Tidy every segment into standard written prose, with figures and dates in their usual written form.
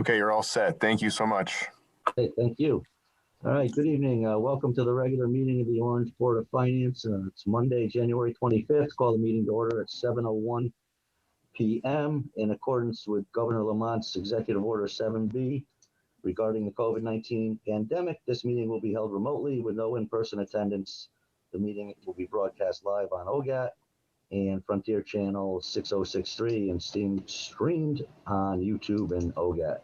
Okay, you're all set. Thank you so much. Okay, thank you. All right, good evening. Welcome to the regular meeting of the Orange Board of Finance. It's Monday, January 25th. Call the meeting to order at 7:01 p.m. in accordance with Governor Lamont's Executive Order 7B regarding the COVID-19 pandemic. This meeting will be held remotely with no in-person attendance. The meeting will be broadcast live on OGAT and Frontier Channel 6063 and streamed on YouTube and OGAT.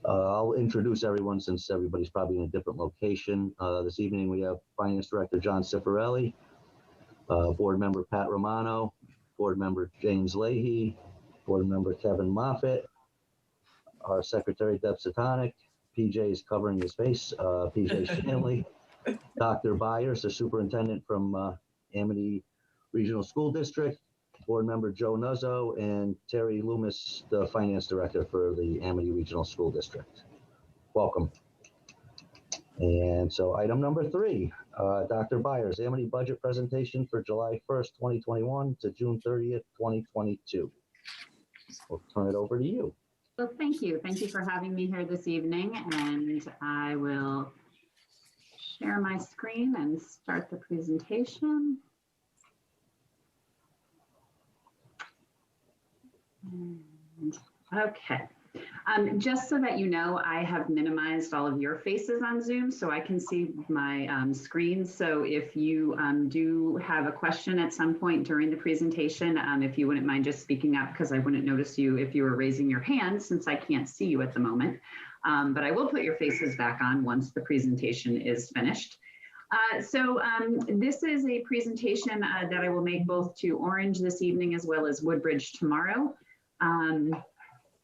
I'll introduce everyone since everybody's probably in a different location. This evening we have Finance Director John Cifarelli, Board Member Pat Romano, Board Member James Leahy, Board Member Kevin Moffitt, our Secretary Deb Satonic, PJ is covering his face, PJ Stanley, Dr. Byers, the Superintendent from Amity Regional School District, Board Member Joe Nuzzo, and Terry Loomis, the Finance Director for the Amity Regional School District. Welcome. And so item number 3, Dr. Byers, Amity Budget Presentation for July 1st, 2021 to June 30th, 2022. We'll turn it over to you. Well, thank you. Thank you for having me here this evening, and I will share my screen and start the presentation. Okay, just so that you know, I have minimized all of your faces on Zoom so I can see my screen. So if you do have a question at some point during the presentation, if you wouldn't mind just speaking up, because I wouldn't notice you if you were raising your hand since I can't see you at the moment. But I will put your faces back on once the presentation is finished. This is a presentation that I will make both to Orange this evening as well as Woodbridge tomorrow.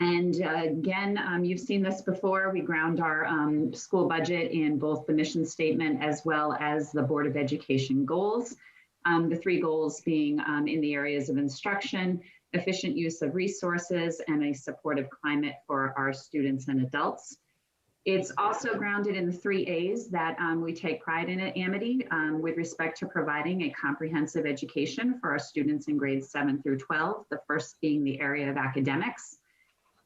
Again, you've seen this before. We ground our school budget in both the mission statement as well as the Board of Education goals. The 3 goals being in the areas of instruction, efficient use of resources, and a supportive climate for our students and adults. It's also grounded in the 3 A's that we take pride in at Amity with respect to providing a comprehensive education for our students in grades 7 through 12, the first being the area of academics.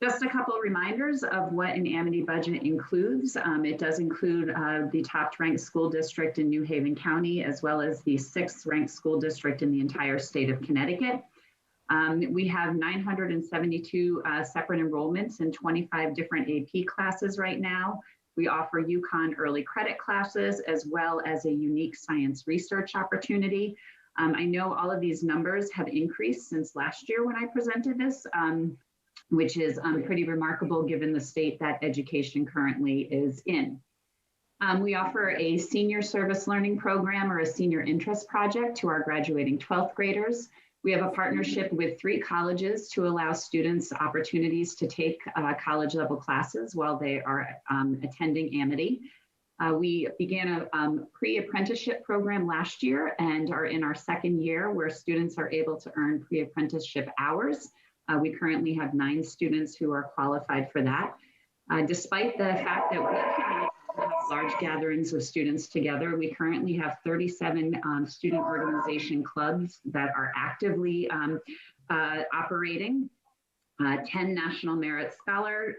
Just a couple of reminders of what an Amity budget includes. It does include the top ranked school district in New Haven County, as well as the 6th ranked school district in the entire state of Connecticut. We have 972 separate enrollments in 25 different AP classes right now. We offer UConn early credit classes, as well as a unique science research opportunity. I know all of these numbers have increased since last year when I presented this, which is pretty remarkable given the state that education currently is in. We offer a senior service learning program or a senior interest project to our graduating 12th graders. We have a partnership with 3 colleges to allow students opportunities to take college level classes while they are attending Amity. We began a pre-apprenticeship program last year and are in our 2nd year where students are able to earn pre-apprenticeship hours. We currently have 9 students who are qualified for that. Despite the fact that we have large gatherings of students together, we currently have 37 student organization clubs that are actively operating, 10 National Merit Scholar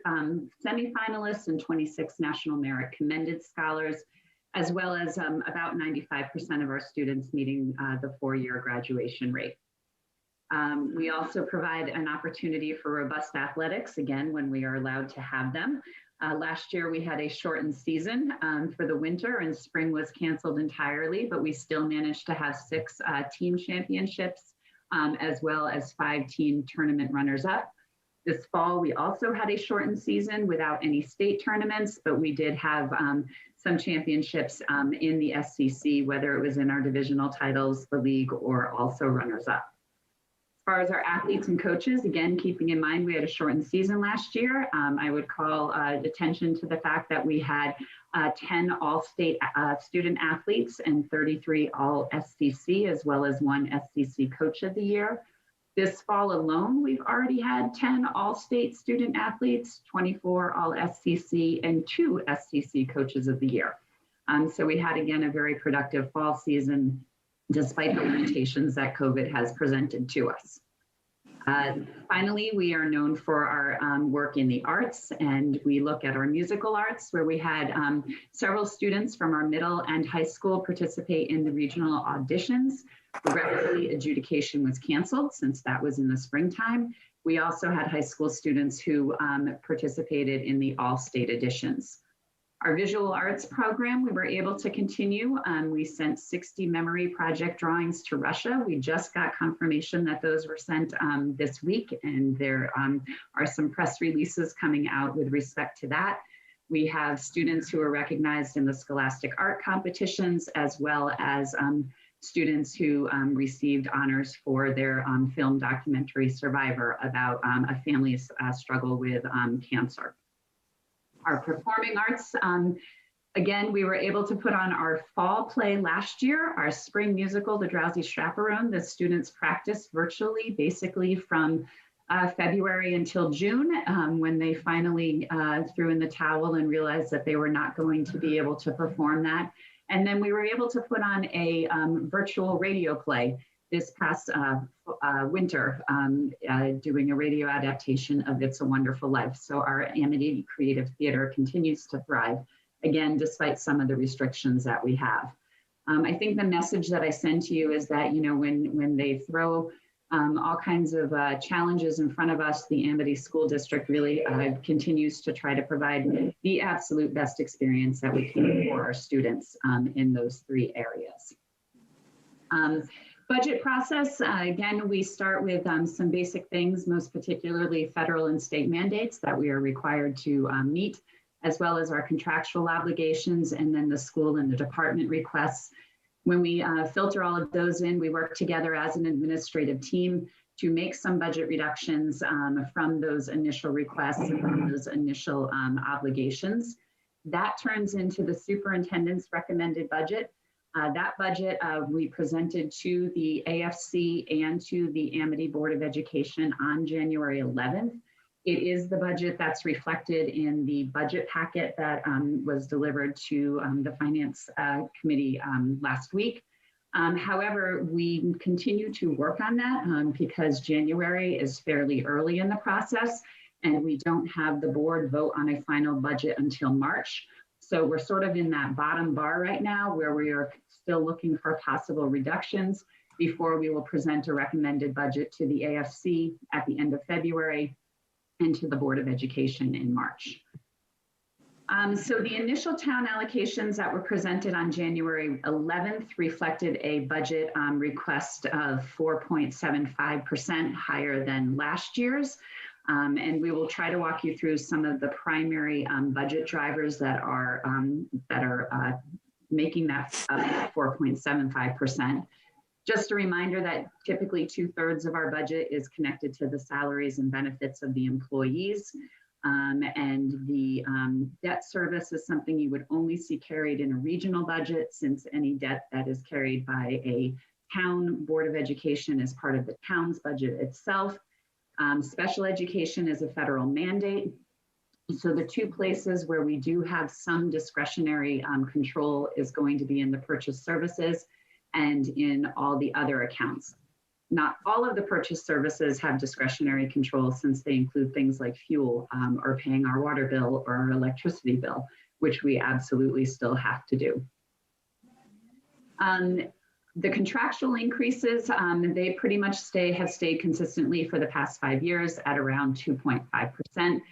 semifinalists and 26 National Merit Commended Scholars, as well as about 95% of our students meeting the 4-year graduation rate. We also provide an opportunity for robust athletics, again, when we are allowed to have them. Last year, we had a shortened season for the winter, and spring was canceled entirely, but we still managed to have 6 team championships, as well as 5 team tournament runners-up. This fall, we also had a shortened season without any state tournaments, but we did have some championships in the SCC, whether it was in our divisional titles, the league, or also runners-up. As far as our athletes and coaches, again, keeping in mind we had a shortened season last year, I would call attention to the fact that we had 10 all-state student athletes and 33 all-SCC, as well as 1 SCC Coach of the Year. This fall alone, we've already had 10 all-state student athletes, 24 all-SCC, and 2 SCC Coaches of the Year. So we had, again, a very productive fall season, despite the limitations that COVID has presented to us. Finally, we are known for our work in the arts, and we look at our musical arts, where we had several students from our middle and high school participate in the regional auditions. Regretfully, adjudication was canceled since that was in the springtime. We also had high school students who participated in the all-state editions. Our visual arts program, we were able to continue. We sent 60 memory project drawings to Russia. We just got confirmation that those were sent this week, and there are some press releases coming out with respect to that. We have students who are recognized in the scholastic art competitions, as well as students who received honors for their film documentary Survivor about a family's struggle with cancer. Our performing arts, again, we were able to put on our fall play last year, our spring musical, The Drowsy Chaperone. The students practiced virtually, basically from February until June, when they finally threw in the towel and realized that they were not going to be able to perform that. And then we were able to put on a virtual radio play this past winter, doing a radio adaptation of It's a Wonderful Life. So our Amity Creative Theater continues to thrive, again, despite some of the restrictions that we have. I think the message that I send to you is that, you know, when they throw all kinds of challenges in front of us, the Amity School District really continues to try to provide the absolute best experience that we can for our students in those three areas. Budget process, again, we start with some basic things, most particularly federal and state mandates that we are required to meet, as well as our contractual obligations, and then the school and the department requests. When we filter all of those in, we work together as an administrative team to make some budget reductions from those initial requests and from those initial obligations. That turns into the superintendent's recommended budget. That budget we presented to the AFC and to the Amity Board of Education on January 11th. It is the budget that's reflected in the budget packet that was delivered to the Finance Committee last week. However, we continue to work on that because January is fairly early in the process, and we don't have the board vote on a final budget until March. So we're sort of in that bottom bar right now where we are still looking for possible reductions before we will present a recommended budget to the AFC at the end of February and to the Board of Education in March. So the initial town allocations that were presented on January 11th reflected a budget request of 4.75% higher than last year's. And we will try to walk you through some of the primary budget drivers that are making that 4.75%. Just a reminder that typically 2/3 of our budget is connected to the salaries and benefits of the employees. And the debt service is something you would only see carried in a regional budget, since any debt that is carried by a town board of education is part of the town's budget itself. Special education is a federal mandate. So the two places where we do have some discretionary control is going to be in the purchase services and in all the other accounts. Not all of the purchase services have discretionary control, since they include things like fuel or paying our water bill or our electricity bill, which we absolutely still have to do. The contractual increases, they pretty much have stayed consistently for the past 5 years at around 2.5%.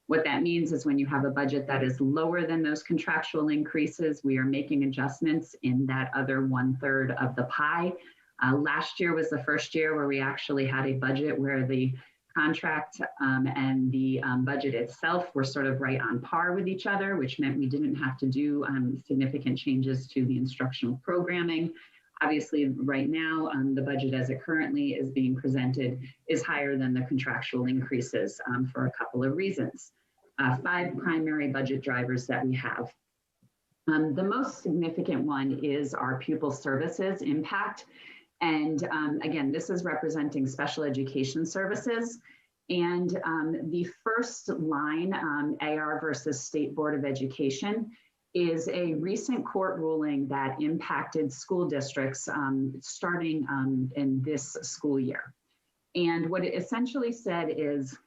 What that means is when you have a budget that is lower than those contractual increases, we are making adjustments in that other 1/3 of the pie. Last year was the first year where we actually had a budget where the contract and the budget itself were sort of right on par with each other, which meant we didn't have to do significant changes to the instructional programming. Obviously, right now, the budget as it currently is being presented is higher than the contractual increases for a couple of reasons. 5 primary budget drivers that we have. The most significant one is our pupil services impact. And again, this is representing special education services. And the first line, AR versus State Board of Education, is a recent court ruling that impacted school districts starting in this school year. And what it essentially said is,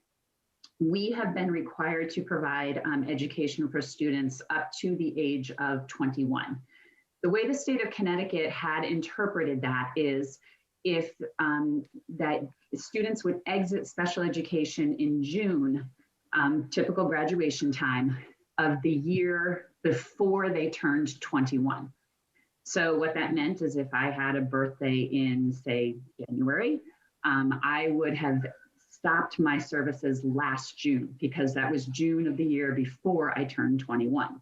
we have been required to provide education for students up to the age of 21. The way the state of Connecticut had interpreted that is, if that students would exit special education in June, typical graduation time of the year before they turned 21. So what that meant is, if I had a birthday in, say, January, I would have stopped my services last June, because that was June of the year before I turned 21.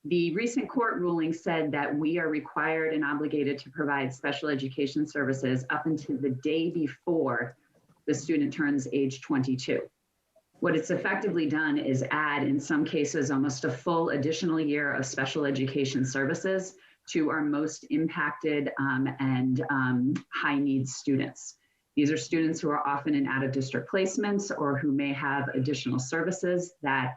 The recent court ruling said that we are required and obligated to provide special education services up until the day before the student turns age 22. What it's effectively done is add, in some cases, almost a full additional year of special education services to our most impacted and high needs students. These are students who are often in out-of-district placements, or who may have additional services that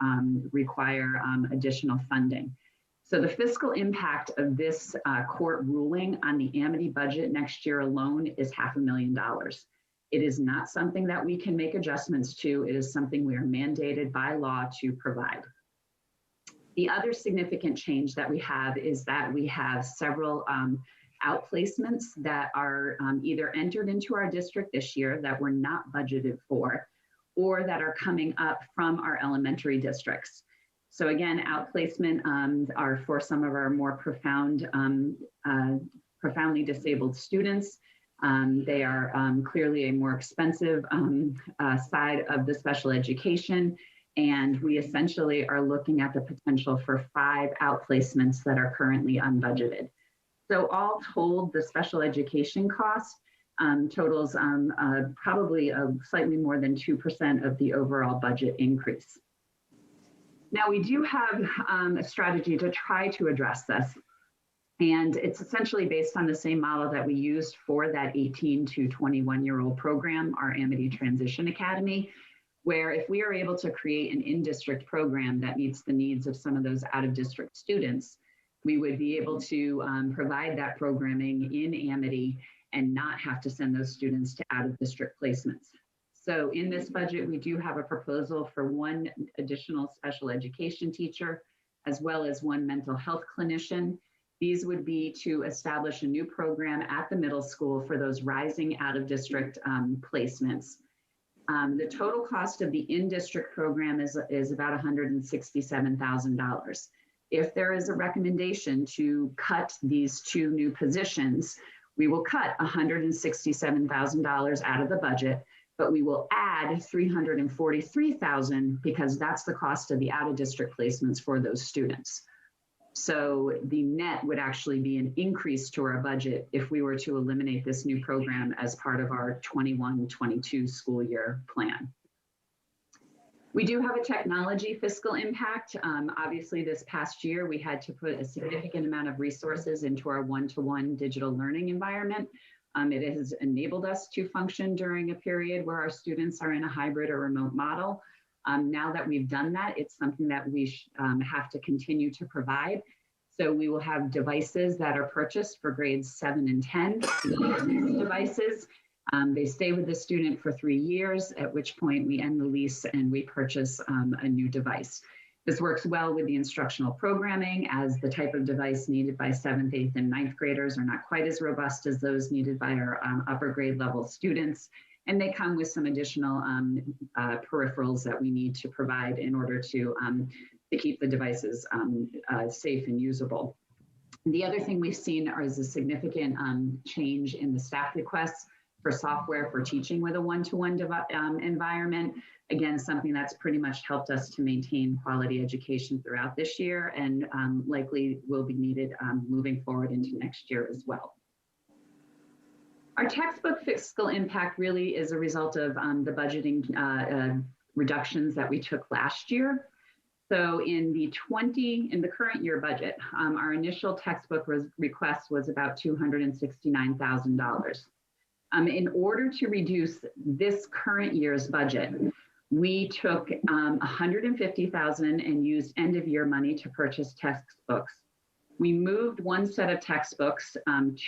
require additional funding. So the fiscal impact of this court ruling on the Amity budget next year alone is $500,000. It is not something that we can make adjustments to. It is something we are mandated by law to provide. The other significant change that we have is that we have several outplacements that are either entered into our district this year that were not budgeted for, or that are coming up from our elementary districts. So again, outplacement are for some of our more profoundly disabled students. They are clearly a more expensive side of the special education. And we essentially are looking at the potential for 5 outplacements that are currently unbudgeted. So all told, the special education cost totals probably slightly more than 2% of the overall budget increase. Now, we do have a strategy to try to address this. And it's essentially based on the same model that we used for that 18 to 21-year-old program, our Amity Transition Academy, where if we are able to create an in-district program that meets the needs of some of those out-of-district students, we would be able to provide that programming in Amity and not have to send those students to out-of-district placements. So in this budget, we do have a proposal for 1 additional special education teacher, as well as 1 mental health clinician. These would be to establish a new program at the middle school for those rising out-of-district placements. The total cost of the in-district program is about $167,000. If there is a recommendation to cut these 2 new positions, we will cut $167,000 out of the budget, but we will add $343,000 because that's the cost of the out-of-district placements for those students. So the net would actually be an increase to our budget if we were to eliminate this new program as part of our 21-22 school year plan. We do have a technology fiscal impact. Obviously, this past year, we had to put a significant amount of resources into our one-to-one digital learning environment. It has enabled us to function during a period where our students are in a hybrid or remote model. Now that we've done that, it's something that we have to continue to provide. So we will have devices that are purchased for grades 7 and 10. These devices, they stay with the student for 3 years, at which point we end the lease and we purchase a new device. This works well with the instructional programming, as the type of device needed by 7th, 8th, and 9th graders are not quite as robust as those needed by our upper grade level students. And they come with some additional peripherals that we need to provide in order to keep the devices safe and usable. The other thing we've seen is a significant change in the staff requests for software for teaching with a one-to-one environment. Again, something that's pretty much helped us to maintain quality education throughout this year, and likely will be needed moving forward into next year as well. Our textbook fiscal impact really is a result of the budgeting reductions that we took last year. So in the current year budget, our initial textbook request was about $269,000. In order to reduce this current year's budget, we took $150,000 and used end of year money to purchase textbooks. We moved 1 set of textbooks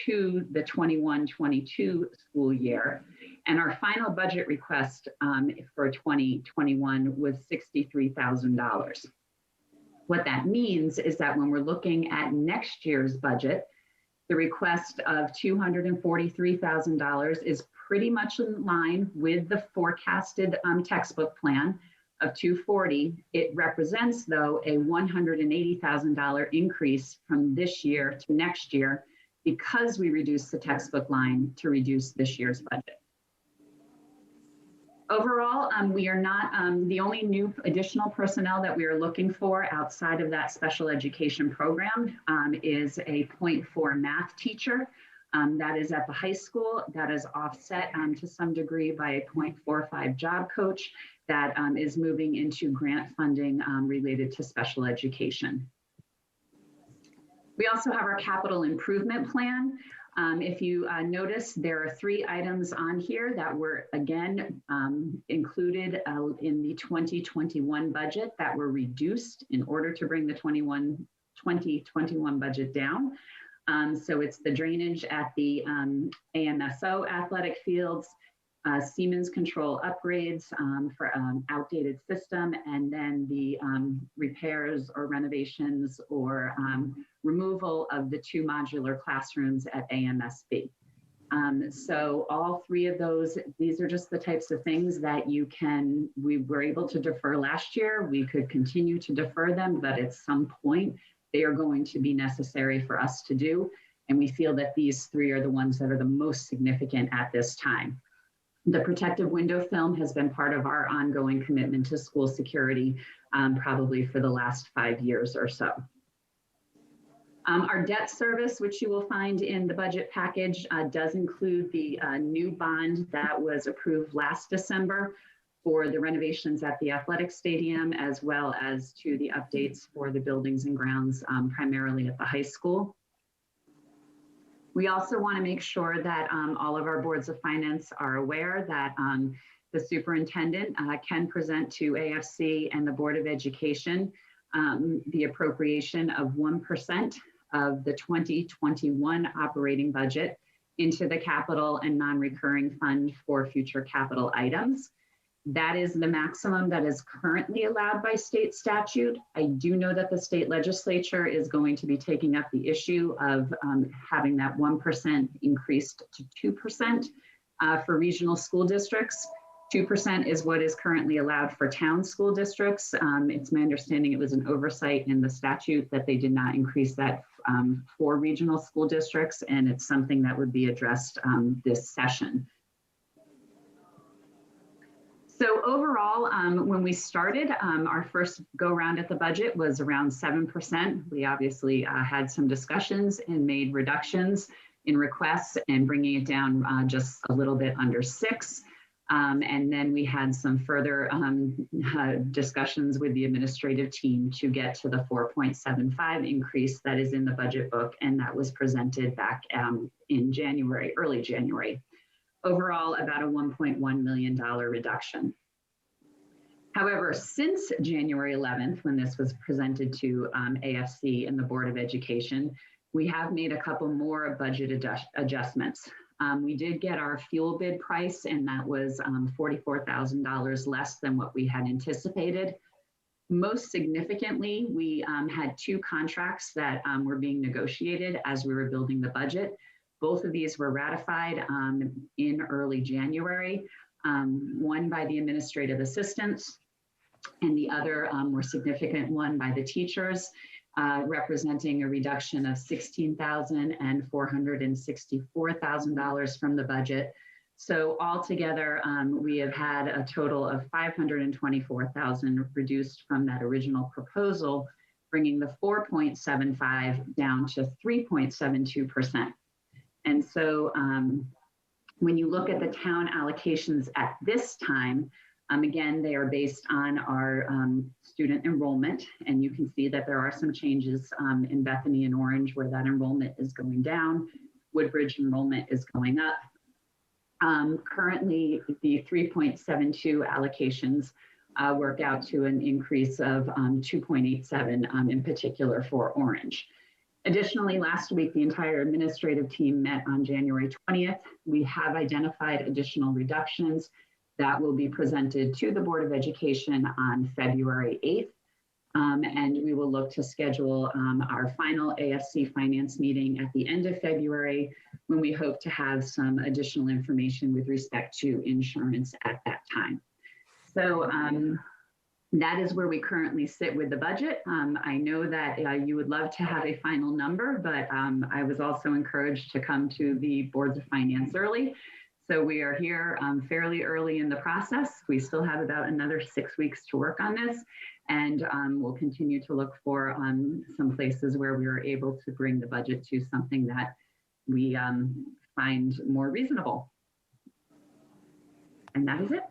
to the 21-22 school year, And our final budget request for 2021 was $63,000. What that means is that when we're looking at next year's budget, the request of $243,000 is pretty much in line with the forecasted textbook plan of $240,000. It represents, though, a $180,000 increase from this year to next year because we reduced the textbook line to reduce this year's budget. Overall, we are not, the only new additional personnel that we are looking for outside of that special education program is a 0.4 math teacher. That is at the high school. That is offset to some degree by a 0.45 job coach that is moving into grant funding related to special education. We also have our capital improvement plan. If you notice, there are 3 items on here that were, again, included in the 2021 budget that were reduced in order to bring the 2021 budget down. So it's the drainage at the AMSO athletic fields, Siemens control upgrades for outdated system, and then the repairs or renovations or removal of the 2 modular classrooms at AMSB. So all 3 of those, these are just the types of things that we were able to defer last year. We could continue to defer them, but at some point they are going to be necessary for us to do. And we feel that these 3 are the ones that are the most significant at this time. The protective window film has been part of our ongoing commitment to school security probably for the last 5 years or so. Our debt service, which you will find in the budget package, does include the new bond that was approved last December for the renovations at the athletic stadium, as well as to the updates for the buildings and grounds, primarily at the high school. We also want to make sure that all of our boards of finance are aware that the superintendent can present to AFC and the Board of Education the appropriation of 1% of the 2021 operating budget into the capital and non-recurring fund for future capital items. That is the maximum that is currently allowed by state statute. I do know that the state legislature is going to be taking up the issue of having that 1% increased to 2% for regional school districts. 2% is what is currently allowed for town school districts. It's my understanding it was an oversight in the statute that they did not increase that for regional school districts, and it's something that would be addressed this session. So overall, when we started, our first go round at the budget was around 7%. We obviously had some discussions and made reductions in requests and bringing it down just a little bit under 6. And then we had some further discussions with the administrative team to get to the 4.75 increase that is in the budget book, and that was presented back in January, early January. Overall, about a $1.1 million reduction. However, since January 11th, when this was presented to AFC and the Board of Education, we have made a couple more budget adjustments. We did get our fuel bid price, and that was $44,000 less than what we had anticipated. Most significantly, we had 2 contracts that were being negotiated as we were building the budget. Both of these were ratified in early January, one by the administrative assistants, and the other more significant one by the teachers, representing a reduction of $16,000 and $464,000 from the budget. So altogether, we have had a total of $524,000 reduced from that original proposal, bringing the 4.75 down to 3.72%. And so when you look at the town allocations at this time, again, they are based on our student enrollment, and you can see that there are some changes in Bethany and Orange where that enrollment is going down. Woodbridge enrollment is going up. Currently, the 3.72 allocations work out to an increase of 2.87 in particular for Orange. Additionally, last week, the entire administrative team met on January 20th. We have identified additional reductions that will be presented to the Board of Education on February 8th. And we will look to schedule our final AFC finance meeting at the end of February, when we hope to have some additional information with respect to insurance at that time. So that is where we currently sit with the budget. I know that you would love to have a final number, but I was also encouraged to come to the boards of finance early. So we are here fairly early in the process. We still have about another 6 weeks to work on this, and we'll continue to look for some places where we were able to bring the budget to something that we find more reasonable. And that is it.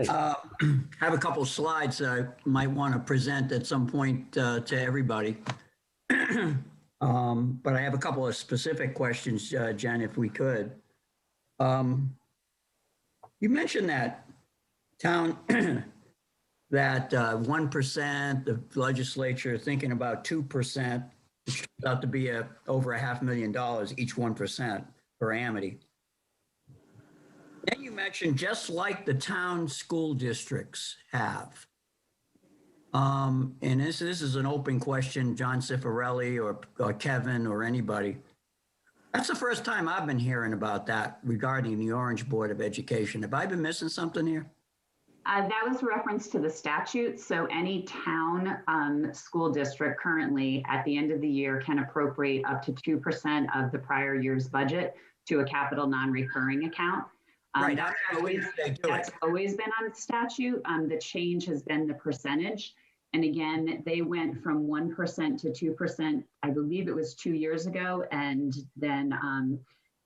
Have a couple slides I might want to present at some point to everybody. But I have a couple of specific questions, Jen, if we could. You mentioned that town, that 1%, the legislature thinking about 2%, which turns out to be over $500,000 each 1% for Amity. Then you mentioned, just like the town school districts have. And this is an open question, John Cifarelli or Kevin or anybody. That's the first time I've been hearing about that regarding the Orange Board of Education. Have I been missing something here? That was a reference to the statute. So any town school district currently at the end of the year can appropriate up to 2% of the prior year's budget to a capital non-recurring account. Right, That's always been on statute. The change has been the percentage. And again, they went from 1% to 2%, I believe it was 2 years ago. And then,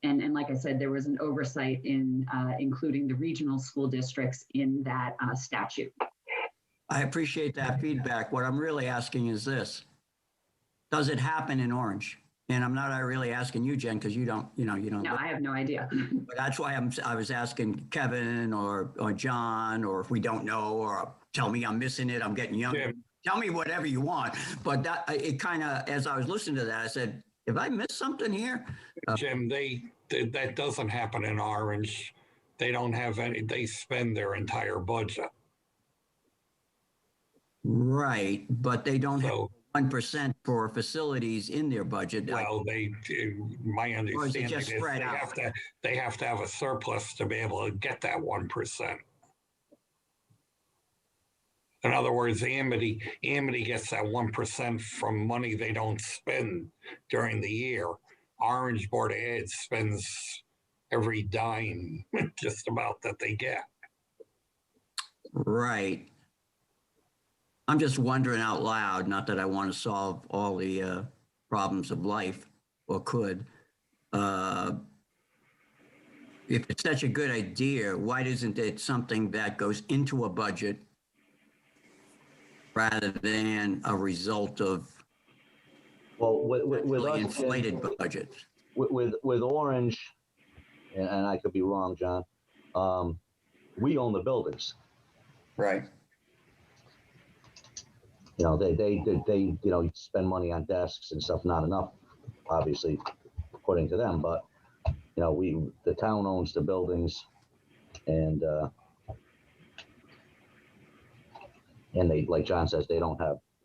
and like I said, there was an oversight in including the regional school districts in that statute. I appreciate that feedback. What I'm really asking is this: does it happen in Orange? And I'm not really asking you, Jen, because you don't. No, I have no idea. But that's why I was asking Kevin or John, or if we don't know, or tell me I'm missing it, I'm getting young. Yeah. Tell me whatever you want. But that it kind of, as I was listening to that, I said, have I missed something here? Jim, that doesn't happen in Orange. They don't have any. They spend their entire budget. Right, but they don't have 1% for facilities in their budget. Well, my understanding is they have to have a surplus to be able to get that 1%. In other words, Amity gets that 1% from money they don't spend during the year. Orange Board of Ed spends every dime just about that they get. Right. I'm just wondering out loud, not that I want to solve all the problems of life, or could. If it's such a good idea, why isn't it something that goes into a budget rather than a result of with us, inflated budgets? With Orange, and I could be wrong, John, we own the buildings. Right. They spend money on desks and stuff, not enough, obviously, according to them. But the town owns the buildings, and they, like John says, they don't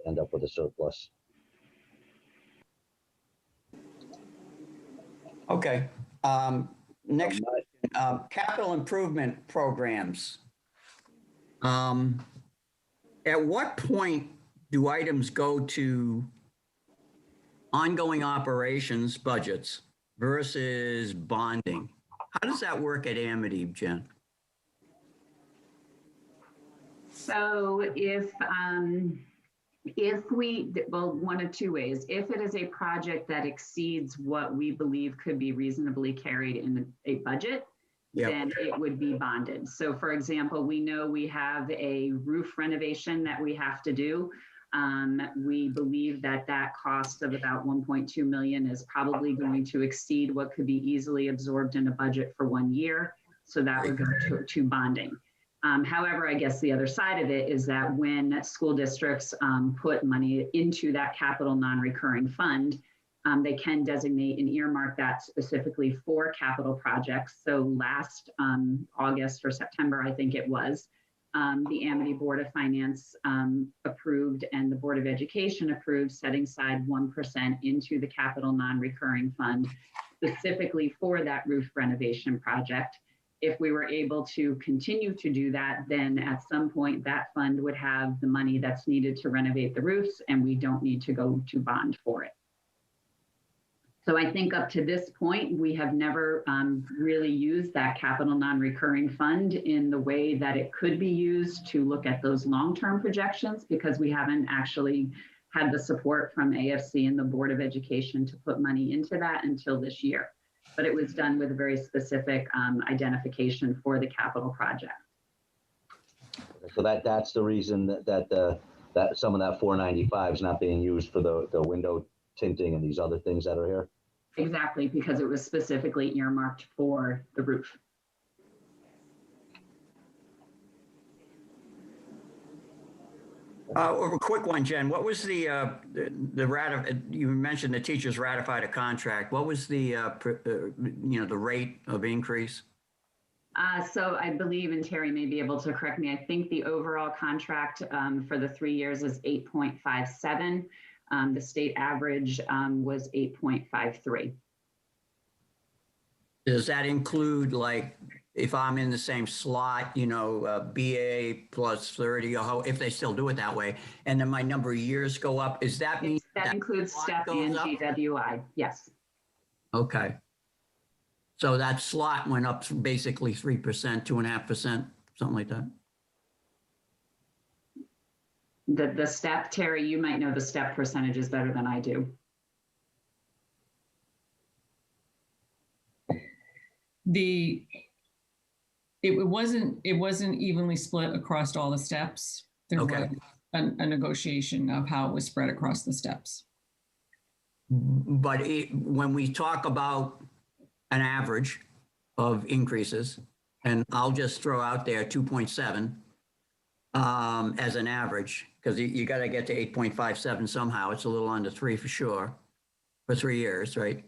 end up with a surplus. Okay. Next, capital improvement programs. At what point do items go to ongoing operations budgets versus bonding? How does that work at Amity, Jen? So one of two ways. If it is a project that exceeds what we believe could be reasonably carried in a budget, then it would be bonded. So for example, we know we have a roof renovation that we have to do. We believe that cost of about 1.2 million is probably going to exceed what could be easily absorbed in a budget for 1 year. So that would go to bonding. However, I guess the other side of it is that when school districts put money into that capital non-recurring fund, they can designate and earmark that specifically for capital projects. So last August or September, I think it was, the Amity Board of Finance approved and the Board of Education approved setting aside 1% into the capital non-recurring fund specifically for that roof renovation project. If we were able to continue to do that, then at some point that fund would have the money that's needed to renovate the roofs and we don't need to go to bond for it. So I think up to this point, we have never really used that capital non-recurring fund in the way that it could be used to look at those long-term projections, because we haven't actually had the support from AFC and the Board of Education to put money into that until this year. But it was done with a very specific identification for the capital project. So that's the reason that some of that 495 is not being used for the window tinting and these other things that are here. Exactly, because it was specifically earmarked for the roof. A quick one, Jen. What was you mentioned the teachers ratified a contract. What was the the rate of increase? So I believe, and Terry may be able to correct me, I think the overall contract for the 3 years is 8.57. The state average was 8.53. Does that include, like, if I'm in the same slot, BA plus 30, or if they still do it that way, and then my number of years go up, is that mean that includes STEP and GWI? Yes. Okay. So that slot went up basically 3%, 2.5%, something like that. The STEP, Terry, you might know the STEP percentages better than I do. It wasn't evenly split across all the steps. There Okay. was a negotiation of how it was spread across the steps. But when we talk about an average of increases, and I'll just throw out there 2.7 as an average, because you got to get to 8.57 somehow. It's a little under 3 for sure, for 3 years, right?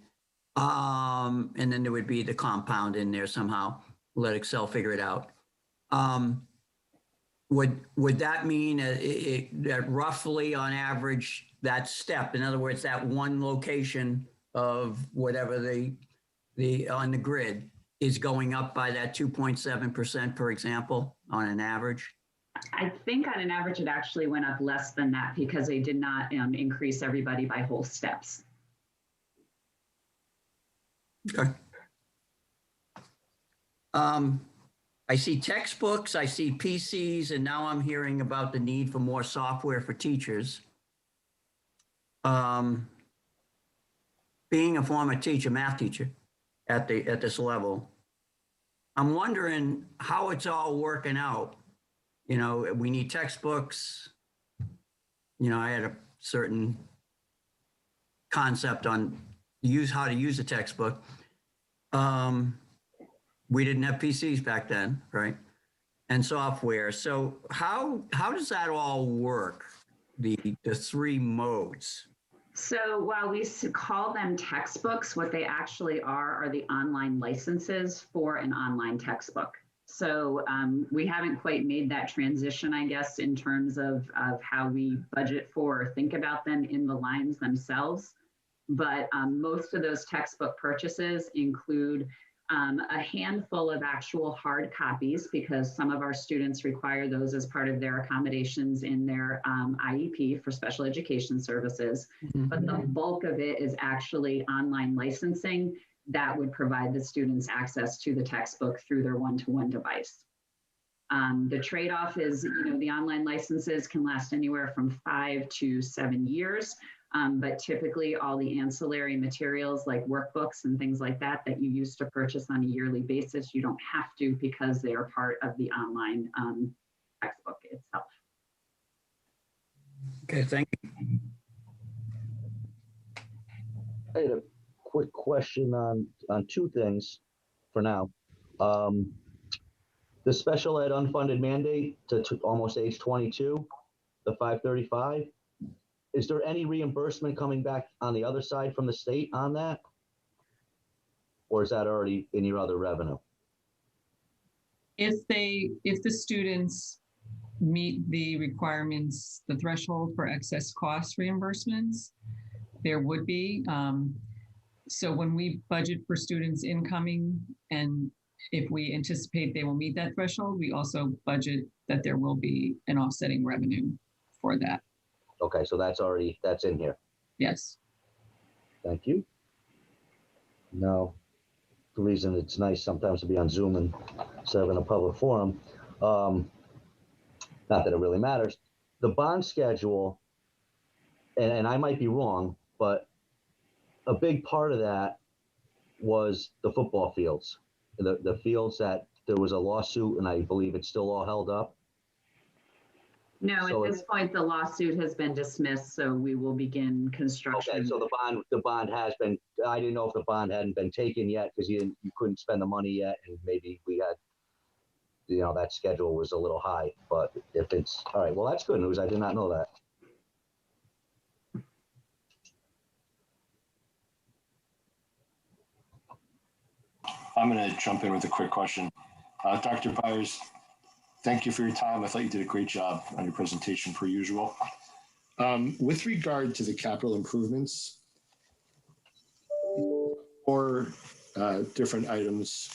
And then there would be the compound in there somehow. Let Excel figure it out. Would that mean that roughly on average that step, in other words, that one location of whatever the on the grid is going up by that 2.7%, per example, on an average? I think on an average, it actually went up less than that because they did not increase everybody by whole steps. Okay. I see textbooks, I see PCs, and now I'm hearing about the need for more software for teachers. Being a former teacher, math teacher at this level, I'm wondering how it's all working out. We need textbooks. I had a certain concept on how to use a textbook. We didn't have PCs back then, right? And software. So how does that all work? The 3 modes. So while we call them textbooks, what they actually are the online licenses for an online textbook. So we haven't quite made that transition, I guess, in terms of how we budget for or think about them in the lines themselves. But most of those textbook purchases include a handful of actual hard copies, because some of our students require those as part of their accommodations in their IEP for special education services. Mm-hmm. But the bulk of it is actually online licensing that would provide the students access to the textbook through their one-to-one device. The trade-off is, the online licenses can last anywhere from 5 to 7 years. But typically all the ancillary materials like workbooks and things like that you used to purchase on a yearly basis, you don't have to, because they are part of the online textbook itself. Okay, thank you. I had a quick question on 2 things for now. the special ed unfunded mandate to almost age 22, the 535. Is there any reimbursement coming back on the other side from the state on that? Or is that already in your other revenue? If the students meet the requirements, the threshold for excess cost reimbursements, there would be. So when we budget for students incoming, and if we anticipate they will meet that threshold, we also budget that there will be an offsetting revenue for that. Okay, so that's in here. Yes. Thank you. Now, the reason it's nice sometimes to be on Zoom and instead of in a public forum, not that it really matters, the bond schedule, and I might be wrong, but a big part of that was the football fields, the fields that there was a lawsuit, and I believe it's still all held up. No, So at this point, the lawsuit has been dismissed, so we will begin construction. Okay, so the bond has been. I didn't know if the bond hadn't been taken yet because you couldn't spend the money yet, and maybe we had, that schedule was a little high. But if it's all right, well, that's good news. I did not know that. I'm going to jump in with a quick question. Dr. Byers, thank you for your time. I thought you did a great job on your presentation per usual. With regard to the capital improvements or different items,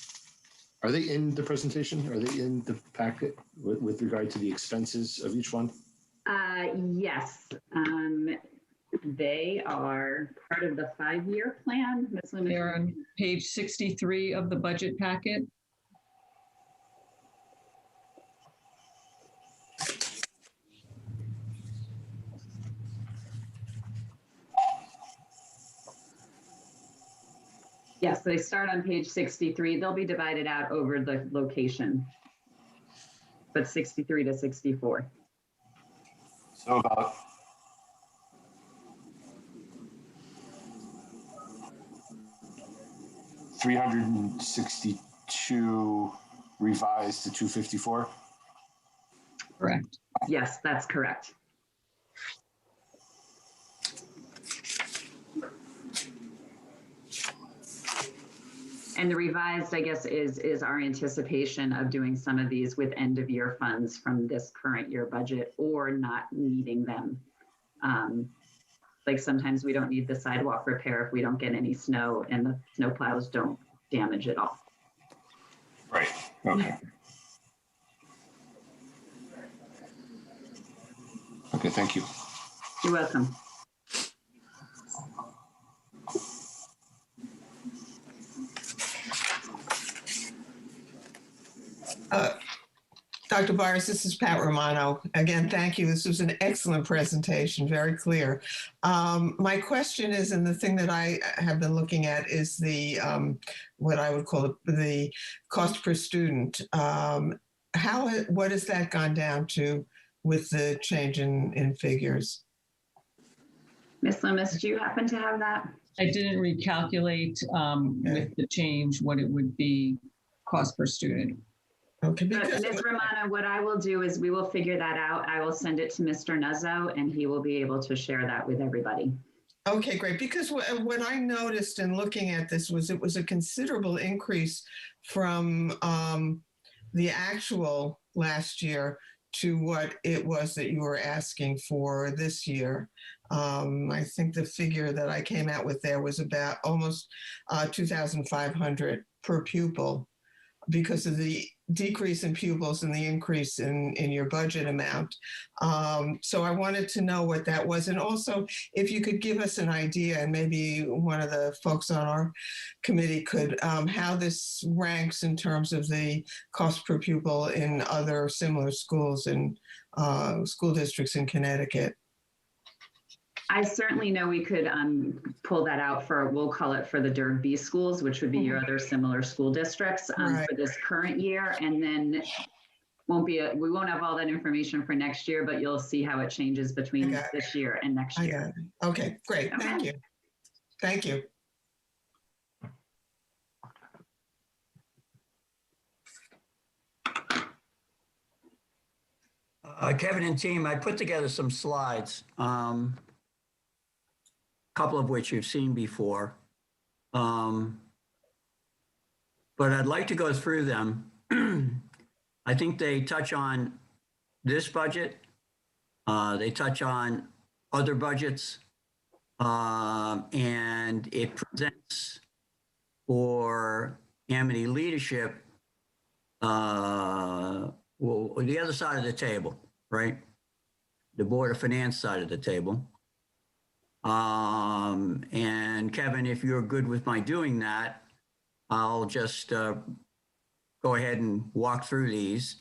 are they in the presentation? Are they in the packet with regard to the expenses of each one? Yes, they are part of the 5-year plan. Ms. Loomis. They're on page 63 of the budget packet. Yes, they start on page 63. They'll be divided out over the location, but 63 to 64. So about $362 revised to 254. Correct. Yes, that's correct. And the revised, I guess, is our anticipation of doing some of these with end of year funds from this current year budget or not needing them. Like sometimes we don't need the sidewalk repair if we don't get any snow and the snow plows don't damage it all. Right. Okay. Okay, thank you. You're welcome. Dr. Byers, this is Pat Romano. Again, thank you. This was an excellent presentation, very clear. My question is, and the thing that I have been looking at is the, what I would call the cost per student. What has that gone down to with the change in figures? Ms. Loomis, do you happen to have that? I didn't recalculate with the change what it would be cost per student. Okay, Ms. Romano, what I will do is we will figure that out. I will send it to Mr. Nuzzo and he will be able to share that with everybody. Okay, great. Because what I noticed in looking at this was it was a considerable increase from the actual last year to what it was that you were asking for this year. I think the figure that I came out with there was about almost 2,500 per pupil because of the decrease in pupils and the increase in your budget amount. So I wanted to know what that was. And also, if you could give us an idea, and maybe one of the folks on our committee could, how this ranks in terms of the cost per pupil in other similar schools and school districts in Connecticut. I certainly know we could pull that out for, we'll call it for the Durg B schools, which would be your other similar school districts Right. for this current year. And then we won't have all that information for next year, but you'll see how it changes between this year and next year. I got it. Okay, great. Okay. Thank you. Thank you. Kevin and team, I put together some slides, a couple of which you've seen before. But I'd like to go through them. I think they touch on this budget. They touch on other budgets. And it presents for Amity leadership, well, the other side of the table, right? The Board of Finance side of the table. And Kevin, if you're good with my doing that, I'll just go ahead and walk through these.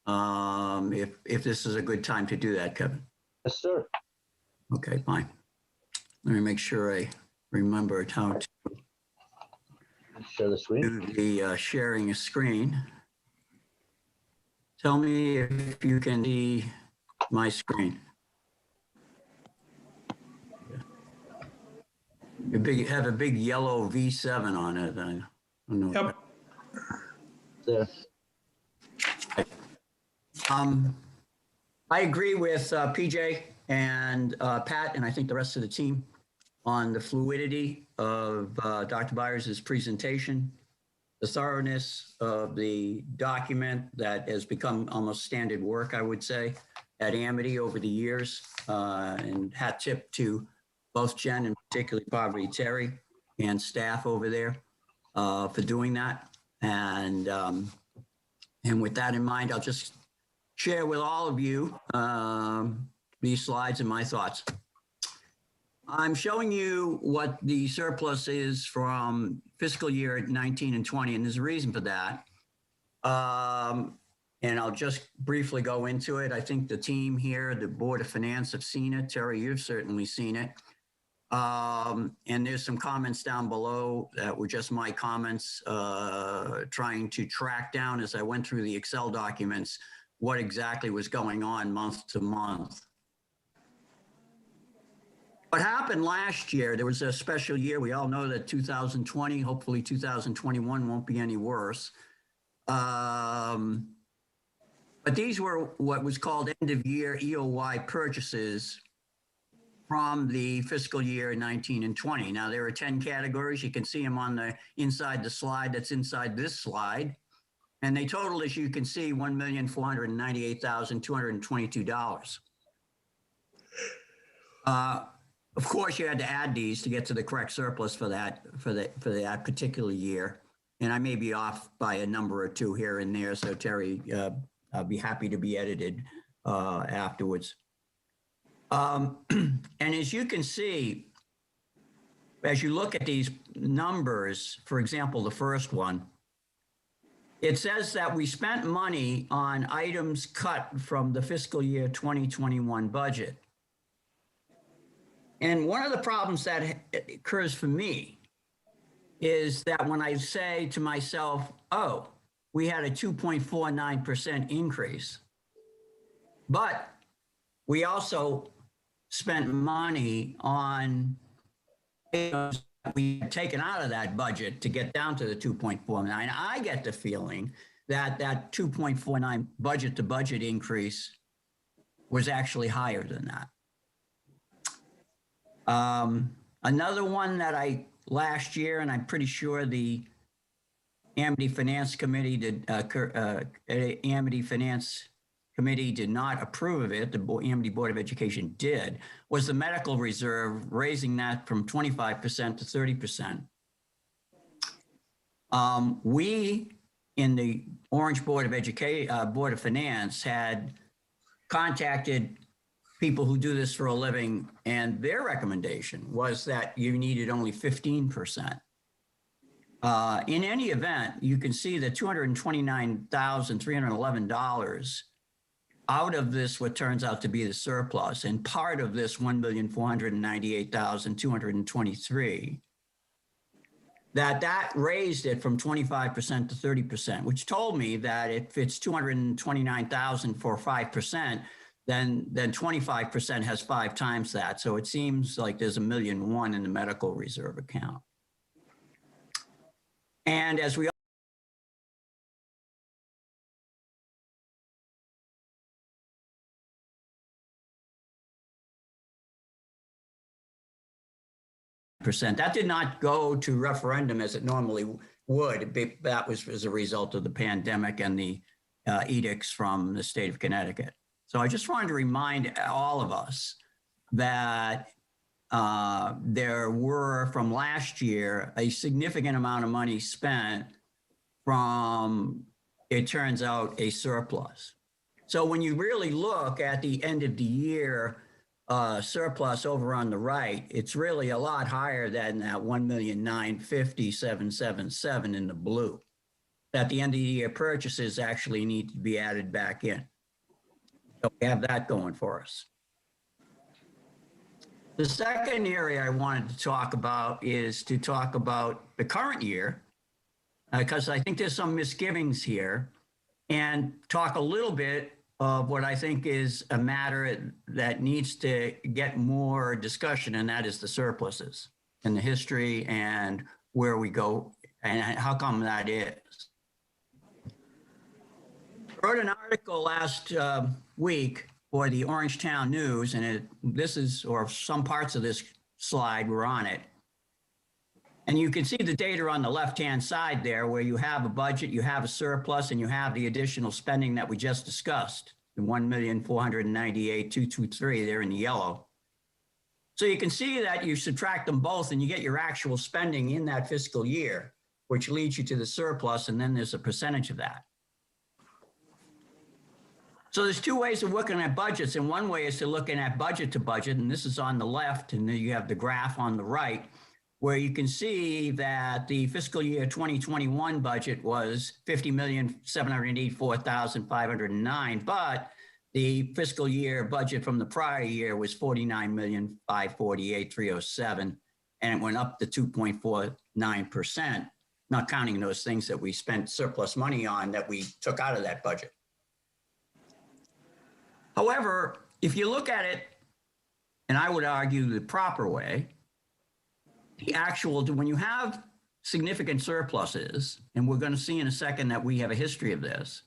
If this is a good time to do that, Kevin. Yes, sir. Okay, fine. Let me make sure I remember how to Share the screen. do the sharing a screen. Tell me if you can see my screen. Have a big yellow V7 on it. I don't know. Yep. There. I agree with PJ and Pat, and I think the rest of the team on the fluidity of Dr. Byers' presentation, the thoroughness of the document that has become almost standard work, I would say, at Amity over the years. And hat tip to both Jen and particularly Barbara Terry and staff over there for doing that. And with that in mind, I'll just share with all of you these slides and my thoughts. I'm showing you what the surplus is from fiscal year 19 and 20, and there's a reason for that. And I'll just briefly go into it. I think the team here, the Board of Finance, have seen it. Terry, you've certainly seen it. And there's some comments down below that were just my comments, trying to track down as I went through the Excel documents what exactly was going on month to month. What happened last year, there was a special year. We all know that 2020, hopefully 2021 won't be any worse. But these were what was called end of year EOY purchases from the fiscal year 19 and 20. Now there are 10 categories. You can see them on the inside the slide that's inside this slide. And they total, as you can see, $1,498,222. Of course, you had to add these to get to the correct surplus for that that particular year. And I may be off by a number or two here and there. So Terry, I'll be happy to be edited afterwards. And as you can see, as you look at these numbers, for example, the first one, it says that we spent money on items cut from the fiscal year 2021 budget. And one of the problems that occurs for me is that when I say to myself, oh, we had a 2.49% increase, but we also spent money on items that we had taken out of that budget to get down to the 2.49. I get the feeling that that 2.49 budget to budget increase was actually higher than that. Another one that last year, and I'm pretty sure the Amity Finance Committee did, Amity Finance Committee did not approve of it, the Amity Board of Education did, was the medical reserve, raising that from 25% to 30%. We in the Orange Board of Board of Finance had contacted people who do this for a living, and their recommendation was that you needed only 15%. In any event, you can see that $229,311 out of this, what turns out to be the surplus, and part of this $1,498,223, that raised it from 25% to 30%, which told me that if it's $229,000 for 5%, then 25% has 5 times that. So it seems like there's $1.1 million in the medical reserve account. And as we That did not go to referendum as it normally would. That was as a result of the pandemic and the edicts from the state of Connecticut. So I just wanted to remind all of us that there were, from last year, a significant amount of money spent from, it turns out, a surplus. So when you really look at the end of the year surplus over on the right, it's really a lot higher than that 1,950,777 in the blue. At the end of the year, purchases actually need to be added back in. So we have that going for us. The second area I wanted to talk about is to talk about the current year, because I think there's some misgivings here, and talk a little bit of what I think is a matter that needs to get more discussion, and that is the surpluses and the history and where we go and how come that is. I wrote an article last week for the Orangetown News, and this is, or some parts of this slide were on it. And you can see the data on the left-hand side there, where you have a budget, you have a surplus, and you have the additional spending that we just discussed, the 1,498,223 there in the yellow. So you can see that you subtract them both and you get your actual spending in that fiscal year, which leads you to the surplus, and then there's a percentage of that. So there's two ways of looking at budgets, and one way is to looking at budget to budget, and this is on the left, and then you have the graph on the right, where you can see that the fiscal year 2021 budget was $50,784,509, but the fiscal year budget from the prior year was $49,548,307, and it went up to 2.49%, not counting those things that we spent surplus money on that we took out of that budget. However, if you look at it, and I would argue the proper way, the actual, when you have significant surpluses, and we're going to see in a second that we have a history of this,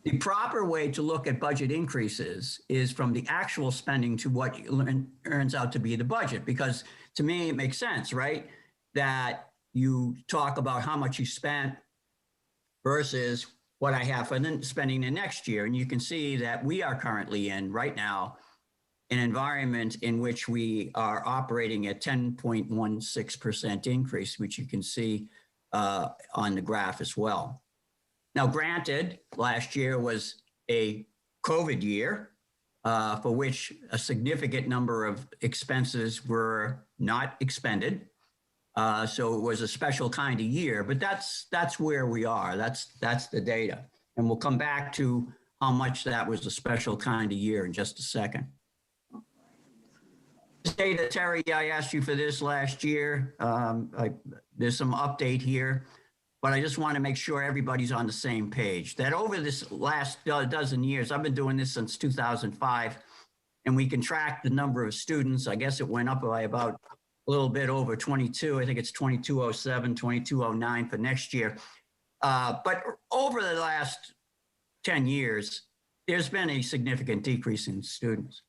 the proper way to look at budget increases is from the actual spending to what earns out to be the budget, because to me, it makes sense, right? That you talk about how much you spent versus what I have for spending the next year. And you can see that we are currently in right now an environment in which we are operating at 10.16% increase, which you can see on the graph as well. Now, granted, last year was a COVID year for which a significant number of expenses were not expended. So it was a special kind of year, but that's where we are. That's the data. And we'll come back to how much that was a special kind of year in just a second. This data, Terry, I asked you for this last year. There's some update here, but I just want to make sure everybody's on the same page. That over this last dozen years, I've been doing this since 2005, and we can track the number of students. I guess it went up by about a little bit over 22. I think it's 2207, 2209 for next year. But over the last 10 years, there's been a significant decrease in students.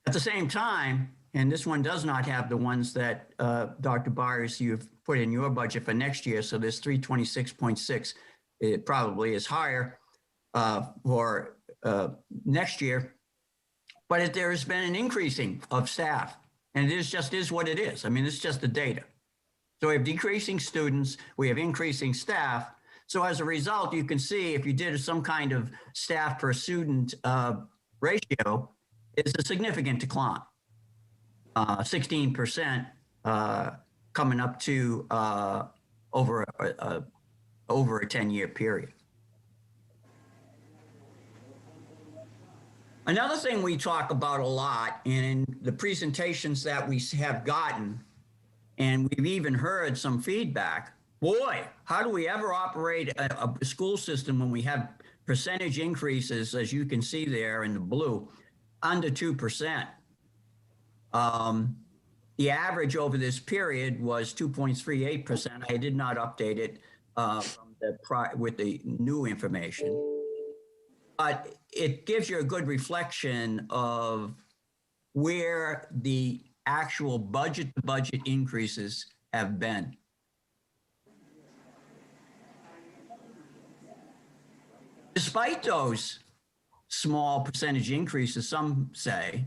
At the same time, and this one does not have the ones that Dr. Byers, you've put in your budget for next year. So this 326.6, it probably is higher for next year. But there has been an increasing of staff. And it is what it is. I mean, it's just the data. So we have decreasing students, we have increasing staff. So as a result, you can see if you did some kind of staff per student ratio, it's a significant decline. 16% coming up to over a 10-year period. Another thing we talk about a lot in the presentations that we have gotten, and we've even heard some feedback, boy, how do we ever operate a school system when we have percentage increases, as you can see there in the blue, under 2%. The average over this period was 2.38%. I did not update it with the new information. But it gives you a good reflection of where the actual budget-to-budget increases have been. Despite those small percentage increases, some say,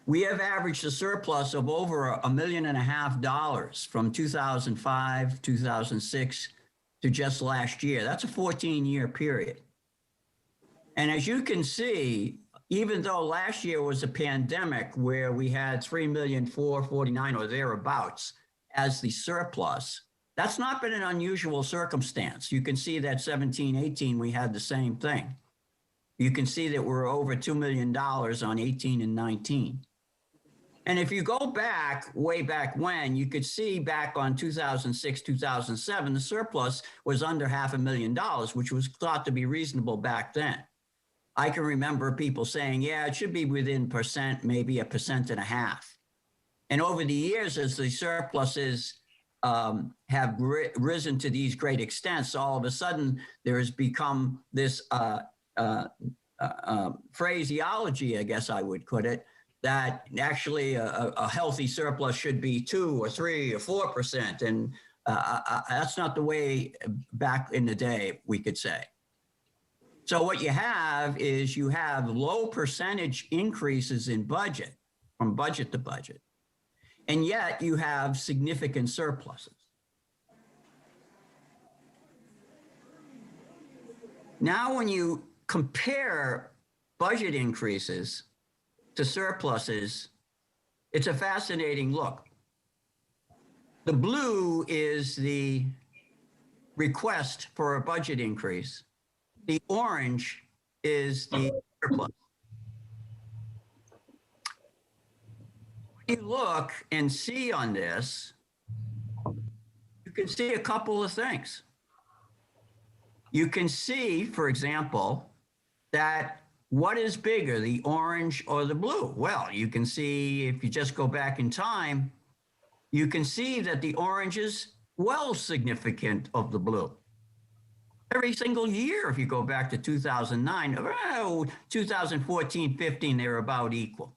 we have averaged a surplus of over $1.5 million from 2005, 2006 to just last year. That's a 14-year period. And as you can see, even though last year was a pandemic where we had 3,449,000 or thereabouts as the surplus, that's not been an unusual circumstance. You can see that 17, 18, we had the same thing. You can see that we're over $2 million on 18 and 19. And if you go back, way back when, you could see back on 2006, 2007, the surplus was under $500,000, which was thought to be reasonable back then. I can remember people saying, yeah, it should be within percent, maybe 1.5%. And over the years, as the surpluses have risen to these great extents, all of a sudden there has become this phraseology, I guess I would put it, that actually a healthy surplus should be 2 or 3 or 4%. And that's not the way back in the day, we could say. So what you have is you have low percentage increases in budget, from budget to budget, and yet you have significant surpluses. Now, when you compare budget increases to surpluses, it's a fascinating look. The blue is the request for a budget increase. The orange is the surplus. When you look and see on this, you can see a couple of things. You can see, for example, that what is bigger, the orange or the blue? Well, you can see if you just go back in time, you can see that the orange is well significant of the blue. Every single year, if you go back to 2009, 2014, 15, they were about equal.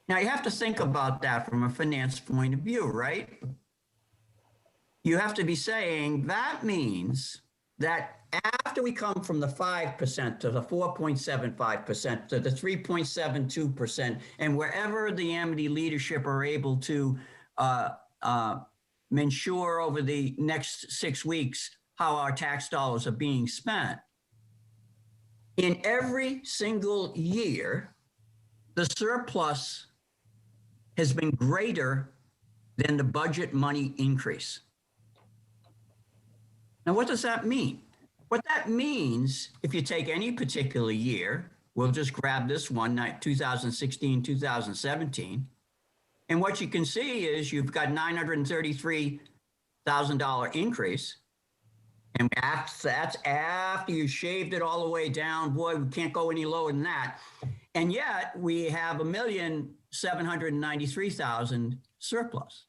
Now, you have to think about that from a finance point of view, right? You have to be saying that means that after we come from the 5% to the 4.75% to the 3.72%, and wherever the Amity leadership are able to ensure over the next 6 weeks how our tax dollars are being spent, in every single year, the surplus has been greater than the budget money increase. Now, what does that mean? What that means, if you take any particular year, we'll just grab this one, 2016, 2017, and what you can see is you've got $933,000 increase, and that's after you shaved it all the way down. Boy, we can't go any lower than that. And yet we have $1,793,000 surplus,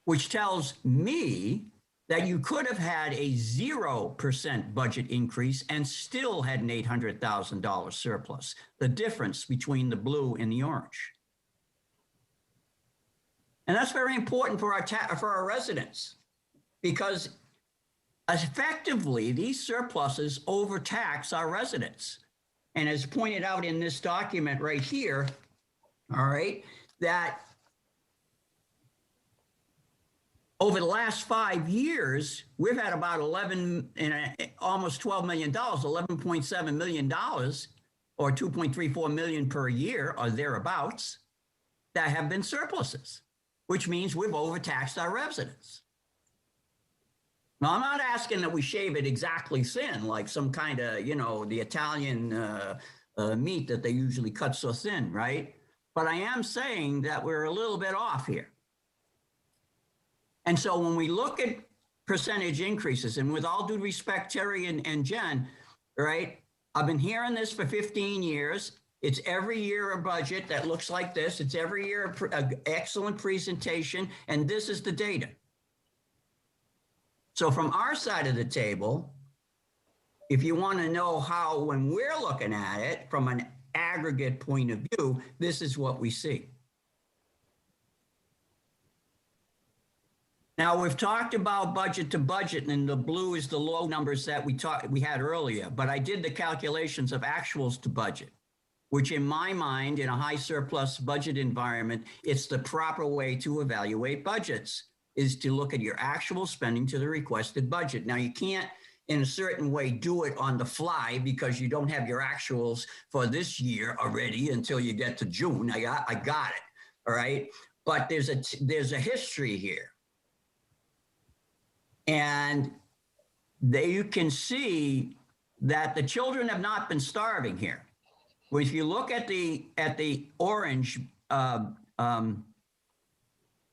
which tells me that you could have had a 0% budget increase and still had an $800,000 surplus, the difference between the blue and the orange. And that's very important for our residents, because effectively these surpluses overtax our residents. And as pointed out in this document right here, all right, that over the last 5 years, we've had about almost $12 million, $11.7 million, or 2.34 million per year or thereabouts, that have been surpluses, which means we've overtaxed our residents. Now, I'm not asking that we shave it exactly thin, like some kind of, the Italian meat that they usually cut so thin, right? But I am saying that we're a little bit off here. And so when we look at percentage increases, and with all due respect, Terry and Jen, right? I've been hearing this for 15 years. It's every year a budget that looks like this. It's every year an excellent presentation, and this is the data. So from our side of the table, if you want to know how, when we're looking at it from an aggregate point of view, this is what we see. Now, we've talked about budget to budget, and the blue is the low numbers that we had earlier, but I did the calculations of actuals to budget, which in my mind, in a high surplus budget environment, it's the proper way to evaluate budgets, is to look at your actual spending to the requested budget. Now, you can't, in a certain way, do it on the fly because you don't have your actuals for this year already until you get to June. I got it, all right? But there's a history here. And there you can see that the children have not been starving here. Well, if you look at the orange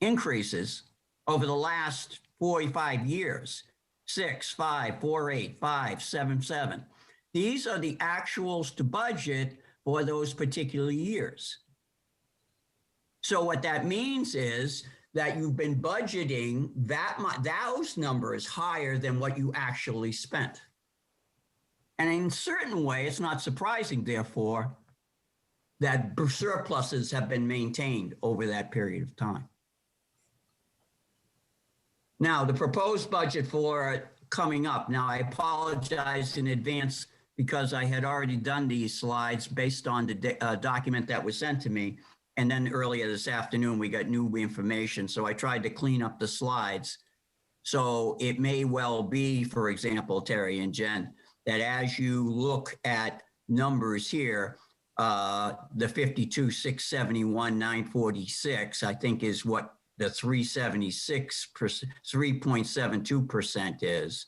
increases over the last 45 years, 6, 5, 4, 8, 5, 7, 7. These are the actuals to budget for those particular years. So what that means is that you've been budgeting those numbers higher than what you actually spent. And in a certain way, it's not surprising, therefore, that surpluses have been maintained over that period of time. Now, the proposed budget for coming up. Now, I apologize in advance because I had already done these slides based on the document that was sent to me. And then earlier this afternoon, we got new information. So I tried to clean up the slides. So it may well be, for example, Terry and Jen, that as you look at numbers here, the 52,671,946, I think is what the 3.72% is.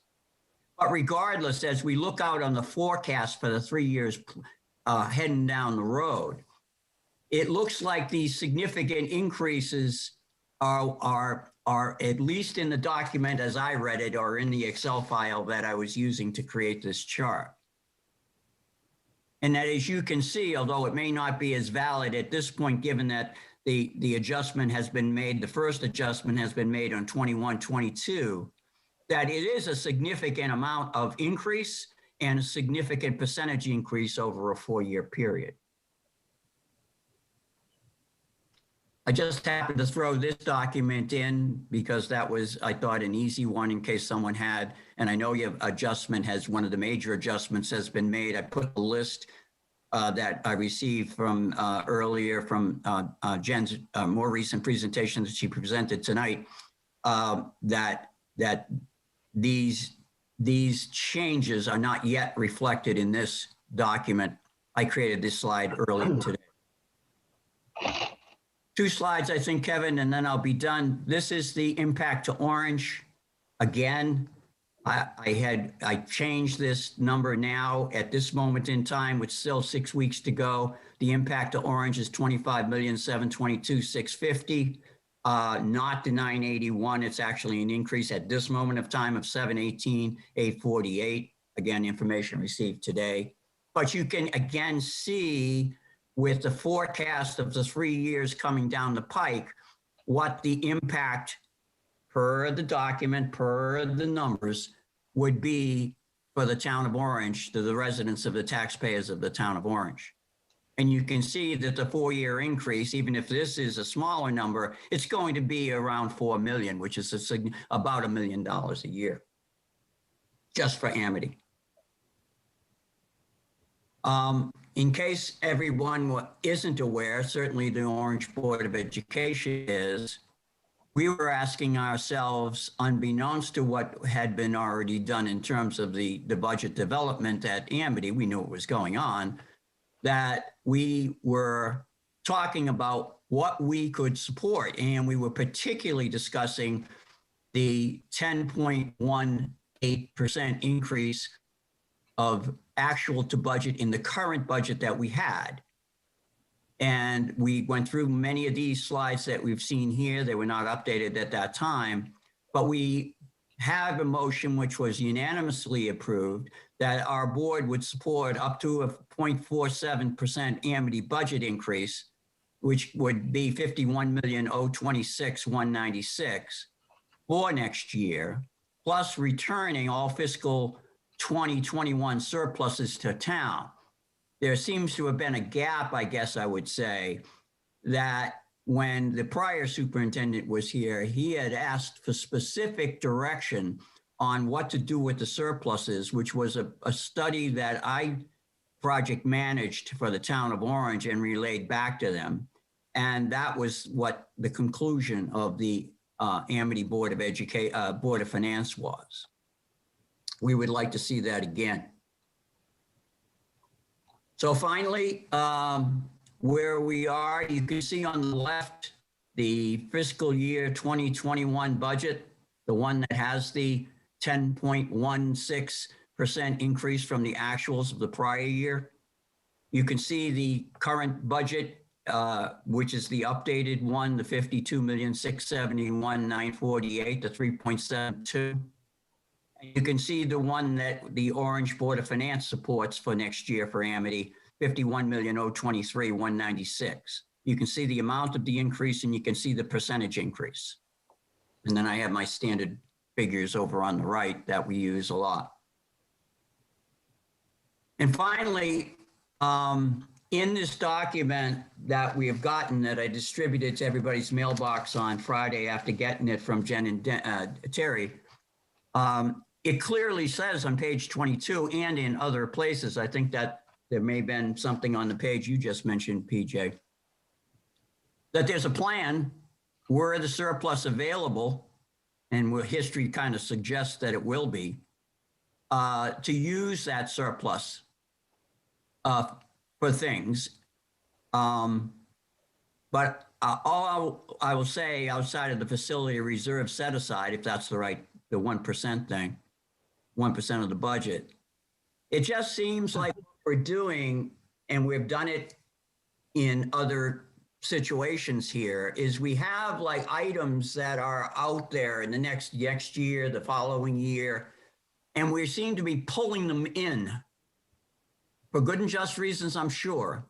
But regardless, as we look out on the forecast for the 3 years heading down the road, it looks like these significant increases are at least in the document as I read it, or in the Excel file that I was using to create this chart. And that, as you can see, although it may not be as valid at this point, given that the adjustment has been made, the first adjustment has been made on 21-22, that it is a significant amount of increase and a significant percentage increase over a 4-year period. I just happened to throw this document in because that was, I thought, an easy one in case someone had, and I know your adjustment has, one of the major adjustments has been made. I put the list that I received from earlier from Jen's more recent presentation that she presented tonight, that these changes are not yet reflected in this document. I created this slide earlier today. 2 slides, I think, Kevin, and then I'll be done. This is the impact to orange. Again, I changed this number now at this moment in time, with still 6 weeks to go. The impact to orange is 25,722,650, not the 981. It's actually an increase at this moment of time of 718,848. Again, information received today. But you can again see, with the forecast of the 3 years coming down the pike, what the impact per the document, per the numbers, would be for the town of Orange, to the residents of the taxpayers of the town of Orange. And you can see that the 4-year increase, even if this is a smaller number, it's going to be around 4 million, which is about $1 million a year, just for Amity. In case everyone isn't aware, certainly the Orange Board of Education is, we were asking ourselves, unbeknownst to what had been already done in terms of the budget development at Amity, we knew what was going on, that we were talking about what we could support. And we were particularly discussing the 10.18% increase of actual to budget in the current budget that we had. And we went through many of these slides that we've seen here. They were not updated at that time, but we have a motion which was unanimously approved that our board would support up to a 0.47% Amity budget increase, which would be 51,026,196 for next year, plus returning all fiscal 2021 surpluses to town. there seems to have been a gap, I guess I would say, that when the prior superintendent was here, he had asked for specific direction on what to do with the surpluses, which was a study that I project managed for the town of Orange and relayed back to them. And that was what the conclusion of the Amity Board of Finance was. We would like to see that again. So finally, where we are, you can see on the left, the fiscal year 2021 budget, the one that has the 10.16% increase from the actuals of the prior year. You can see the current budget, which is the updated one, the 52,671,948, the 3.72. You can see the one that the Orange Board of Finance supports for next year for Amity, 51,023,196. You can see the amount of the increase and you can see the percentage increase. And then I have my standard figures over on the right that we use a lot. And finally, in this document that we have gotten that I distributed to everybody's mailbox on Friday after getting it from Jen and Terry, it clearly says on page 22 and in other places, I think that there may have been something on the page you just mentioned, PJ, that there's a plan where the surplus available, and where history kind of suggests that it will be, to use that surplus for things. But all I will say outside of the facility reserve set aside, if that's the 1% thing, 1% of the budget, it just seems like what we're doing, and we've done it in other situations here, is we have like items that are out there in the next year, the following year, and we seem to be pulling them in for good and just reasons, I'm sure.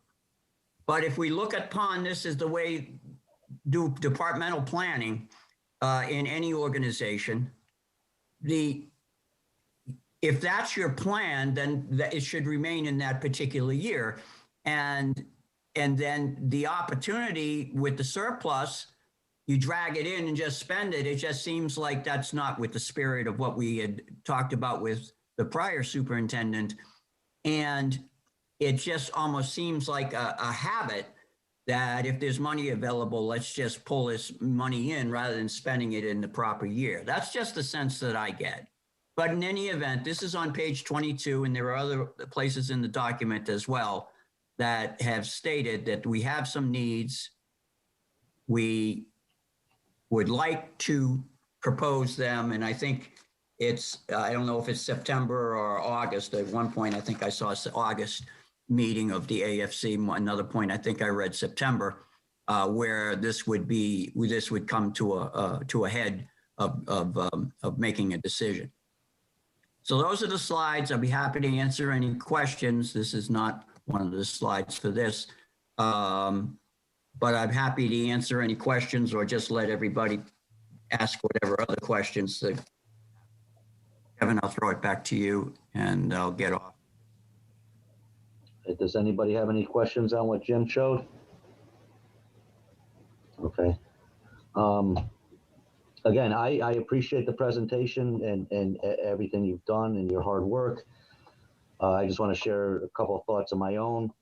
But if we look upon this as the way do departmental planning in any organization, if that's your plan, then it should remain in that particular year. And then the opportunity with the surplus, you drag it in and just spend it. It just seems like that's not with the spirit of what we had talked about with the prior superintendent. And it just almost seems like a habit that if there's money available, let's just pull this money in rather than spending it in the proper year. That's just the sense that I get. But in any event, this is on page 22, and there are other places in the document as well that have stated that we have some needs. We would like to propose them, and I think it's, I don't know if it's September or August. At one point, I think I saw August meeting of the AFC. Another point, I think I read September, where this would come to a head of making a decision. So those are the slides. I'll be happy to answer any questions. This is not one of the slides for this, but I'm happy to answer any questions or just let everybody ask whatever other questions. Kevin, I'll throw it back to you and I'll get off. Does anybody have any questions on what Jim showed? Okay. Again, I appreciate the presentation and everything you've done and your hard work. I just want to share a couple of thoughts of my own.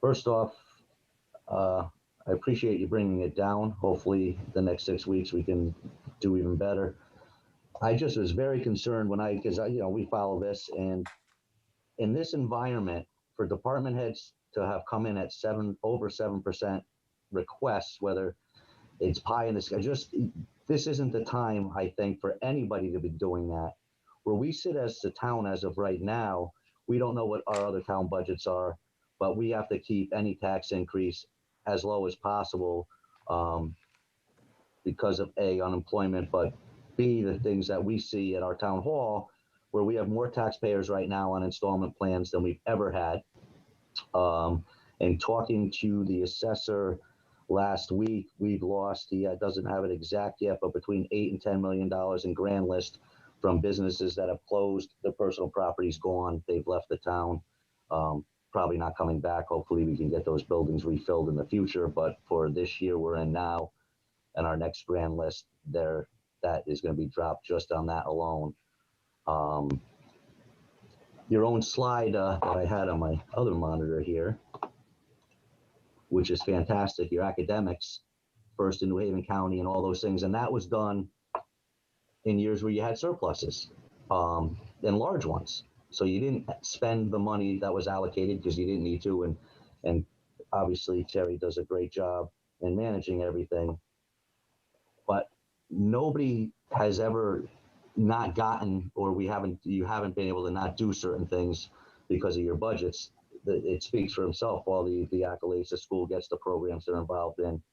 First off, I appreciate you bringing it down. Hopefully the next 6 weeks we can do even better. I just was very concerned because we follow this, and in this environment for department heads to have come in at over 7% requests, whether it's pie in the sky, this isn't the time, I think, for anybody to be doing that. Where we sit as the town as of right now, we don't know what our other town budgets are, but we have to keep any tax increase as low as possible because of A, unemployment, but B, the things that we see at our town hall, where we have more taxpayers right now on installment plans than we've ever had. And talking to the assessor last week, we've lost, he doesn't have it exact yet, but between $8 and $10 million in grand list from businesses that have closed, their personal property's gone, they've left the town. Probably not coming back. Hopefully we can get those buildings refilled in the future, but for this year we're in now and our next grand list there, that is going to be dropped just on that alone. Your own slide that I had on my other monitor here, which is fantastic, your academics, first in New Haven County and all those things. And that was done in years where you had surpluses, and large ones. So you didn't spend the money that was allocated because you didn't need to. And obviously Terry does a great job in managing everything, but nobody has ever not gotten, or you haven't been able to not do certain things because of your budgets. It speaks for himself, all the accolades the school gets, the programs they're involved in.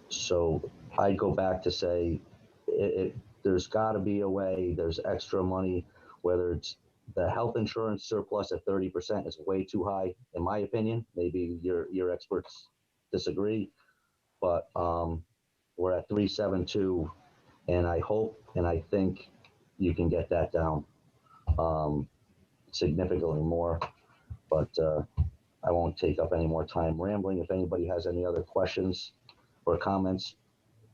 So I'd go back to say there's got to be a way. There's extra money, whether it's the health insurance surplus at 30% is way too high, in my opinion. Maybe your experts disagree, but we're at 372, and I hope and I think you can get that down significantly more. But I won't take up any more time rambling. If anybody has any other questions or comments,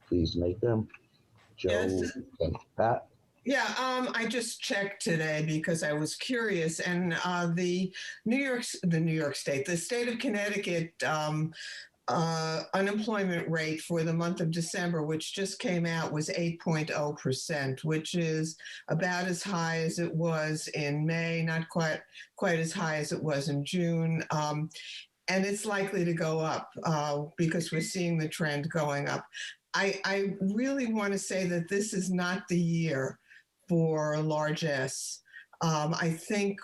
please make them. Joe Yes. and Pat. Yeah, I just checked today because I was curious, and the state of Connecticut unemployment rate for the month of December, which just came out, was 8.0%, which is about as high as it was in May, not quite as high as it was in June. And it's likely to go up because we're seeing the trend going up. I really want to say that this is not the year for large S. I think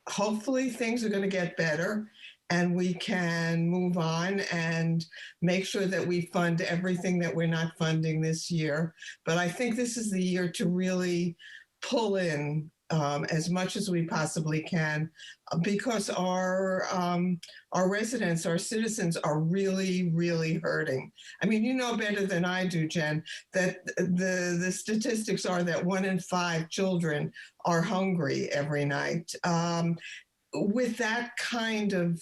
hopefully things are going to get better and we can move on and make sure that we fund everything that we're not funding this year. But I think this is the year to really pull in as much as we possibly can, because our residents, our citizens are really, really hurting. I mean, you know better than I do, Jen, that the statistics are that 1 in 5 children are hungry every night. With that kind of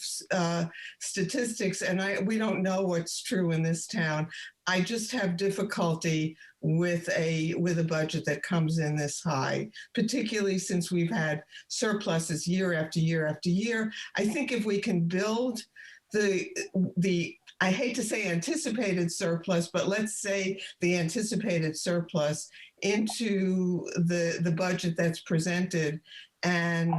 statistics, and we don't know what's true in this town, I just have difficulty with a budget that comes in this high, particularly since we've had surpluses year after year after year. I think if we can build the I hate to say anticipated surplus, but let's say the anticipated surplus into the budget that's presented, and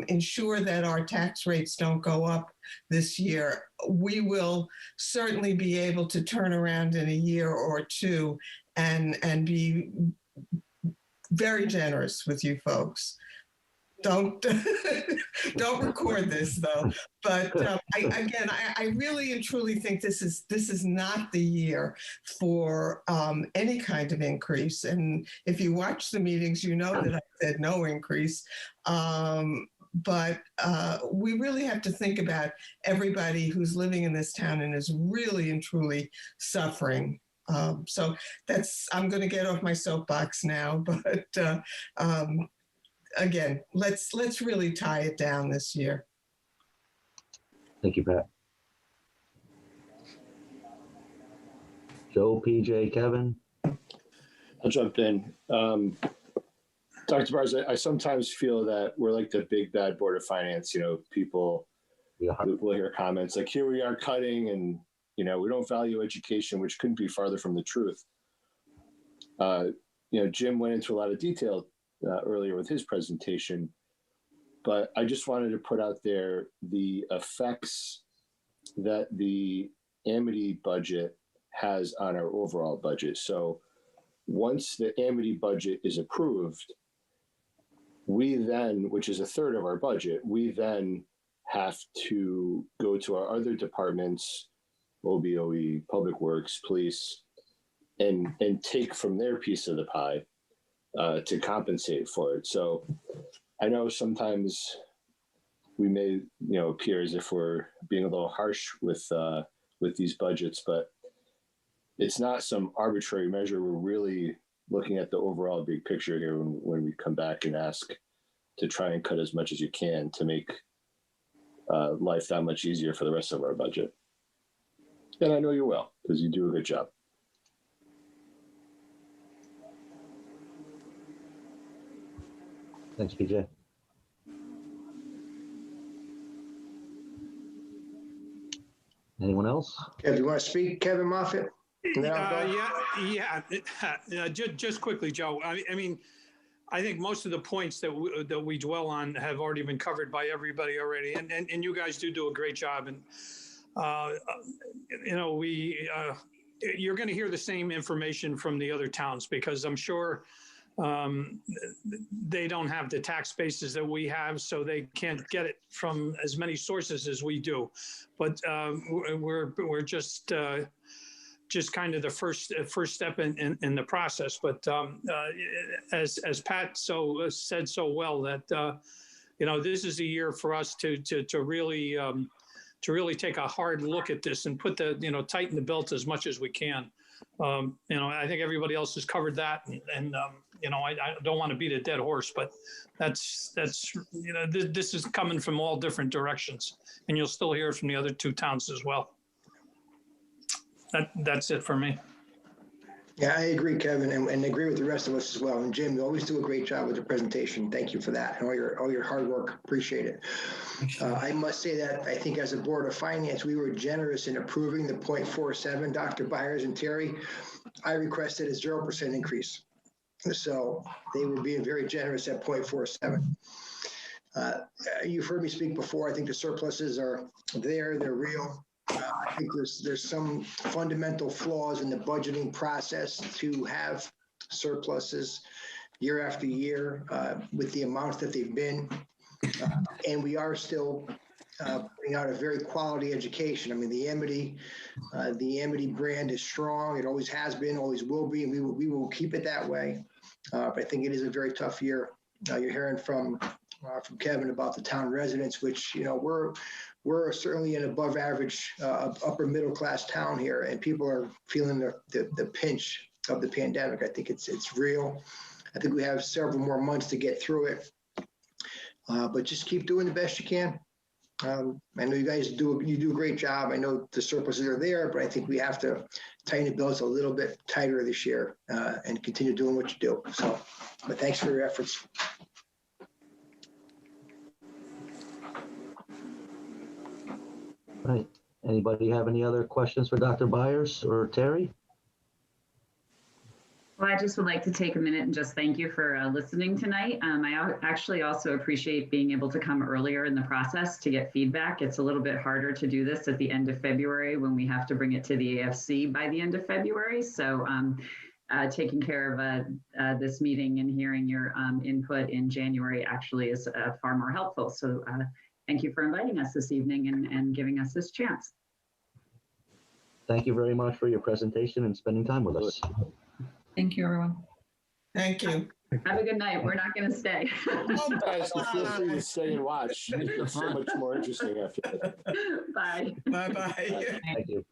ensure that our tax rates don't go up this year, we will certainly be able to turn around in a year or two and be very generous with you folks. Don't record this though. But I really and truly think this is not the year for any kind of increase. And if you watch the meetings, you know that I said no increase. But we really have to think about everybody who's living in this town and is really and truly suffering. So I'm going to get off my soapbox now, but again, let's really tie it down this year. Thank you, Pat. Joe, PJ, Kevin. I'll jump in. Dr. Bars, I sometimes feel that we're like the big bad Board of Finance. You know, people will hear comments like, here we are cutting and, you know, we don't value education, which couldn't be farther from the truth. You know, Jim went into a lot of detail earlier with his presentation, but I just wanted to put out there the effects that the Amity budget has on our overall budget. So once the Amity budget is approved, we then, which is a third of our budget, we then have to go to our other departments, OBOE, Public Works, Police, and take from their piece of the pie to compensate for it. So I know sometimes we may, you know, appear as if we're being a little harsh with these budgets, but it's not some arbitrary measure. We're really looking at the overall big picture here when we come back and ask to try and cut as much as you can to make life that much easier for the rest of our budget. And I know you will, because you do a good job. Thanks, PJ. Anyone else? Kev, you want to speak, Kevin Moffett? And then I'll go. Just quickly, Joe. I mean, I think most of the points that we dwell on have already been covered by everybody already, and you guys do a great job. And you know, you're going to hear the same information from the other towns, because I'm sure they don't have the tax bases that we have, so they can't get it from as many sources as we do. But we're just kind of the first step in the process. But as Pat said so well, that you know, this is a year for us to really take a hard look at this and put tighten the belt as much as we can. You know, I think everybody else has covered that, and you know, I don't want to beat a dead horse, but that's you know, this is coming from all different directions, and you'll still hear it from the other two towns as well. That's it for me. Yeah, I agree, Kevin, and agree with the rest of us as well. And Jim, you always do a great job with the presentation. Thank you for that, and all your hard work. Appreciate it. I must say that I think as a Board of Finance, we were generous in approving the 0.47. Dr. Byers and Terry, I requested a 0% increase, so they were being very generous at 0.47. You've heard me speak before. I think the surpluses are there; they're real. I think there's some fundamental flaws in the budgeting process to have surpluses year after year with the amounts that they've been. And we are still putting out a very quality education. I mean, the Amity brand is strong. It always has been, always will be, and we will keep it that way. But I think it is a very tough year. You're hearing from Kevin about the town residents, which, you know, we're certainly an above average, upper middle class town here, and people are feeling the pinch of the pandemic. I think it's real. I think we have several more months to get through it, but just keep doing the best you can. I know you guys do a great job. I know the surpluses are there, but I think we have to tighten the belts a little bit tighter this year and continue doing what you do. So, but thanks for your efforts. Right. Anybody have any other questions for Dr. Byers or Terry? Well, I just would like to take a minute and just thank you for listening tonight. I actually also appreciate being able to come earlier in the process to get feedback. It's a little bit harder to do this at the end of February when we have to bring it to the AFC by the end of February. So taking care of this meeting and hearing your input in January actually is far more helpful. So thank you for inviting us this evening and giving us this chance. Thank you very much for your presentation and spending time with us. Thank you, everyone. Thank you. Have a good night. We're not going to stay. Guys, feel free to stay and watch. It's so much more interesting after that. Bye. Bye-bye. Thank you.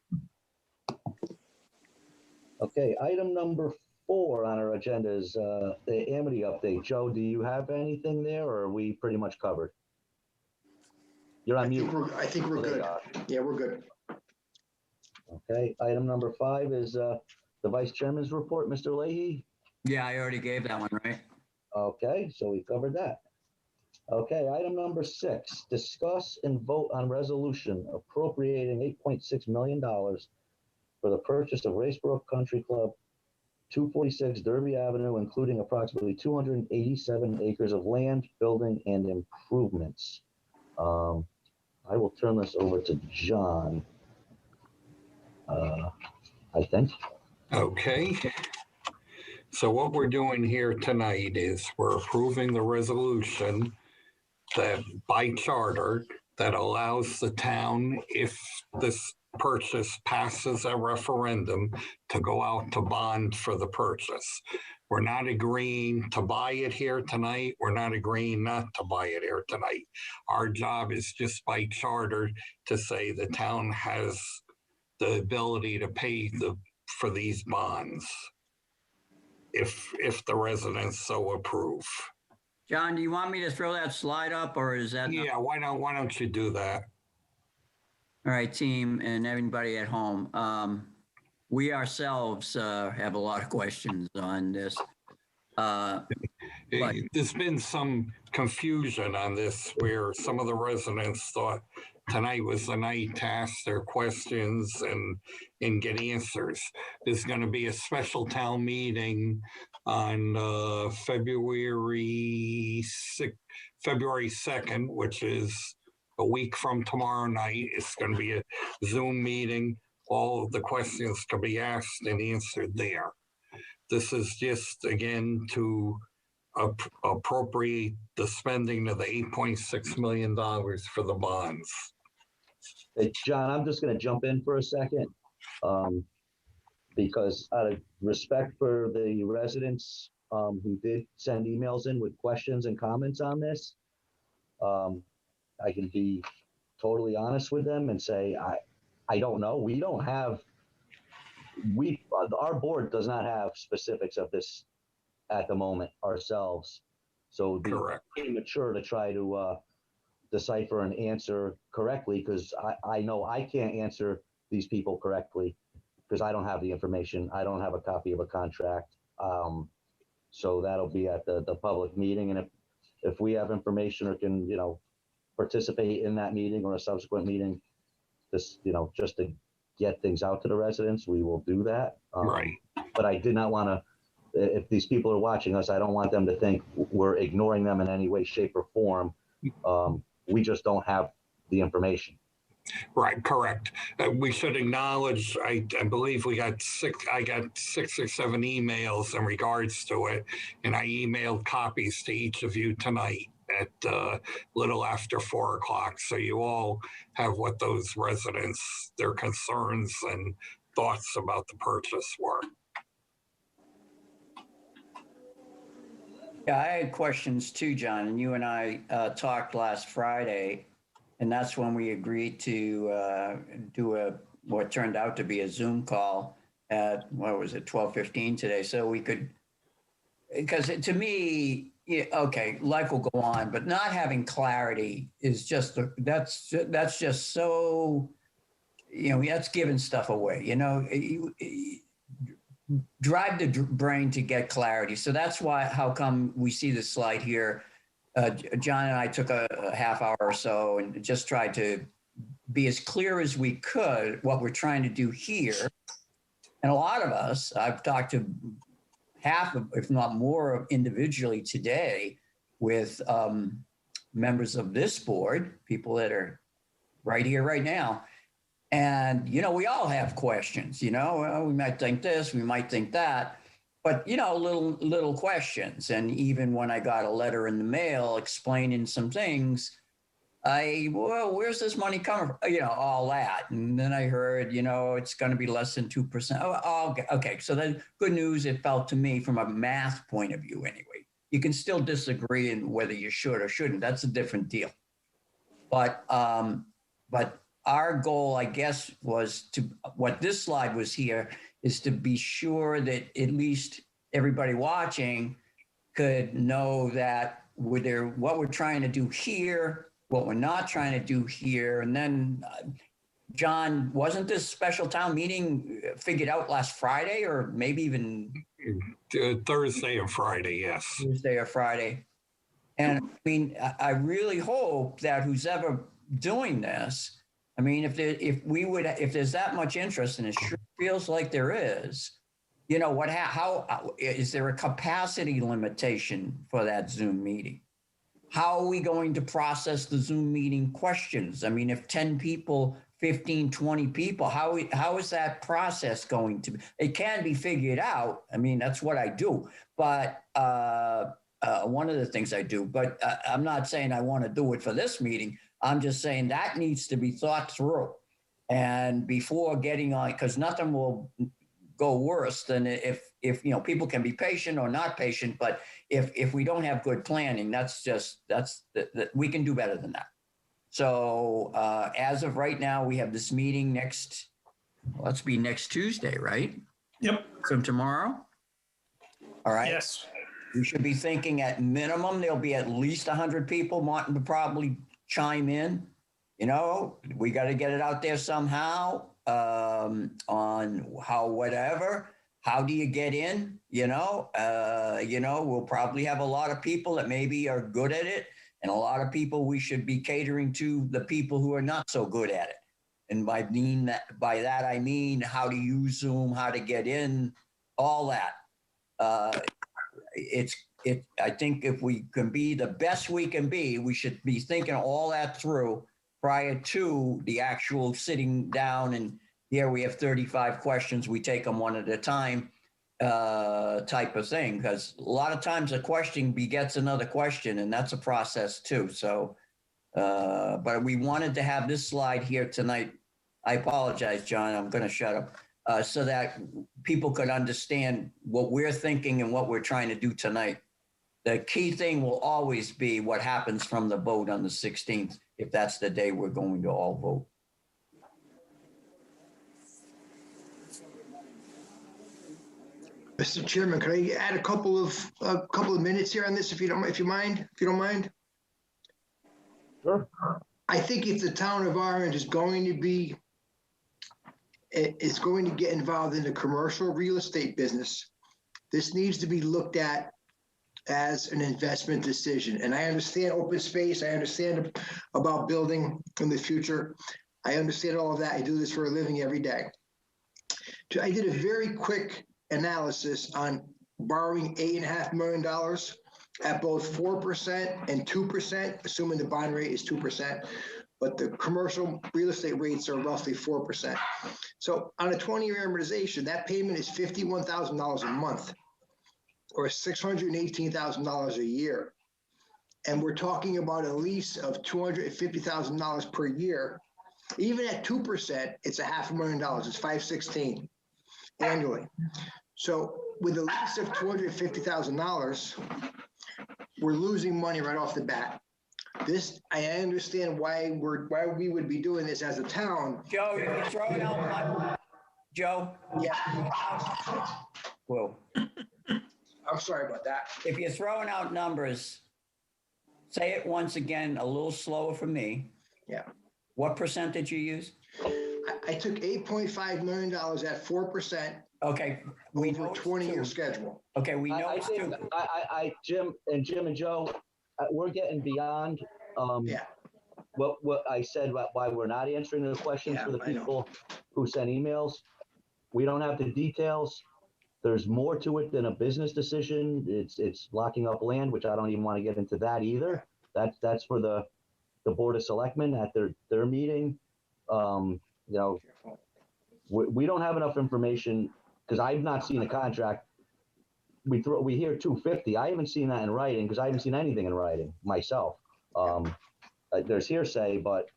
Okay, item number 4 on our agenda is the Amity update. Joe, do you have anything there, or are we pretty much covered? You're on mute. I think we're good. Yeah, we're good. Okay, item number 5 is the Vice Chairman's report. Mr. Leahy? Yeah, I already gave that one, right? Okay, so we covered that. Okay, item number 6, discuss and vote on resolution appropriating $8.6 million for the purchase of Racebrook Country Club, 246 Derby Avenue, including approximately 287 acres of land, building, and improvements. I will turn this over to John, I think. Okay. So what we're doing here tonight is we're approving the resolution that by charter that allows the town, if this purchase passes a referendum, to go out to bond for the purchase. We're not agreeing to buy it here tonight. We're not agreeing not to buy it here tonight. Our job is just by charter to say the town has the ability to pay the for these bonds if the residents so approve. John, do you want me to throw that slide up or is that? Yeah, why don't you do that? All right, team and everybody at home. We ourselves have a lot of questions on this. But- There's been some confusion on this where some of the residents thought tonight was the night to ask their questions and get answers. There's going to be a special town meeting on February 2nd, which is a week from tomorrow night. It's going to be a Zoom meeting. All of the questions can be asked and answered there. This is just, again, to appropriate the spending of the $8.6 million for the bonds. Hey, John, I'm just going to jump in for a second because out of respect for the residents who did send emails in with questions and comments on this, I can be totally honest with them and say, I don't know. We don't have, our board does not have specifics of this at the moment ourselves. So it'd be premature to try to decipher and answer correctly because I know I can't answer these people correctly because I don't have the information. I don't have a copy of a contract. So that'll be at the public meeting. And if we have information or can, participate in that meeting or a subsequent meeting, just to get things out to the residents, we will do that. Right. But I did not want to, if these people are watching us, I don't want them to think we're ignoring them in any way, shape, or form. We just don't have the information. Right, correct. We should acknowledge, I believe I got 6 or 7 emails in regards to it, and I emailed copies to each of you tonight at little after 4 o'clock. So you all have what those residents, their concerns and thoughts about the purchase were. Yeah, I had questions too, John, and you and I talked last Friday, and that's when we agreed to do what turned out to be a Zoom call at, 12:15 today, so we could, because to me, yeah, okay, life will go on, but not having clarity is just, that's just so, that's giving stuff away, drive the brain to get clarity. So that's how come we see this slide here. John and I took a half hour or so and just tried to be as clear as we could what we're trying to do here. And a lot of us, I've talked to half of, if not more, individually today with members of this board, people that are right here, right now. And, we all have questions, well, we might think this, we might think that, but, little questions. And even when I got a letter in the mail explaining some things, where's this money coming from? All that. And then I heard, it's going to be less than 2%. Oh, okay. So then good news, it felt to me from a math point of view anyway. You can still disagree in whether you should or shouldn't. That's a different deal. But our goal, I guess, was what this slide was here, is to be sure that at least everybody watching could know that what we're trying to do here, what we're not trying to do here. And then, John, wasn't this special town meeting figured out last Friday or maybe even Thursday or Friday, yes. Thursday or Friday. And I mean, I really hope that who's ever doing this, I mean, if there's that much interest, and it sure feels like there is, how is there a capacity limitation for that Zoom meeting? How are we going to process the Zoom meeting questions? I mean, if 10 people, 15, 20 people, how is that process going to be? It can be figured out. I mean, that's what I do. But one of the things I do, but I'm not saying I want to do it for this meeting. I'm just saying that needs to be thought through. And before getting on, because nothing will go worse than if people can be patient or not patient, but if we don't have good planning, we can do better than that. So as of right now, we have this meeting next Tuesday, right? Yep. from tomorrow? All right. Yes. We should be thinking at minimum, there'll be at least 100 people wanting to probably chime in. You know, we got to get it out there somehow on how, whatever. How do you get in? We'll probably have a lot of people that maybe are good at it, and a lot of people we should be catering to the people who are not so good at it. And by that I mean how to use Zoom, how to get in, all that. I think if we can be the best we can be, we should be thinking all that through prior to the actual sitting down and here we have 35 questions, we take them one at a time type of thing. Because a lot of times a question begets another question, and that's a process too. So, but we wanted to have this slide here tonight. I apologize, John, I'm going to shut up. So that people could understand what we're thinking and what we're trying to do tonight. The key thing will always be what happens from the vote on the 16th, if that's the day we're going to all vote. Mr. Chairman, could I add a couple of minutes here on this, if you don't mind? Sure. I think if the town of Orange is going to get involved in the commercial real estate business, this needs to be looked at as an investment decision. And I understand open space. I understand about building in the future. I understand all of that. I do this for a living every day. I did a very quick analysis on borrowing $8.5 million at both 4% and 2%, assuming the bond rate is 2%. But the commercial real estate rates are roughly 4%. So on a 20-year amortization, that payment is $51,000 a month, or $618,000 a year. And we're talking about a lease of $250,000 per year. Even at 2%, it's $500,000. It's $516,000 annually. So with a lease of $250,000, we're losing money right off the bat. This, I understand why we would be doing this as a town. Joe, you're throwing out Joe? Yeah. Well, I'm sorry about that. if you're throwing out numbers, say it once again, a little slower for me. Yeah. What percentage you use? I took $8.5 million at 4%. Okay. Over a 20-year schedule. Okay, we know I it's think two. Jim and Joe, we're getting beyond what I said about why we're not answering the questions for the people who send emails. We don't have the details. There's more to it than a business decision. It's locking up land, which I don't even want to get into that either. That's for the Board of Selectmen at their meeting. We don't have enough information because I've not seen a contract. We hear 250. I haven't seen that in writing because I haven't seen anything in writing myself. There's hearsay, but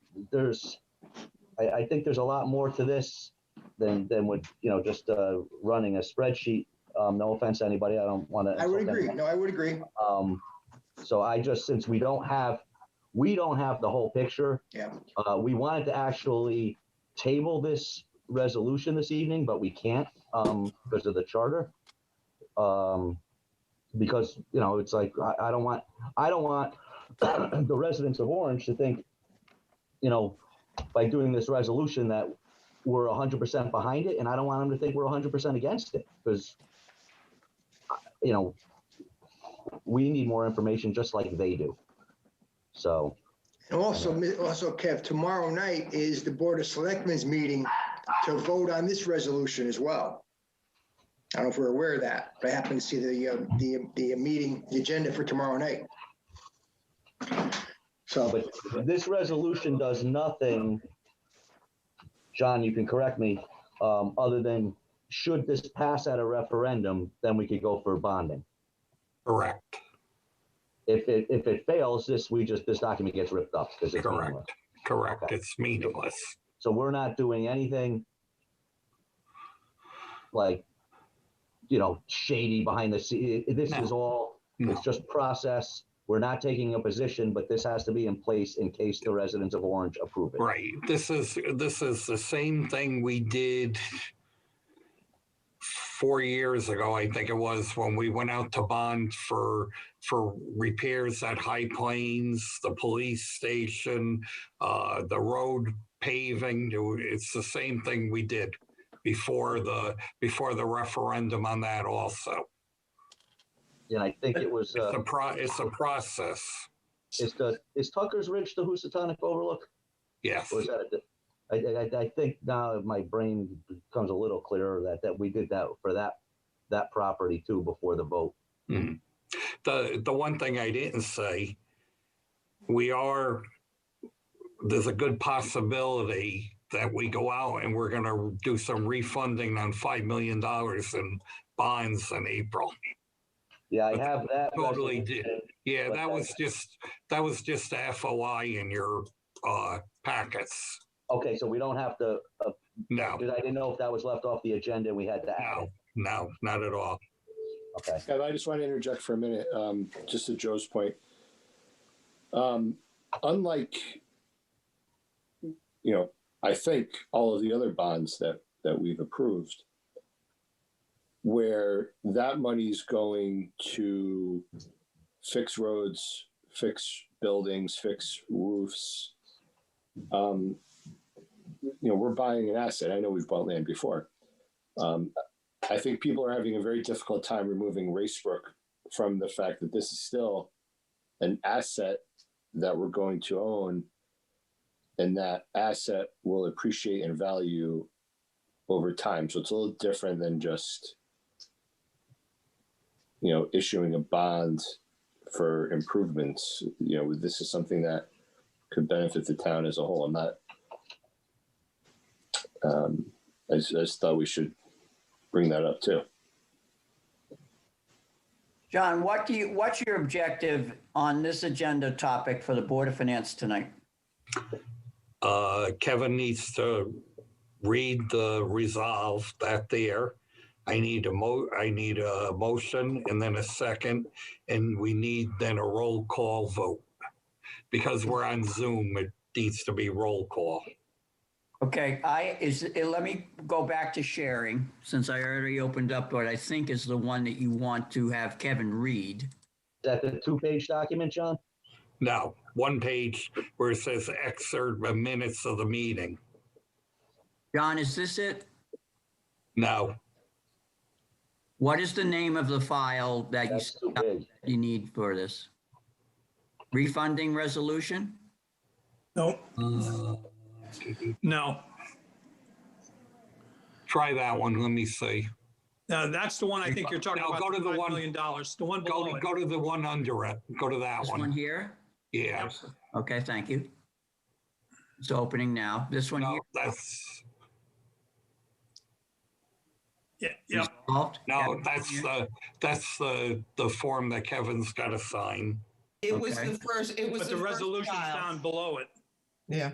I think there's a lot more to this than would just running a spreadsheet. No offense to anybody. I don't want to. I would agree. No, I would agree. So since we don't have the whole picture. Yeah. We wanted to actually table this resolution this evening, but we can't because of the charter. Because it's like I don't want the residents of Orange to think, by doing this resolution that we're 100% behind it, and I don't want them to think we're 100% against it because we need more information just like they do. So. And also, Kev, tomorrow night is the Board of Selectmen's meeting to vote on this resolution as well. I don't know if we're aware of that, but I happen to see the meeting, the agenda for tomorrow night. So, but this resolution does nothing, John, you can correct me, other than should this pass at a referendum, then we could go for bonding. Correct. If it fails, this document gets ripped up because it's meaningless. Correct. Okay. It's meaningless. So we're not doing anything like, shady behind the scenes. This is all, it's just process. We're not taking a position, but this has to be in place in case the residents of Orange approve it. Right. This is the same thing we did 4 years ago, I think it was, when we went out to bond for repairs at High Plains, the police station, the road paving. It's the same thing we did before the referendum on that also. Yeah, I think it was, It's a process. is Tucker's Ridge the Housatonic Overlook? Yes. Or is that I think now my brain becomes a little clearer that we did that for that property too before the vote. Mhm. The one thing I didn't say, there's a good possibility that we go out and we're going to do some refunding on $5 million in bonds in April. Yeah, I have that. Totally did. Yeah, but that was just a FOI in your packets. Okay, so we don't have to, No, because I didn't know if that was left off the agenda and we had to add it. no, not at all. Okay. Kev, I just want to interject for a minute, just to Joe's point. Unlike, I think all of the other bonds that we've approved, where that money's going to fix roads, fix buildings, fix roofs. We're buying an asset. I know we've bought land before. I think people are having a very difficult time removing Racebrook from the fact that this is still an asset that we're going to own, and that asset will appreciate in value over time. So it's a little different than just, issuing a bond for improvements. This is something that could benefit the town as a whole. I just thought we should bring that up too. John, what's your objective on this agenda topic for the Board of Finance tonight? Kevin needs to read the resolve that there. I need a motion and then a second, and we need then a roll call vote. Because we're on Zoom, it needs to be roll call. Okay, let me go back to sharing, since I already opened up what I think is the one that you want to have Kevin read. Is that the 2-page document, John? No, one page where it says excerpt of minutes of the meeting. John, is this it? No. What is the name of the file that you need for this? Refunding resolution? No, no. Try that one. Let me see. That's the one I think you're talking No, about. go to the $5 one- million. The one below it. Go to the one under it. Go to that This one. one here? Yeah. Okay, thank you. It's opening now. This one No, here? that's Yeah. Resolved? no, Kevin, that's the form that Kevin's got to sign. It was Okay. the first, it was But the first resolution's file. down below it. Yeah.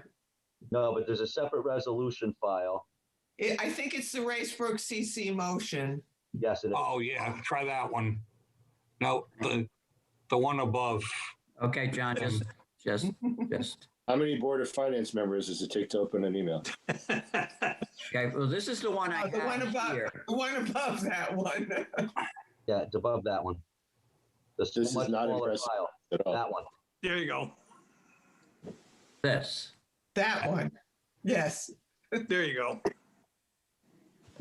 No, but there's a separate resolution file. I think it's the Racebrook CC motion. Yes, it is. Oh yeah, try that one. No, the one above. Okay, John, just. How many Board of Finance members does it take to open an email? Okay, well, this is the one I The one have above, here. the one above that one. Yeah, it's above that one. This is much not smaller impressive file. at all. That one. There you go. This. That one. Yes. There you go.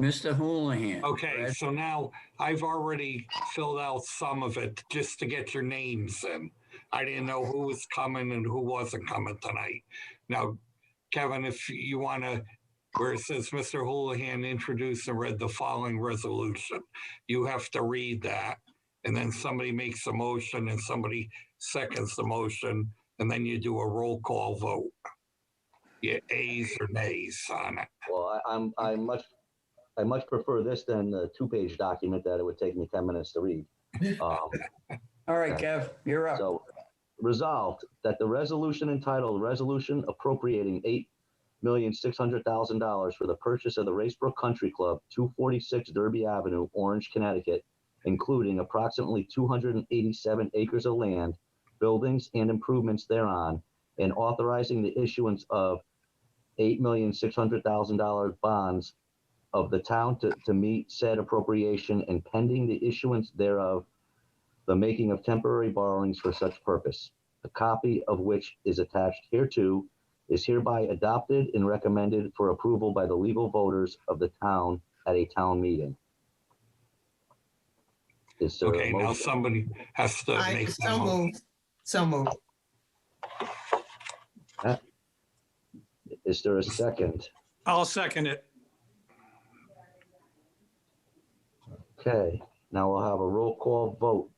Mr. Houlihan. Okay, so now I've already filled out some of it just to get your names in. I didn't know who was coming and who wasn't coming tonight. Now, Kevin, if you want to, where it says Mr. Houlihan introduced and read the following resolution, you have to read that. And then somebody makes a motion and somebody seconds the motion, and then you do a roll call vote. Yeah, ayes or nays on it. Well, I much prefer this than the 2-page document that it would take me 10 minutes to read. All right, Kev, you're up. So resolved that the resolution entitled Resolution Appropriating $8,600,000 for the purchase of the Racebrook Country Club, 246 Derby Avenue, Orange, Connecticut, including approximately 287 acres of land, buildings, and improvements thereon, and authorizing the issuance of $8,600,000 bonds of the town to meet said appropriation and pending the issuance thereof, the making of temporary borrowings for such purpose, a copy of which is attached hereto, is hereby adopted and recommended for approval by the legal voters of the town at a town meeting. Is there a Okay, now motion? somebody has to I make that so motion. moved. So moved. Is there a second? I'll second it. Okay, now we'll have a roll call vote.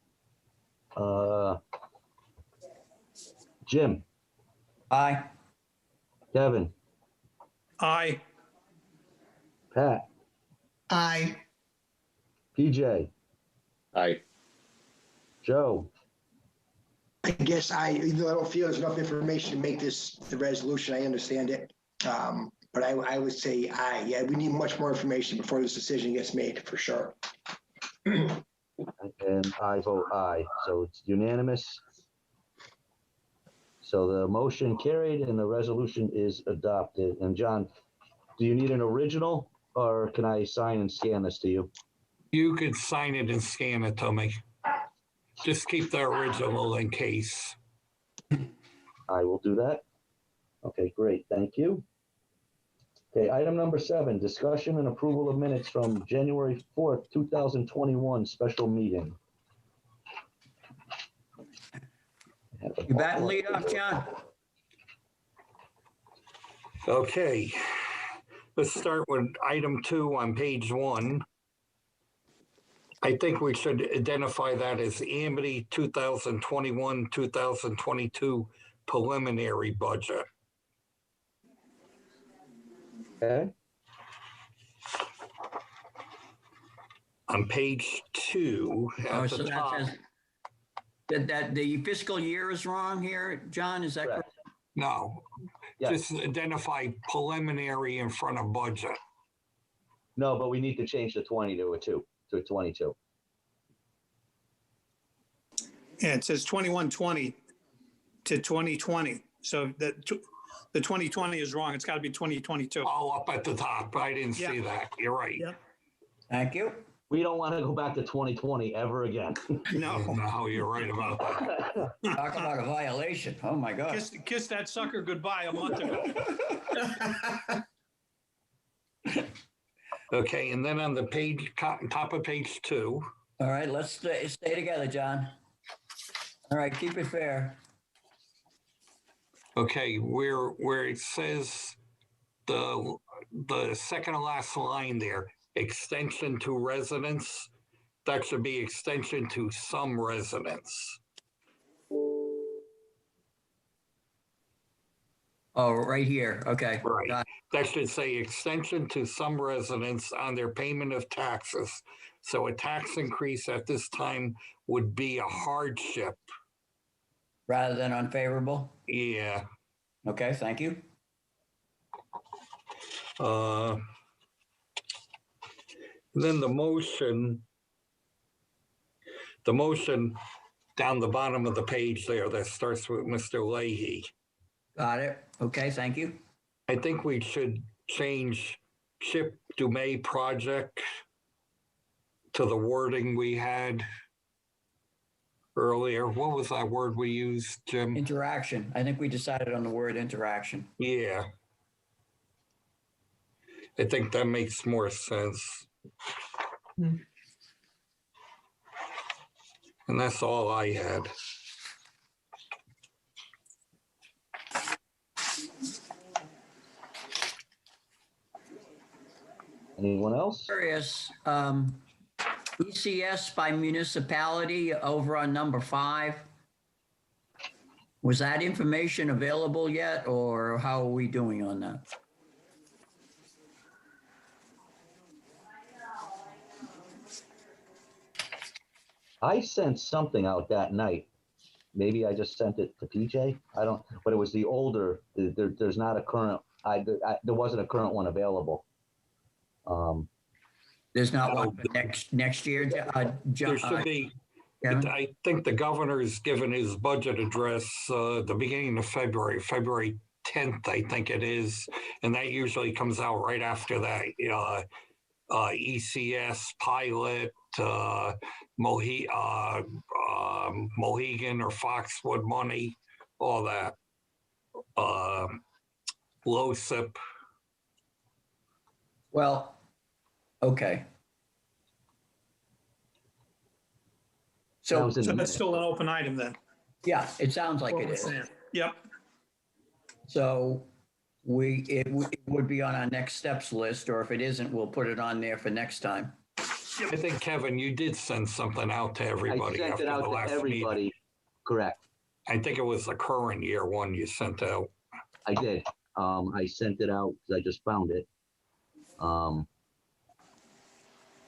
Jim, Aye. Kevin, Aye. Pat, Aye. PJ, Aye. Joe, I guess even though I don't feel there's enough information to make this the resolution, I understand it. But I would say aye. Yeah, we need much more information before this decision gets made, for sure. and I vote aye. So it's unanimous. So the motion carried and the resolution is adopted. And John, do you need an original or can I sign and scan this to you? You could sign it and scan it to me. Just keep the original in case. I will do that. Okay, great. Thank you. Okay, item number 7, discussion and approval of minutes from January 4th, 2021 special meeting. You batting lead off, John? Okay, let's start with item 2 on page 1. I think we should identify that as Amity 2021-2022 preliminary budget. Okay, On page 2 Oh, at so the that top. says that the fiscal year is wrong here, John, is that correct? correct. No, Yes. just identify preliminary in front of budget. No, but we need to change the 20 to a 2, to a 22. Yeah, it says 2120 to 2020. So the 2020 is wrong. It's got to be 2022. Oh, up at the top. I didn't see Yeah. that. You're right. Yeah. Thank you. We don't want to go back to 2020 ever again. No. No, you're right about that. Talk about a violation. Oh, my God. Kiss that sucker goodbye a month ago. Okay, and then on the page, top of page 2, All right, let's stay together, John. All right, keep it fair. okay, where it says the second to last line there, extension to residents, that should be extension to some residents. Oh, right here. Okay. Right. Got That should say extension to some residents on their payment of taxes. So a tax increase at this time would be a hardship. rather than unfavorable. Yeah. Okay, thank you. Then the motion down the bottom of the page there that starts with Mr. Leahy. Got it. Okay, thank you. I think we should change Chip Dumay project to the wording we had earlier. What was that word we used, Jim? Interaction. I think we decided on the word interaction. Yeah. I think that makes more sense. Hmm. And that's all I had. Anyone else? Curious, ECS by municipality over on number 5. Was that information available yet, or how are we doing on that? I sent something out that night. Maybe I just sent it to PJ. I don't, but it was the older, there's not a current, there wasn't a current one available. There's not one for next year, There should be, Kevin? I think the governor's given his budget address the beginning of February 10th, I think it is. And that usually comes out right after that ECS pilot, Mohegan or Foxwood money, all that. LoSiP. Well, okay. That So, was in So the that's minutes. still an open item then. yeah, it sounds like What it we're is. saying. Yep. So it would be on our next steps list, or if it isn't, we'll put it on there for next time. I think, Kevin, you did send something out to I everybody sent after it the out to last meeting. everybody. Correct. I think it was the current year one you sent out. I did. I sent it out because I just found it.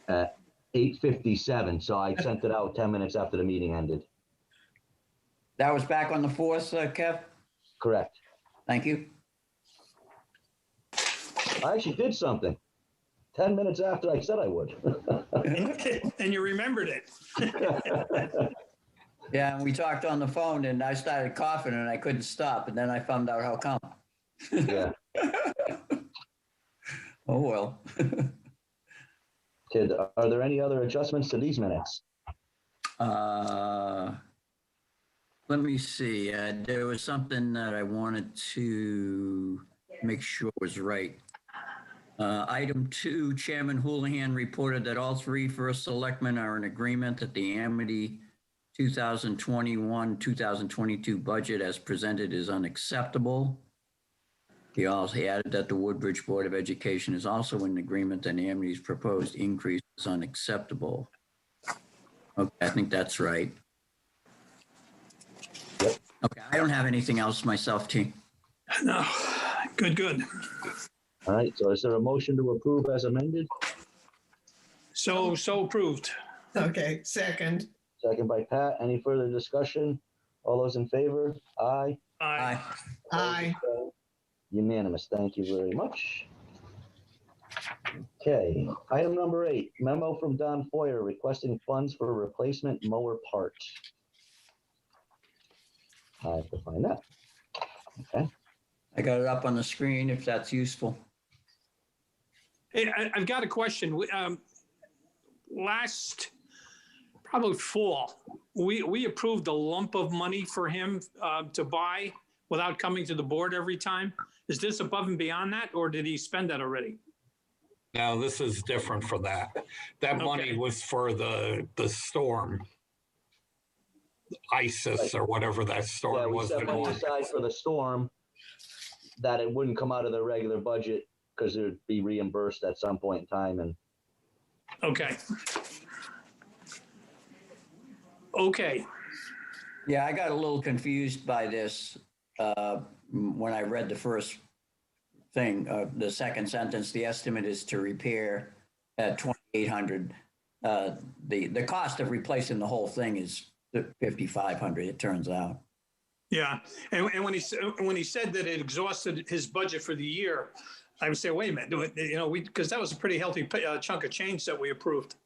At 8:57. So I sent it out 10 minutes after the meeting ended. That was back on the 4th, Kev? Correct. Thank you. I actually did something 10 minutes after I said I would. And you remembered it. Yeah, and we talked on the phone and I started coughing and I couldn't stop. And then I found out how come. Yeah. Oh, well. Kid, are there any other adjustments to these minutes? Let me see. There was something that I wanted to make sure was right. Item 2, Chairman Houlihan reported that all 3 first selectmen are in agreement that the Amity 2021-2022 budget as presented is unacceptable. He also added that the Woodbridge Board of Education is also in agreement that Amity's proposed increase is unacceptable. Okay, I think that's right. Okay, I don't have anything else myself, T. No, good. All right. So is there a motion to approve as amended? So approved. Okay, second. Second by Pat. Any further discussion? All those in favor? Aye. Aye. Aye. Unanimous. Thank you very much. Okay. Item number 8, memo from Don Foyer requesting funds for a replacement mower part. I have to find that. Okay. I got it up on the screen if that's useful. Hey, I've got a question. Last, probably fall, we approved a lump of money for him to buy without coming to the board every time. Is this above and beyond that, or did he spend that already? Now, this is different for that. That money Okay. was for the storm. ISIS or whatever that Yeah, storm we was. set money aside for the storm that it wouldn't come out of the regular budget because it would be reimbursed at some point in time. And Okay. Okay. Yeah, I got a little confused by this when I read the first thing, the second sentence. The estimate is to repair at $2,800. The cost of replacing the whole thing is $5,500. It turns out. Yeah, and when he said that it exhausted his budget for the year, I would say, wait a minute, because that was a pretty healthy chunk of change that we approved.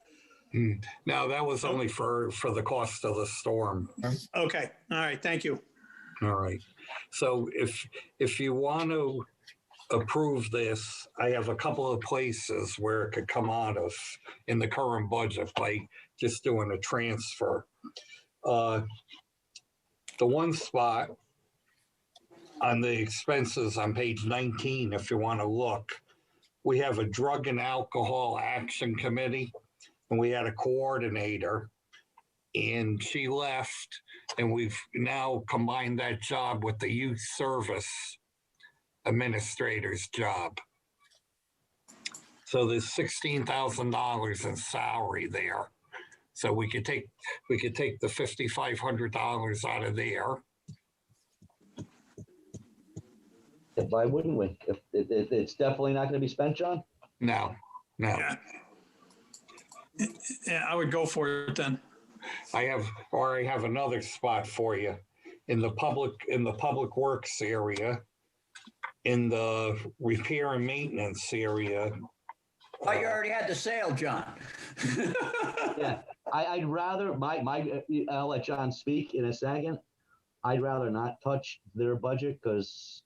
No, that was only for the cost of the storm. Okay, all right, thank you. All right. So if you want to approve this, I have a couple of places where it could come out of in the current budget by just doing a transfer. The one spot on the expenses on page 19, if you want to look, we have a drug and alcohol action committee, and we had a coordinator, and she left, and we've now combined that job with the youth service administrator's job. So there's $16,000 in salary there. So we could take the $5,500 out of there. why wouldn't we? If it's definitely not going to be spent, John? No. Yeah, I would go for it then. I have another spot for you in the public works area, in the repair and maintenance area. Oh, you already had the sale, John. Yeah. I'd rather I'll let John speak in a second. I'd rather not touch their budget because.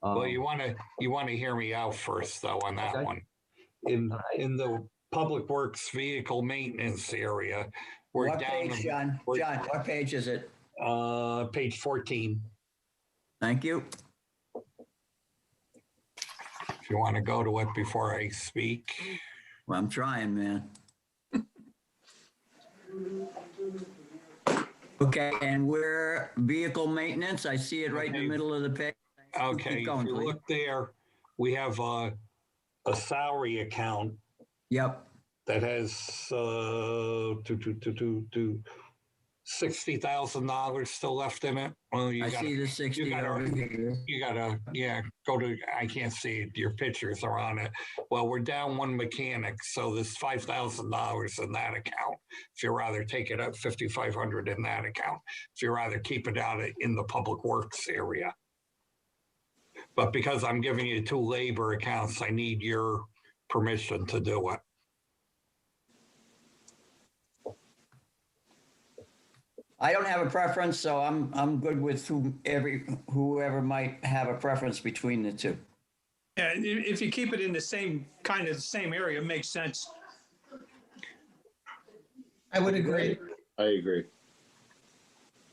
Well, you want to hear me out first, though, on that Okay. one. in the Public Works vehicle maintenance area, we're What down. page, John? we're- John, what page is it? Page 14. Thank you. If you want to go to it before I speak. Well, I'm trying, man. Okay, and we're vehicle maintenance. I see it right in the Okay. middle of the page. Okay, Keep going, if you please. look there, we have a salary account Yep, that has $60,000 still left in it. Well, I see the 60 you gotta- over here. you gotta, go to, I can't see it, your pictures are on it. Well, we're down one mechanic, so there's $5,000 in that account. If you rather take it up, 5,500 in that account. If you rather keep it out in the Public Works area. But because I'm giving you two labor accounts, I need your permission to do it. I don't have a preference, so I'm good with whoever might have a preference between the two. Yeah, if you keep it in the same area, it makes sense. I would agree. I agree.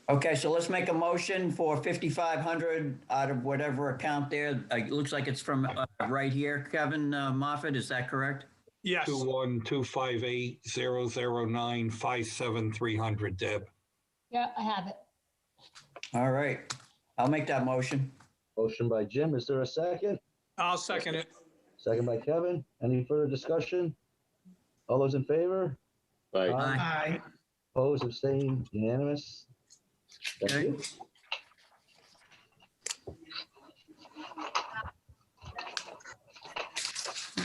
Okay, so let's make a motion for 5,500 out of whatever account there. It looks like it's from right here, Kevin Moffett, is that correct? Yes. 2125800957300, Deb. Yeah, I have it. All right, I'll make that motion. Motion by Jim. Is there a second? I'll second it. Second by Kevin. Any further discussion? All those in favor? Bye. Aye. Aye. Opposed, abstained, unanimous. Thank Okay. you.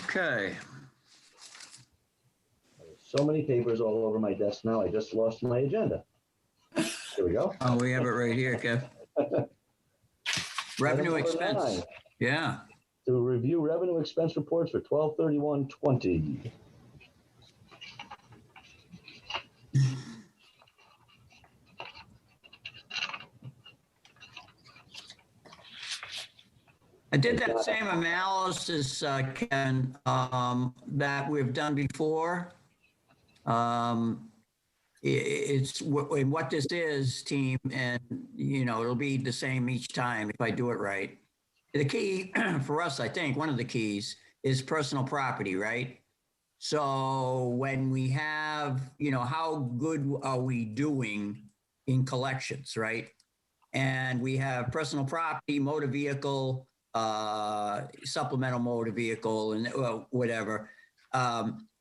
Okay, So many papers all over my desk now, I just lost my agenda. Here we go. oh, we have it right here, Kev. Revenue Item number expense, 9, yeah. to review revenue expense reports for 12/31/20. I did that same analysis, Ken, that we've done before. It's and what this is, team, and it'll be the same each time if I do it right. The key for us, I think, one of the keys is personal property, right? So when we have, how good are we doing in collections, right? And we have personal property, motor vehicle, supplemental motor vehicle, and whatever.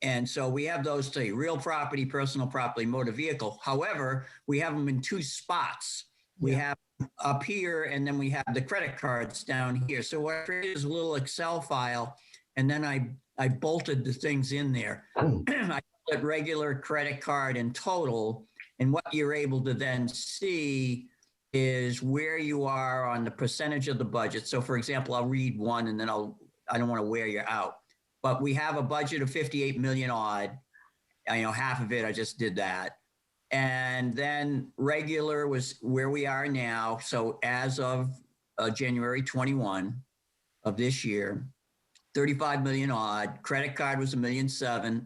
And so we have those three: real property, personal property, motor vehicle. However, we have them in two spots. We have up here, and then we have the credit cards down here. So what I created is a little Excel file, and then I bolted the things in there. I put regular credit card and total, and what you're able to then see is where you are on the percentage of the budget. So for example, I'll read one and then I don't want to wear you out, but we have a budget of 58 million odd. Half of it, I just did that. And then regular was where we are now. So as of January 21 of this year, 35 million odd, credit card was 1.7 million,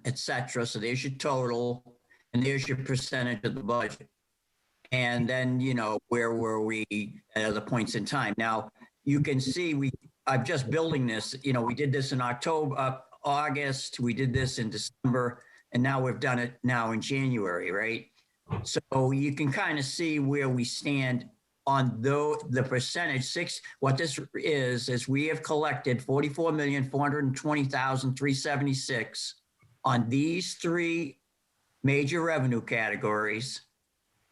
et cetera. So there's your total and there's your percentage of the budget. And then, where were we at other points in time? Now, you can see I'm just building this. We did this in August, we did this in December, and now we've done it now in January, right? So you can kind of see where we stand on the percentage. What this is we have collected 44,420,376 on these three major revenue categories.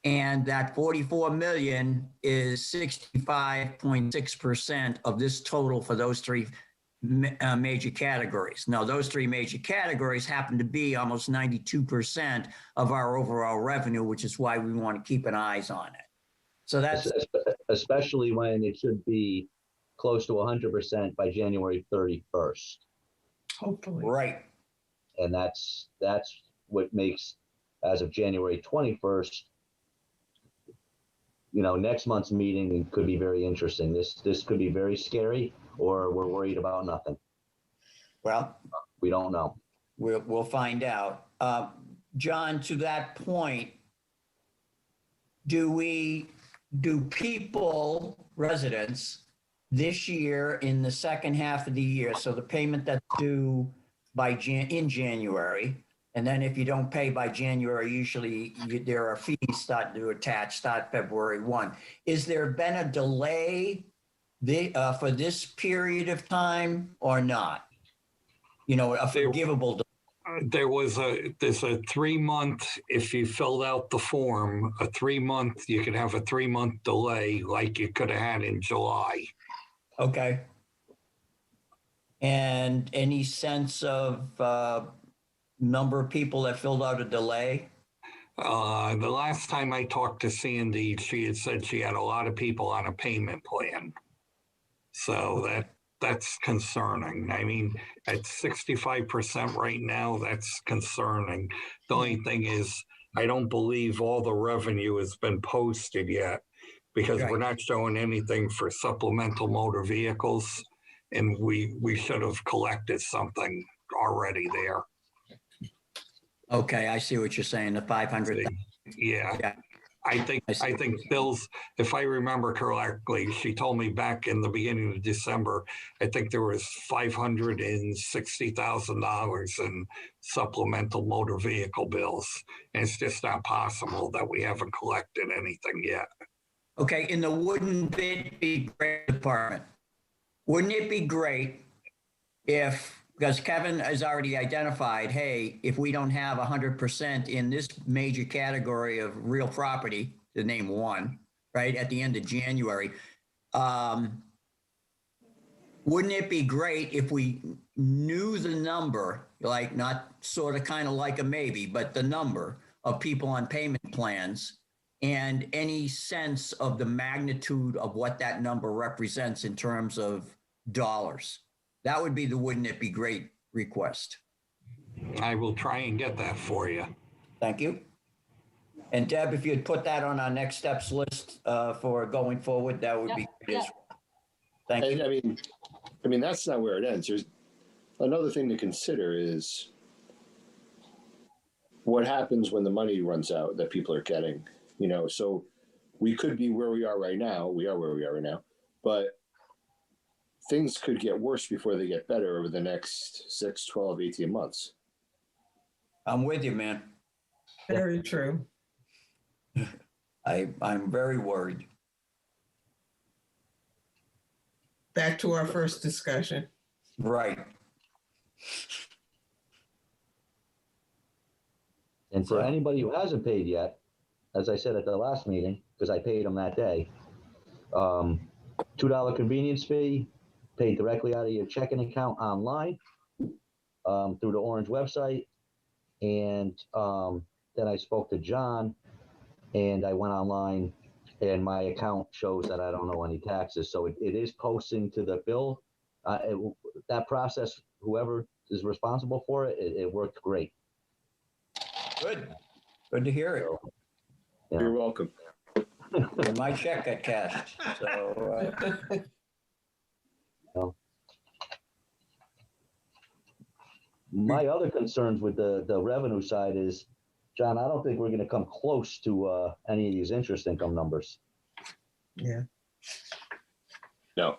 And that 44 million is 65.6% of this total for those three major categories. Now, those three major categories happen to be almost 92% of our overall revenue, which is why we want to keep an eyes on it. So that's especially when it should be close to 100% by January 31st. Hopefully. right. And that's what makes, as of January 21st, next month's meeting could be very interesting. This could be very scary, or we're worried about nothing. Well, We don't know. We'll find out. John, to that point, do people, residents, this year in the second half of the year, so the payment that's due in January, and then if you don't pay by January, usually there are fees start to attach, start February 1. Is there been a delay for this period of time or not? You know, a forgivable delay. There's a 3-month, if you filled out the form, you could have a 3-month delay like you could have had in July. Okay. And any sense of number of people that filled out a delay? The last time I talked to Sandy, she had said she had a lot of people on a payment plan. So that's concerning. I mean, at 65% right now, that's concerning. The only thing is, I don't believe all the revenue has been posted yet because we're not showing anything for supplemental motor vehicles, and we should have collected something already there. Okay, I see what you're saying, the 500. Yeah. I think Bill's, if I remember correctly, she told me back in the beginning of December, I think there was $560,000 in supplemental motor vehicle bills. And it's just not possible that we haven't collected anything yet. Okay, in the wouldn't it be great department? Wouldn't it be great if, because Kevin has already identified, hey, if we don't have 100% in this major category of real property, to name one, right, at the end of January, wouldn't it be great if we knew the number, like not sort of kind of like a maybe, but the number of people on payment plans and any sense of the magnitude of what that number represents in terms of dollars? That would be the wouldn't it be great request. I will try and get that for you. Thank you. And Deb, if you'd put that on our next steps list for going forward, that would be great as well. Thank you. I mean, that's not where it ends. There's another thing to consider is what happens when the money runs out that people are getting, you know, so we could be where we are right now. We are where we are right now, but things could get worse before they get better over the next 6, 12, 18 months. I'm with you, man. Very true. I'm very worried. Back to our first discussion. Right. And for anybody who hasn't paid yet, as I said at the last meeting, because I paid them that day, $2 convenience fee, paid directly out of your checking account online through the Orange website. And then I spoke to John and I went online and my account shows that I don't owe any taxes. So it is posting to the bill. That process, whoever is responsible for it, it worked great. Good. Good to hear it. Yeah. You're welcome. And my check got cashed. So my other concerns with the revenue side is, John, I don't think we're going to come close to any of these interest income numbers. Yeah. No.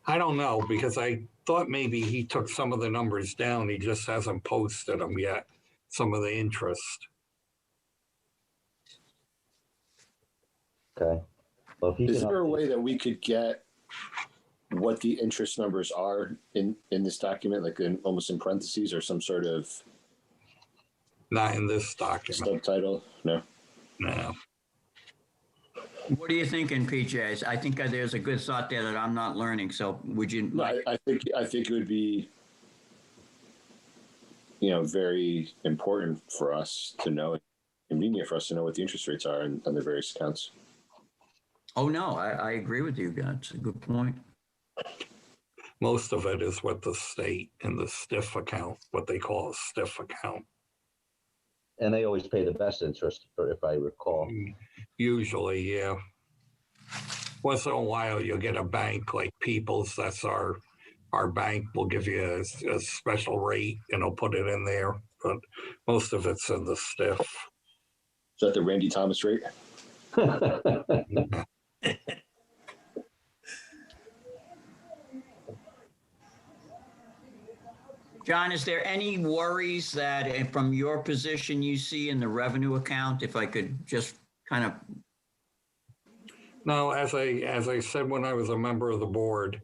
I don't know, because I thought maybe he took some of the numbers down. He just hasn't posted them yet, some of the interest. Okay. Well, if he Is can there a way that we could get what the interest numbers are in this document, like almost in parentheses or some sort of Not in this document. subtitle? No. No. what are you thinking, PJ? I think there's a good thought there that I'm not learning. So would you? No, I think it would be, you know, very important for us to know, convenient for us to know what the interest rates are on the various accounts. Oh, no, I agree with you. That's a good point. Most of it is with the state in the stiff account, what they call a stiff account. And they always pay the best interest, if I recall. Usually, yeah. Once in a while, you'll get a bank like Pupil's. That's our our bank will give you a special rate and it'll put it in there, but most of it's in the stiff. Is that the Randy Thomas rate? John, is there any worries that from your position you see in the revenue account, if I could just kind of, No, as I said when I was a member of the board,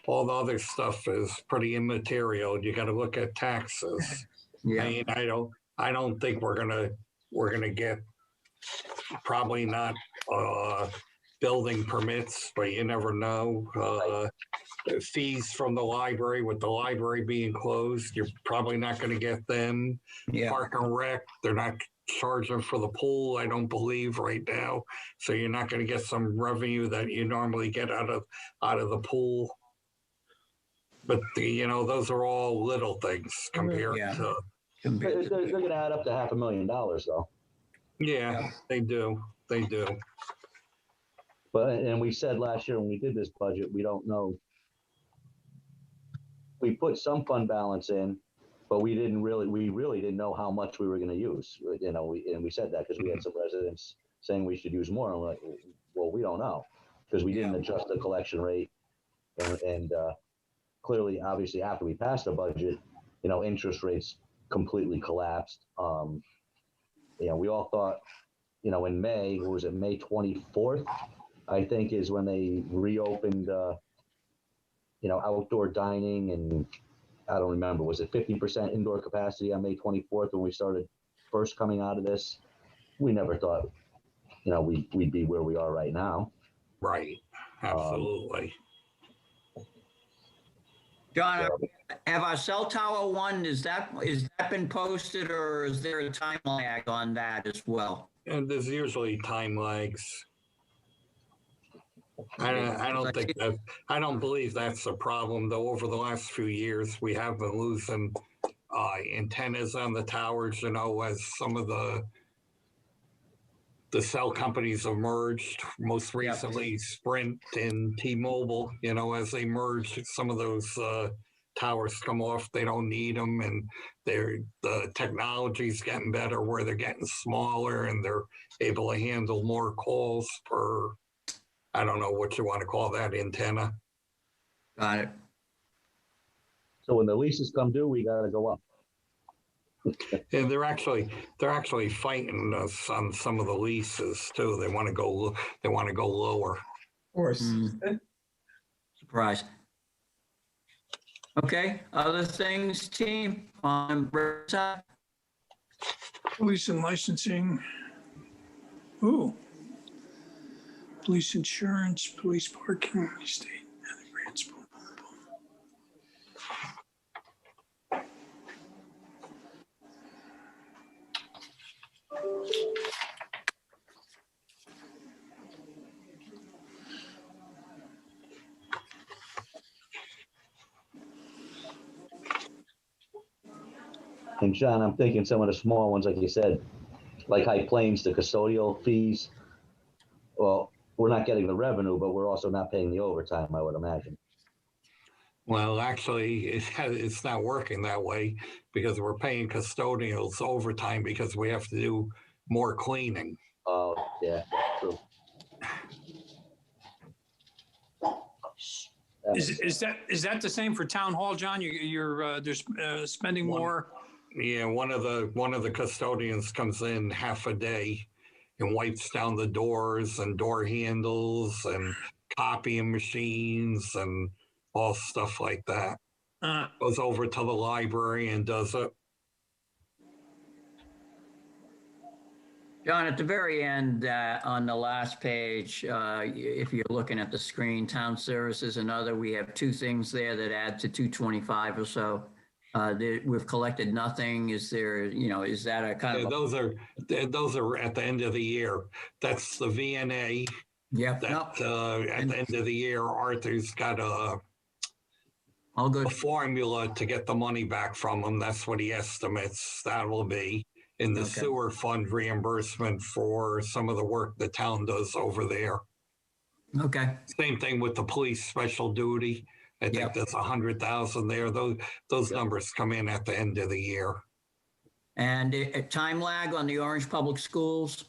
all the other stuff is pretty immaterial. You got to look at taxes. I yeah, mean, I don't think we're gonna get, probably not building permits, but you never know. Fees from the library, with the library being closed, you're probably not going to get them. yeah, Park and Rec, they're not charging for the pool, I don't believe right now. So you're not going to get some revenue that you normally get out of the pool. But those are all little things compared Yeah. to. compared They're to, going to add up to $500,000 though. Yeah, Yeah. they do. They do. But, and we said last year when we did this budget, we don't know. We put some fund balance in, but we really didn't know how much we were going to use. We said that because we had some residents saying we should use more. And we're like, well, we don't know because we didn't adjust the collection rate. And clearly, obviously, after we passed the budget, interest rates completely collapsed. We all thought, in May, what was it, May 24th, I think is when they reopened, outdoor dining, and I don't remember, was it 50% indoor capacity on May 24th when we started first coming out of this? We never thought, we'd be where we are right now. Right. Absolutely. John, have our cell tower one, is that been posted, or is there a time lag on that as well? And there's usually time lags. I don't believe that's a problem, though. Over the last few years, we have been losing antennas on the towers, as some of the cell companies have merged. Most recently, Sprint and T-Mobile, as they merge, some of those towers come off. They don't need them, and the technology's getting better where they're getting smaller and they're able to handle more calls per, I don't know what you want to call that, antenna. Got it. So when the leases come due, we got to go up. And they're actually fighting us on some of the leases too. They want to go lower. Of course. Surprise. Okay, other things, team, on side? Police and licensing. Ooh. Police insurance, police parking, state, and the grants. Boom, boom, boom. And John, I'm thinking some of the small ones, like you said, like High Plains, the custodial fees. Well, we're not getting the revenue, but we're also not paying the overtime, I would imagine. Well, actually, it's not working that way because we're paying custodials overtime because we have to do more cleaning. Oh, yeah, that's true. Is that the same for town hall, John? You're spending more? Yeah, one of the custodians comes in half a day and wipes down the doors and door handles and copying machines and all stuff like that. Goes over to the library and does it. John, at the very end, on the last page, if you're looking at the screen, town services and other, we have two things there that add to 225 or so. We've collected nothing. Is there, is that a kind of? Those are at the end of the year. That's the VNA. Yep. At the end of the year, Arthur's got All good. a formula to get the money back from them. That's what he estimates that will be in the sewer fund reimbursement for some of the work the town does over there. Okay. Same thing with the police special duty. I think Yep. there's 100,000 there. Those numbers come in at the end of the year. And a time lag on the Orange Public Schools?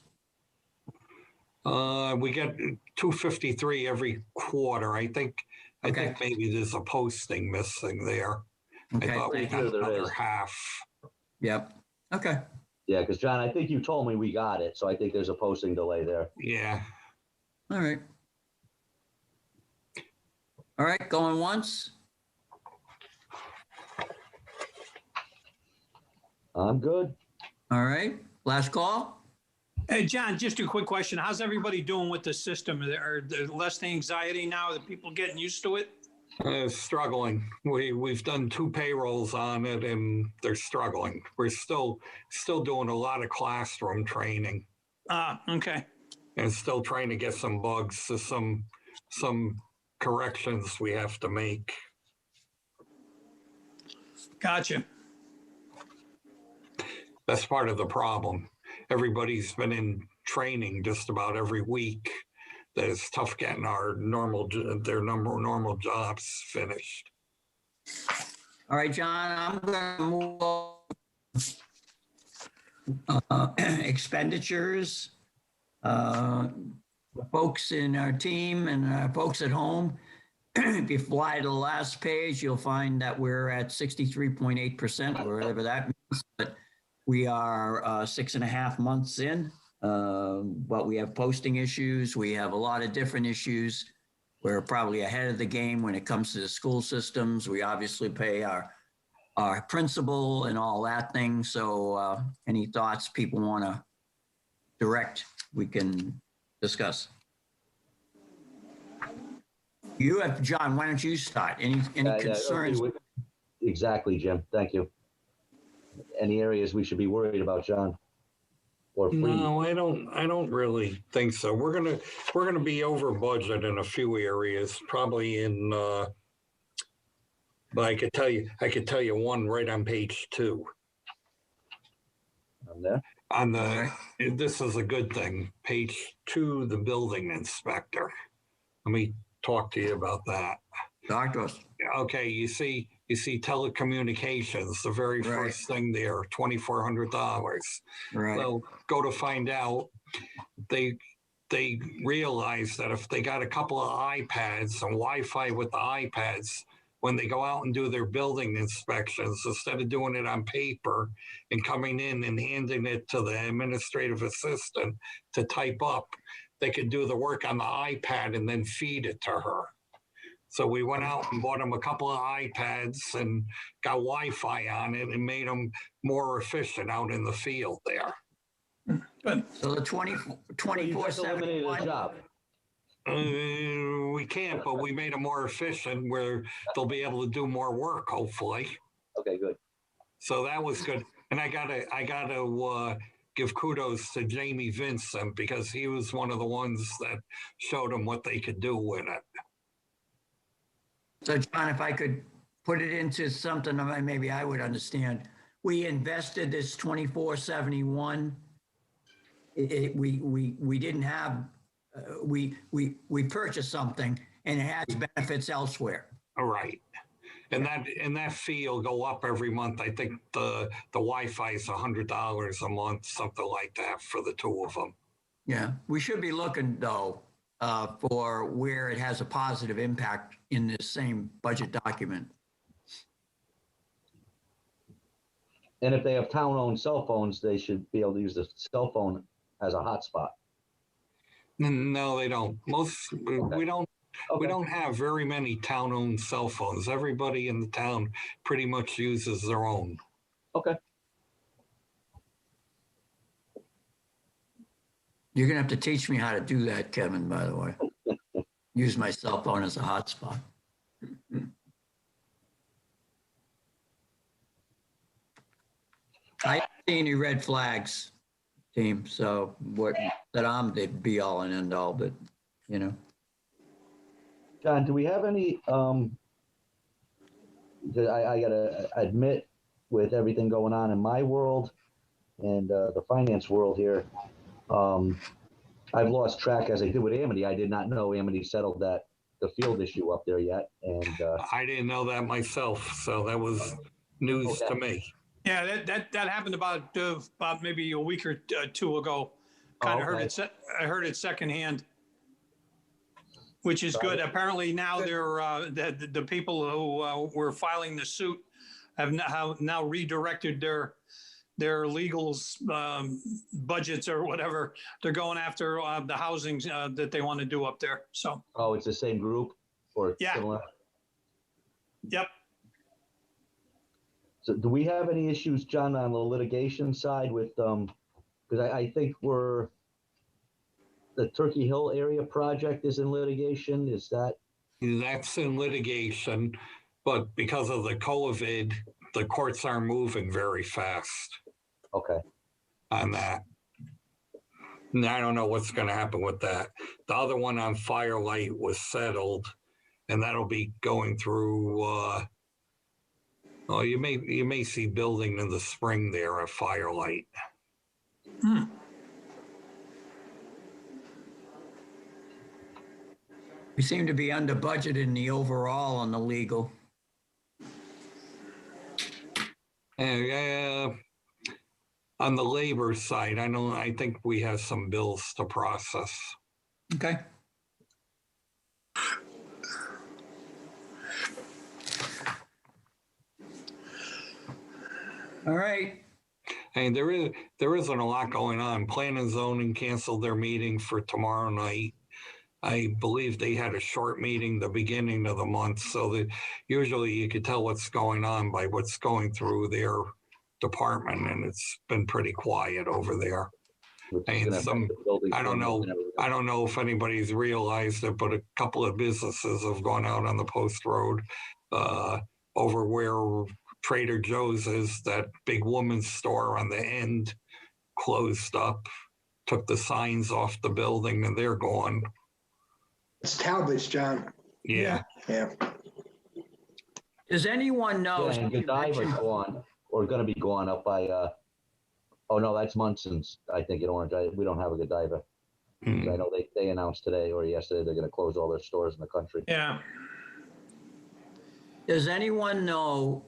We get 253 every quarter. I think Okay. maybe there's a posting missing there. I Okay, thought we thank got you. There another is. half. Yep. Okay. Yeah, because John, I think you told me we got it, so I think there's a posting delay there. Yeah. All right. All right, going once? I'm good. All right, last call? Hey, John, just a quick question. How's everybody doing with the system? Are there less anxiety now? Are people getting used to it? Struggling. We've done 2 payrolls on it, and they're struggling. We're still doing a lot of classroom training, Okay. and still trying to get some bugs, so some corrections we have to make. Gotcha. That's part of the problem. Everybody's been in training just about every week. That it's tough getting their normal jobs finished. All right, John, I'm going to move on. Expenditures. Folks in our team and folks at home, if you fly to the last page, you'll find that we're at 63.8%, wherever that means. But we are 6.5 months in. But we have posting issues. We have a lot of different issues. We're probably ahead of the game when it comes to the school systems. We obviously pay our principal and all that thing. So any thoughts people want to direct, we can discuss. You have, John, why don't you start? Any concerns? Okay, exactly, Jim. Thank you. Any areas we should be worried about, John? Or please? No, I don't really think so. We're gonna be over budget in a few areas, probably in. But I could tell you one right on page 2. I'm there. On the this is a good thing. Page 2, the building inspector. Let me talk to you about that. Talk to us. Okay, you see telecommunications, the very first thing there, $2,400. Right. Well, go to find out, they realize that if they got a couple of iPads and Wi-Fi with the iPads, when they go out and do their building inspections, instead of doing it on paper and coming in and handing it to the administrative assistant to type up, they could do the work on the iPad and then feed it to her. So we went out and bought them a couple of iPads and got Wi-Fi on it and made them more efficient out in the field there. Good. So the You just eliminated a 24/7. job. We can't, but we made them more efficient where they'll be able to do more work, hopefully. Okay, good. So that was good. And I gotta give kudos to Jamie Vincent because he was one of the ones that showed them what they could do with it. So John, if I could put it into something that maybe I would understand, we invested this 2471. We didn't have, we purchased something and it has benefits elsewhere. All right. And that fee will go up every month. I think the Wi-Fi is $100 a month, something like that for the 2 of them. Yeah, we should be looking though for where it has a positive impact in this same budget document. And if they have town-owned cell phones, they should be able to use the cell phone as a hotspot. No, they don't. We don't have very many town-owned cell phones. Everybody in the town pretty much uses their own. Okay. You're gonna have to teach me how to do that, Kevin, by the way. Use my cell phone as a hotspot. I didn't see any red flags, team, so what, that I'm the be all and end all, but, you know. John, do we have any, I gotta admit, with everything going on in my world and the finance world here, I've lost track as I did with Amity. I did not know Amity settled that the field issue up there yet. And I didn't know that myself, so that was news to me. Yeah, that happened about maybe a week or two ago. Kind of okay. I heard it secondhand, which is good. Apparently now the people who were filing the suit have now redirected their legals budgets or whatever. They're going after the housing that they want to do up there. So. Oh, it's the same group or Yeah. similar? Yep. So do we have any issues, John, on the litigation side with, because I think the Turkey Hill area project is in litigation. Is that? That's in litigation, but because of the COVID, the courts aren't moving very fast Okay. on that. And I don't know what's going to happen with that. The other one on Firelight was settled, and that'll be going through. You may see building in the spring there at Firelight. We seem to be under budget in the overall on the legal. And on the labor side, I think we have some bills to process. Okay. All right. And there isn't a lot going on. Plan and zoning canceled their meeting for tomorrow night. I believe they had a short meeting the beginning of the month, so that usually you could tell what's going on by what's going through their department, and it's been pretty quiet over there. And I don't know if anybody's realized it, but a couple of businesses have gone out on the post road over where Trader Joe's is. That big woman's store on the end closed up, took the signs off the building, and they're gone. It's Talbot's, John. Yeah. Yeah. Does anyone know? Yeah, and Godiva's gone, or going to be gone up by, oh no, that's Munson's, I think, in Orange. We don't have a Godiva. I know they announced today or yesterday they're going to close all their stores in the country. Yeah. Does anyone know,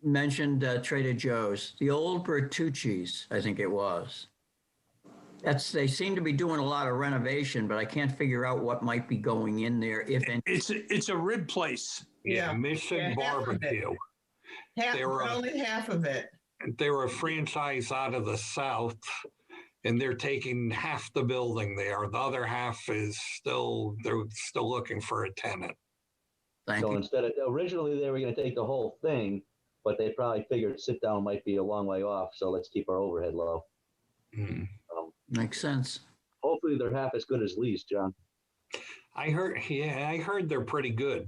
mentioned Trader Joe's, the old Bertucci's, I think it was. They seem to be doing a lot of renovation, but I can't figure out what might be going in there, if any. It's a rib place. Yeah, Mission Barbecue. Only half of it. They're a franchise out of the South, and they're taking half the building there. The other half they're still looking for a tenant. Thank you. Instead of, originally they were going to take the whole thing, but they probably figured sit down might be a long way off, so let's keep our overhead low. Makes sense. Hopefully they're half as good as Lee's, John. I heard they're pretty good,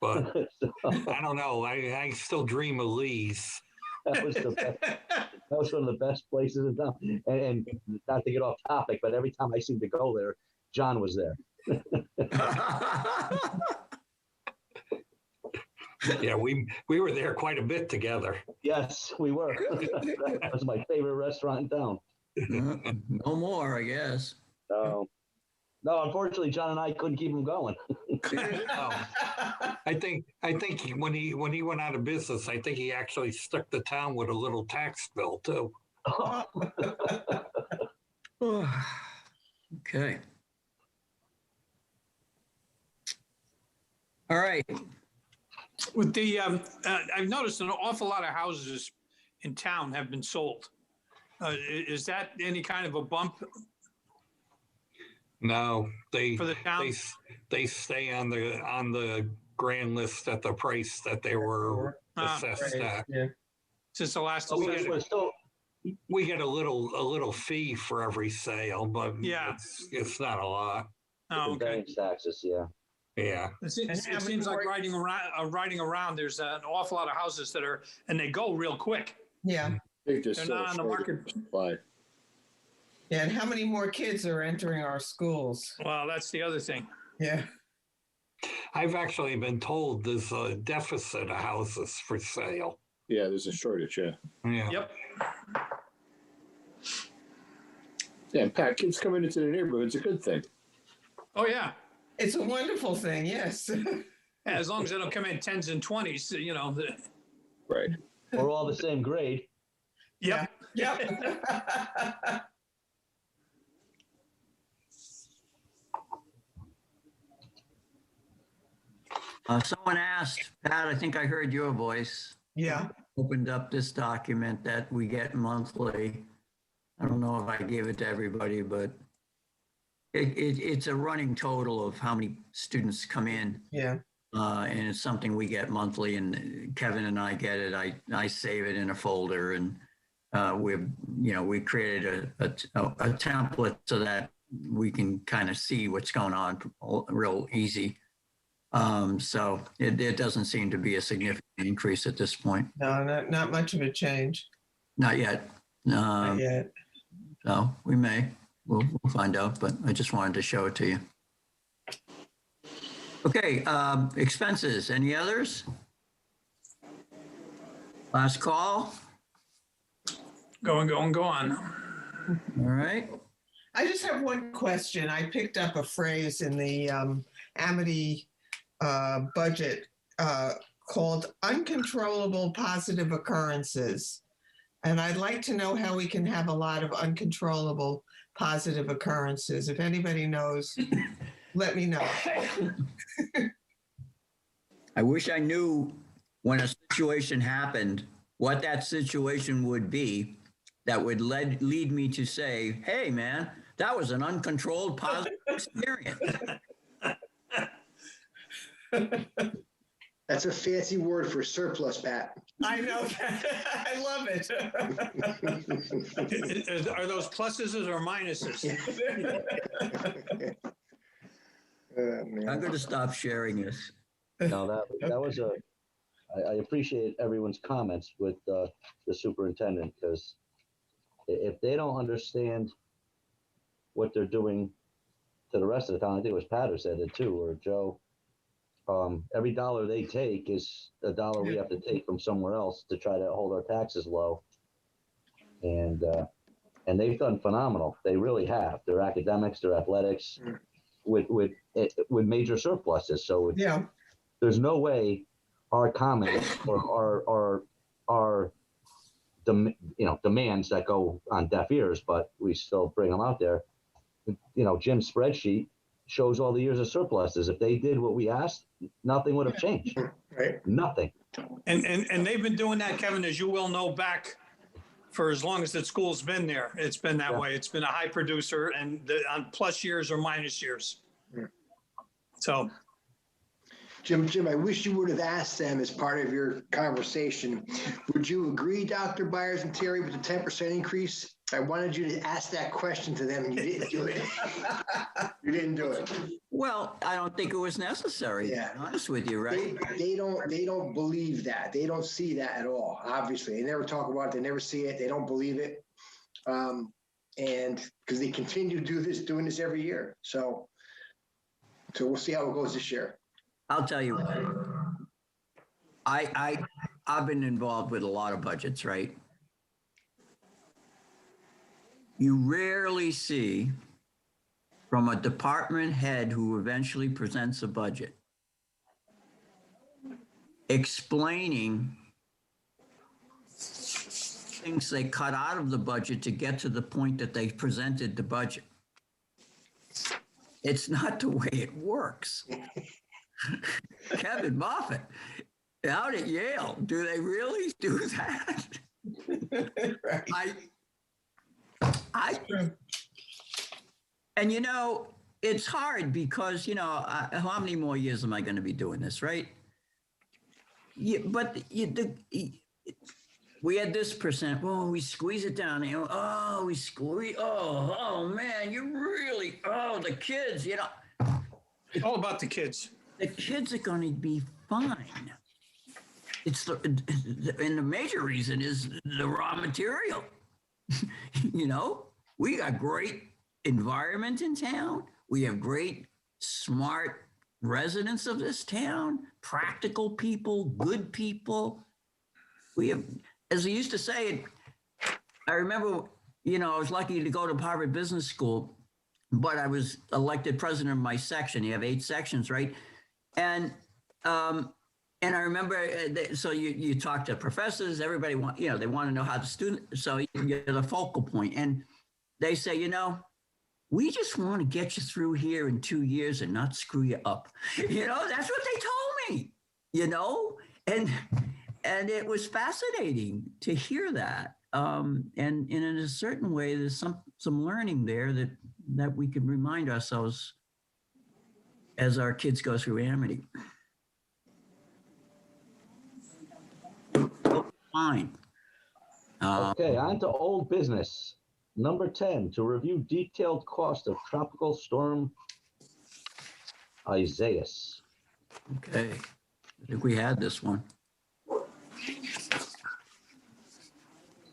but I don't know. I still dream of Lee's. That was one of the best places in town. And not to get off topic, but every time I seemed to go there, John was there. Yeah, we were there quite a bit together. Yes, we were. That was my favorite restaurant in town. No more, I guess. No, unfortunately, John and I couldn't keep him going. I think when he went out of business, I think he actually stuck the town with a little tax bill too. Okay. All right. With the, I've noticed an awful lot of houses in town have been sold. Is that any kind of a bump No, for the town? they stay on the grand list at the price that they were assessed at. Yeah. Since the last So We get a little fee for every sale, but Yeah. it's not a lot. Oh, okay. conveyance taxes, yeah. Yeah. It seems like riding around, there's an awful lot of houses and they go real quick. Yeah. They're not on the market. Yeah. And how many more kids are entering our schools? Well, that's the other thing. Yeah. I've actually been told there's a deficit of houses for sale. Yeah, there's a shortage, yeah. Yeah. Yep. Yeah, and Pat, kids coming into the neighborhood's a good thing. Oh, yeah. It's a wonderful thing, yes. As long as they don't come in 10s and 20s, you know. Right. We're all the same grade. Yep. Yep. Someone asked, Pat, I think I heard your voice. Yeah. Opened up this document that we get monthly. I don't know if I gave it to everybody, but it's a running total of how many students come in. Yeah. And it's something we get monthly, and Kevin and I get it. I save it in a folder, and we created a template so that we can kind of see what's going on real easy. So it doesn't seem to be a significant increase at this point. No, not much of a change. Not yet. Not yet. So we may. We'll find out, but I just wanted to show it to you. Okay, expenses. Any others? Last call. Go on. All right. I just have one question. I picked up a phrase in the Amity budget called uncontrollable positive occurrences. And I'd like to know how we can have a lot of uncontrollable positive occurrences. If anybody knows, let me know. I wish I knew when a situation happened, what that situation would be that would lead me to say, hey, man, that was an uncontrolled positive experience. That's a fancy word for surplus, Pat. I know that. I love it. Are those pluses or minuses? I'm going to stop sharing this. No, that was I appreciate everyone's comments with the superintendent, because if they don't understand what they're doing to the rest of the town, I think it was Pat who said it too, or Joe, every dollar they take is a dollar we have to take from somewhere else to try to hold our taxes low. And they've done phenomenal. They really have. Their academics, their athletics, with major surpluses. So Yeah. there's no way our comments or our demands that go on deaf ears, but we still bring them out there. Jim's spreadsheet shows all the years of surpluses. If they did what we asked, nothing would have changed. Right. Nothing. And they've been doing that, Kevin, as you well know, back for as long as the school's been there. It's been that way. It's been a high producer, and on plus years or minus years. So. Jim, I wish you would have asked them as part of your conversation. Would you agree, Dr. Byers and Terry, with the 10% increase? I wanted you to ask that question to them, and you didn't do it. You didn't do it. Well, I don't think it was necessary. Yeah. To be honest with you, right? They don't believe that. They don't see that at all. Obviously, they never talk about it. They never see it. They don't believe it, and because they continue doing this every year. So we'll see how it goes this year. I'll tell you what. I've been involved with a lot of budgets, right? You rarely see from a department head who eventually presents a budget explaining things they cut out of the budget to get to the point that they presented the budget. It's not the way it works. Kevin Moffett, out at Yale, do they really do that? Right. And it's hard because, how many more years am I going to be doing this, right? Yeah, but we had this percent. Oh, we squeeze it down. We squeeze. Oh, man, the kids, It's all about the kids. The kids are going to be fine. And the major reason is the raw material. We got great environment in town. We have great, smart residents of this town, practical people, good people. We have, as I used to say, I remember, I was lucky to go to Harvard Business School. but I was elected president of my section. You have 8 sections, right? And and I remember, so you talk to professors, everybody they want to know how the student, so you're the focal point. And they say, we just want to get you through here in 2 years and not screw you up. That's what they told me, and it was fascinating to hear that. And in a certain way, there's some learning there that we can remind ourselves as our kids go through Amity. Fine. Okay, on to old business. Number 10, to review detailed cost of Tropical Storm Isaias. Okay. I think we had this one.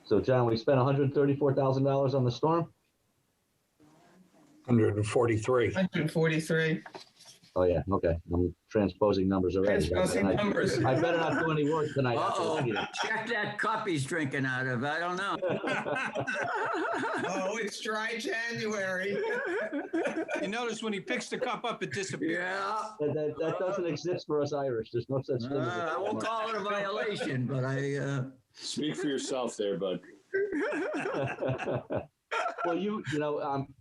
So, John, we spent $134,000 on the storm? 143. 143. Oh, yeah, okay. I'm transposing numbers already. Transposing numbers. I better not do any work tonight. Uh-oh. Check that cup he's drinking out of. I don't know. Oh, it's dry January. You notice when he picks the cup up, it disappears. Yeah. That doesn't exist for us Irish. There's no such thing. I won't call it a violation, but I... Speak for yourself there, bud. Well,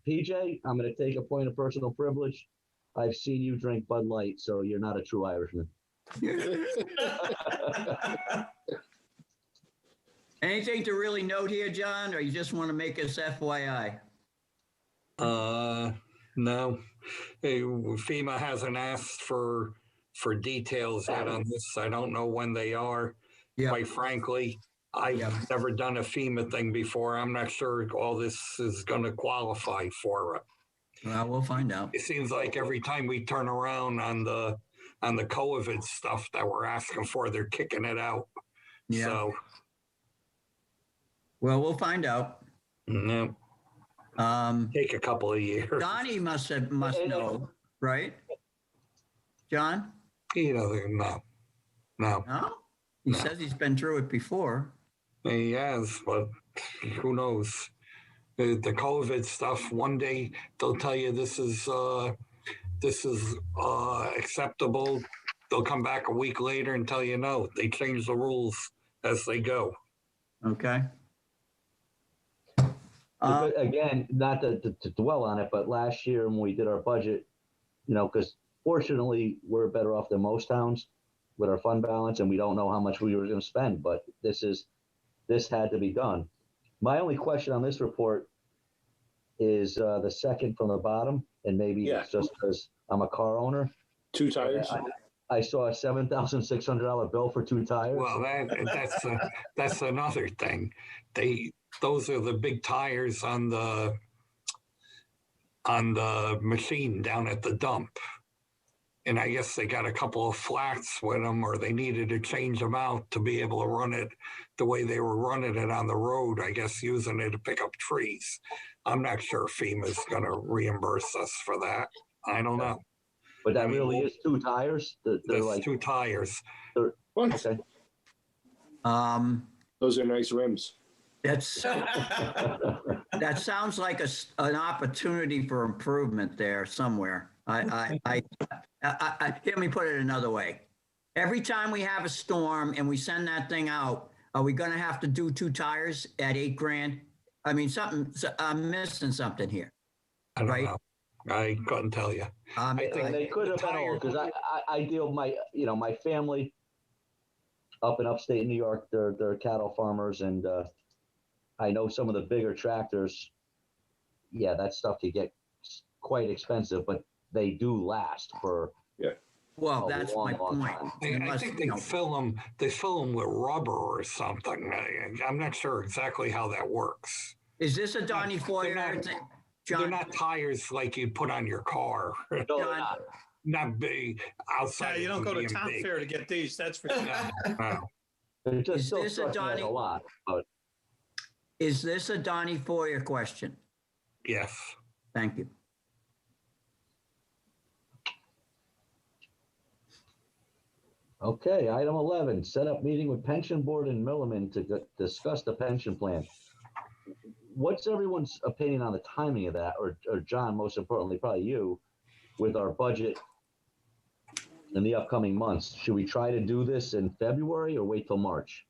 PJ, I'm going to take a point of personal privilege. I've seen you drink Bud Light, so you're not a true Irishman. Anything to really note here, John, or you just want to make us FYI? No. FEMA hasn't asked for details yet on this. I don't know when they are. Yeah. Quite frankly, I've never done a FEMA thing before. I'm not sure all this is going to qualify for it. Well, we'll find out. It seems like every time we turn around on the COVID stuff that we're asking for, they're kicking it out. Yeah. So, well, we'll find out. No. Take a couple of years. Donnie must know, right? John? He doesn't know. No. No? He No. says he's been through it before. He has, but who knows? The COVID stuff, one day they'll tell you this is acceptable. They'll come back a week later and tell you no. They change the rules as they go. Okay. Again, not to dwell on it, but last year when we did our budget, because fortunately we're better off than most towns with our fund balance, and we don't know how much we were going to spend, but this had to be done. My only question on this report is the second from the bottom, and maybe it's just because I'm a car owner. 2 tires. I saw a $7,600 bill for 2 tires. Well, that's another thing. Those are the big tires on the machine down at the dump. And I guess they got a couple of flats with them, or they needed to change them out to be able to run it the way they were running it on the road, I guess using it to pick up trees. I'm not sure FEMA's going to reimburse us for that. I don't know. But that really is 2 tires? They're like 2 tires. What? Okay. Those are nice rims. That sounds like an opportunity for improvement there somewhere. Let me put it another way. Every time we have a storm and we send that thing out, are we going to have to do 2 tires at $8,000? I mean, I'm missing something here. I don't know. I couldn't tell you. I think they could have been all, because I deal with my family up in upstate New York. They're cattle farmers, and I know some of the bigger tractors. Yeah, that stuff could get quite expensive, but they do last for. Well, that's my point. I think they fill them with rubber or something. I'm not sure exactly how that works. Is this a Donnie Foyer thing? John? They're not tires like you put on your car. No, they're not. Not big outside. Yeah, you don't go to town fair to get these. That's for sure. No. They're just Is still this a struck me as Donnie? a lot, but Is this a Donnie Foyer question? Yes. Thank you. okay. Item 11, set up meeting with pension board in Milliman to discuss the pension plan. what's everyone's opinion on the timing of that? Or John, most importantly, probably you, with our budget in the upcoming months? Should we try to do this in February or wait till March?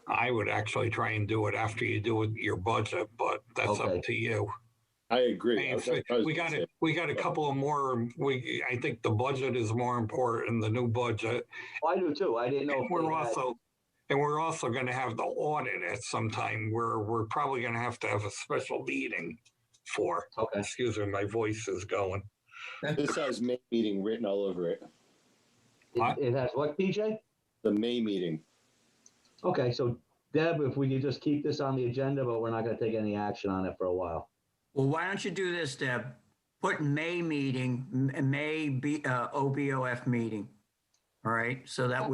I would actually try and do it after you do your budget, but that's Okay. up to you. I agree. I mean, we got a couple of more. I think the budget is more important, the new budget. Well, I do too. I didn't know. And If we're they had- also, going to have the audit at some time where we're probably going to have a special meeting for. Okay. Excuse me, my voice is going. This has May meeting written all over it. It has what, PJ? The May meeting. Okay, so Deb, if we could just keep this on the agenda, but we're not going to take any action on it for a while. Well, why don't you do this, Deb? Put May meeting, OBOF meeting. All right, so that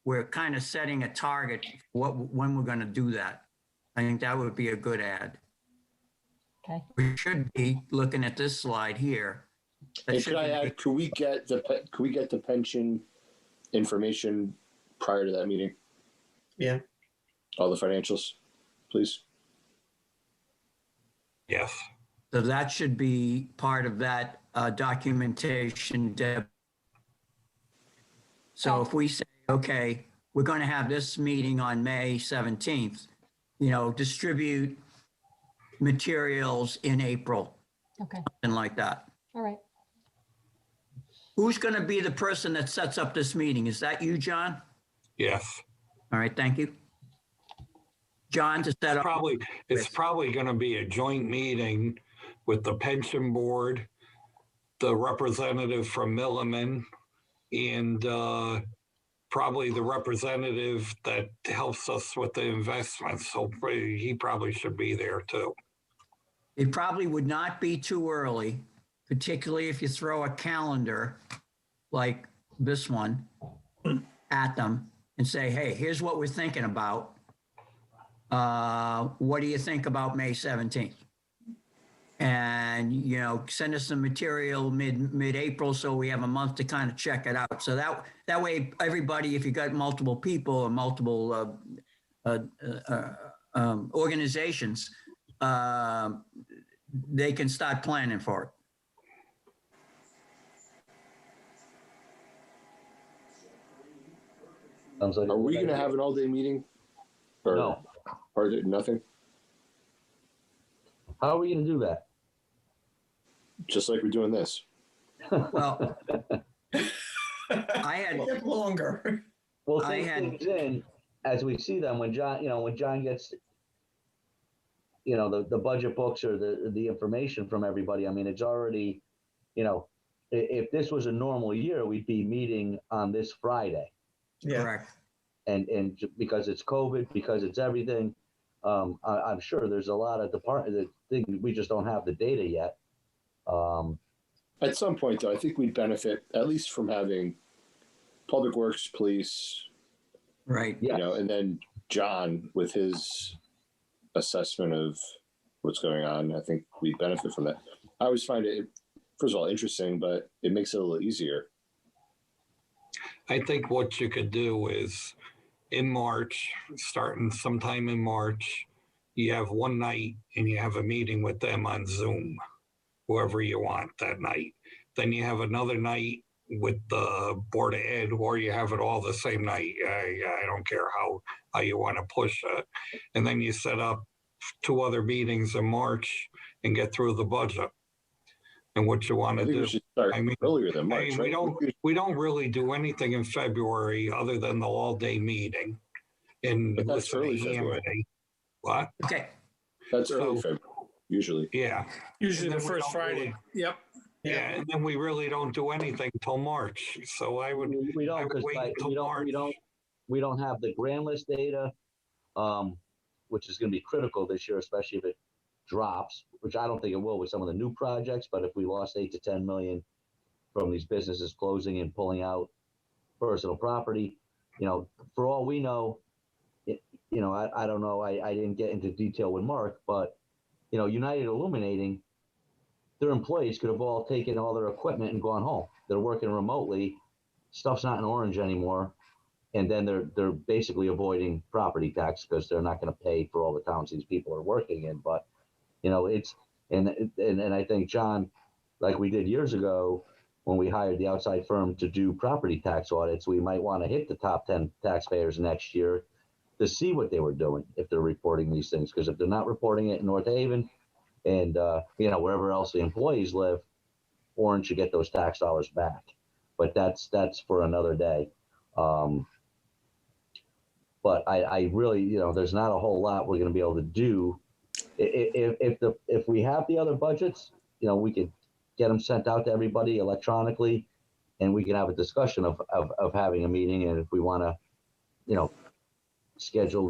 we're kind of setting a target when we're going to do that. I think that would be a good add. Okay. We should be looking at this slide here. That And should could I be- add? Could we get the pension information prior to that meeting? Yeah. All the financials, please. Yes. So that should be part of that documentation, Deb. So if we say, okay, we're going to have this meeting on May 17th, distribute materials in April, Okay. and like that. All right. Who's going to be the person that sets up this meeting? Is that you, John? Yes. All right, thank you. John, to set up. It's probably going to be a joint meeting with the pension board, the representative from Milliman, and probably the representative that helps us with the investments. So he probably should be there too. It probably would not be too early, particularly if you throw a calendar like this one at them and say, hey, here's what we're thinking about. What do you think about May 17th? And, send us some material mid-April so we have a month to kind of check it out. So that way, everybody, if you got multiple people or multiple organizations, they can start planning for it. Sounds like Are we going to have an all-day meeting? Or, No. Or is it nothing? How are we going to do that? Just like we're doing this. Well, I had, Get longer. We'll I take had- things in as we see them. When John, when John gets, the budget books or the information from everybody. I mean, it's already, if this was a normal year, we'd be meeting on this Friday. Yeah. correct. And because it's COVID, because it's everything, I'm sure there's a lot of we just don't have the data yet. At some point, though, I think we'd benefit at least from having Public Works, Police, Right. Yeah. and then John with his assessment of what's going on. I think we benefit from that. I always find it, first of all, interesting, but it makes it a little easier. I think what you could do is in March, starting sometime in March, you have one night and you have a meeting with them on Zoom, whoever you want that night. Then you have another night with the Board of Ed, or you have it all the same night. I don't care how you want to push it. And then you set up 2 other meetings in March and get through the budget and what you want I to think do. we should start I mean, earlier than March, right? we don't really do anything in February other than the all-day meeting and But that's listen to early February. Amity. What? Okay. That's So- early February, usually. Yeah. Usually And the then we first don't Friday. really- Yep. Yeah, and then we really don't do anything till March. So I would We I don't, would because wait until we don't have the grand list data, which is going to be critical this year, especially if it drops, which I don't think it will with some of the new projects. But if we lost 8 to 10 million from these businesses closing and pulling out personal property, for all we know, I don't know. I didn't get into detail with Mark, but United Illuminating, their employees could have all taken all their equipment and gone home. They're working remotely. Stuff's not in orange anymore. and then they're basically avoiding property tax because they're not going to pay for all the towns these people are working in. But it's and I think, John, like we did years ago when we hired the outside firm to do property tax audits, we might want to hit the top 10 taxpayers next year to see what they were doing if they're reporting these things. Because if they're not reporting it in North Haven and wherever else the employees live, Orange should get those tax dollars back. But that's for another day. But I really, there's not a whole lot we're going to be able to do. If we have the other budgets, we could get them sent out to everybody electronically, and we can have a discussion of having a meeting. And if we want to,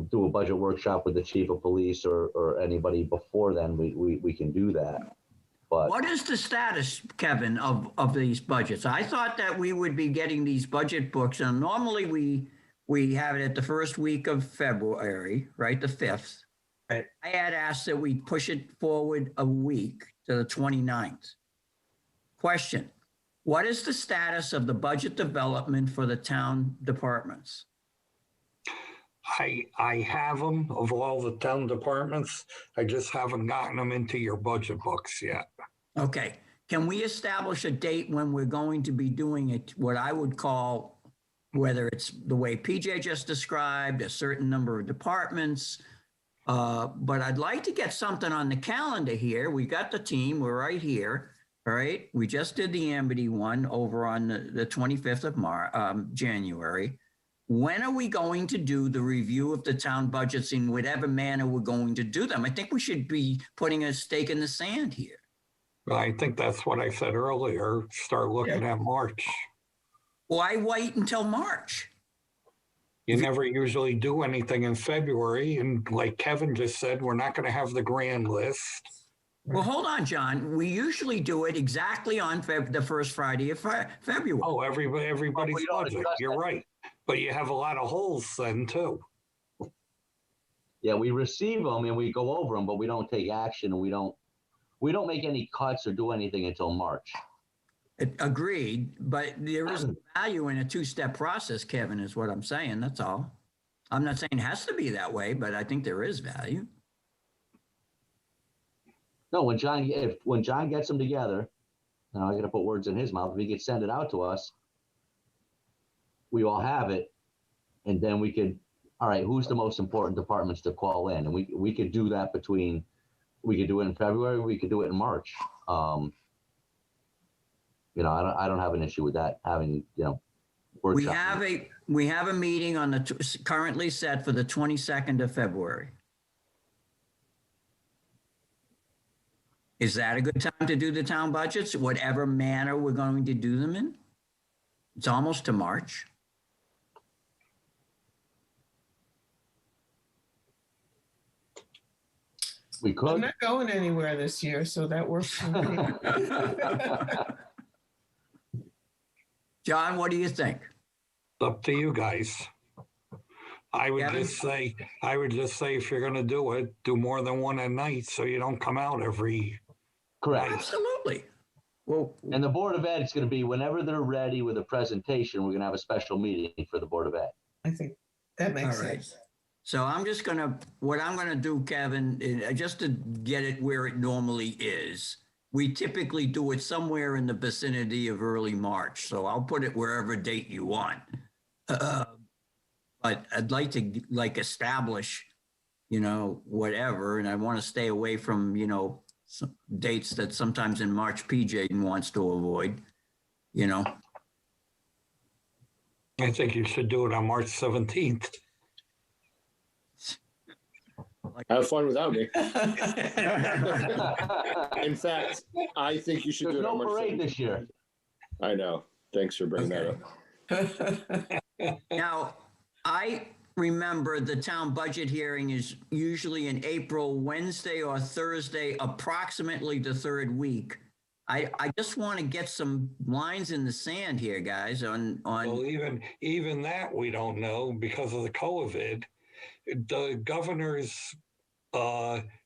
do a budget workshop with the chief of police or anybody before then, we can do that. But what is the status, Kevin, of these budgets? I thought that we would be getting these budget books, and normally we have it at the first week of February, right, the 5th. Right. I had asked that we push it forward a week to the 29th. Question, what is the status of the budget development for the town departments? I have them of all the town departments. I just haven't gotten them into your budget books yet. Okay. Can we establish a date when we're going to be doing it, what I would call, whether it's the way PJ just described, a certain number of departments, but I'd like to get something on the calendar here. We got the team, we're right here, all right? We just did the Amity one over on the 25th of January. When are we going to do the review of the town budgets in whatever manner we're going to do them? I think we should be putting a stake in the sand here. I think that's what I said earlier. Start looking at March. Why wait until March? You never usually do anything in February. And like Kevin just said, we're not going to have the grand list. Well, hold on, John. We usually do it exactly on the first Friday of February. Oh, everybody's budget. You're right. But you have a lot of holes then too. yeah, we receive them and we go over them, but we don't take action, and we don't make any cuts or do anything until March. Agreed, but there is value in a two-step process, Kevin, is what I'm saying. That's all. I'm not saying it has to be that way, but I think there is value. No, when John gets them together, now I got to put words in his mouth. If he could send it out to us, we all have it, and then we could, all right, who's the most important departments to call in? And we could do that we could do it in February, we could do it in March. I don't have an issue with that, having, workshop. We have a meeting on currently set for the 22nd of February. Is that a good time to do the town budgets, whatever manner we're going to do them in? It's almost to March. We could. I'm not going anywhere this year, so that works for me. John, what do you think? Up to you guys. I would Kevin? just say if you're going to do it, do more than one a night so you don't come out every. Correct. Absolutely. Well, And the Board of Ed is going to be, whenever they're ready with a presentation, we're going to have a special meeting for the Board of Ed. I think that makes all right. sense. So what I'm going to do, Kevin, just to get it where it normally is, we typically do it somewhere in the vicinity of early March. So I'll put it wherever date you want. But I'd like to establish, whatever, and I want to stay away from, some dates that sometimes in March PJ wants to avoid, I think you should do it on March 17th. Have fun without me. In fact, I think you should There's do it no on March parade 17th. this year. I know. Thanks for bringing that up. Now, I remember the town budget hearing is usually in April, Wednesday or Thursday, approximately the third week. I just want to get some lines in the sand here, guys, on. Well, even that we don't know because of the COVID. The governor's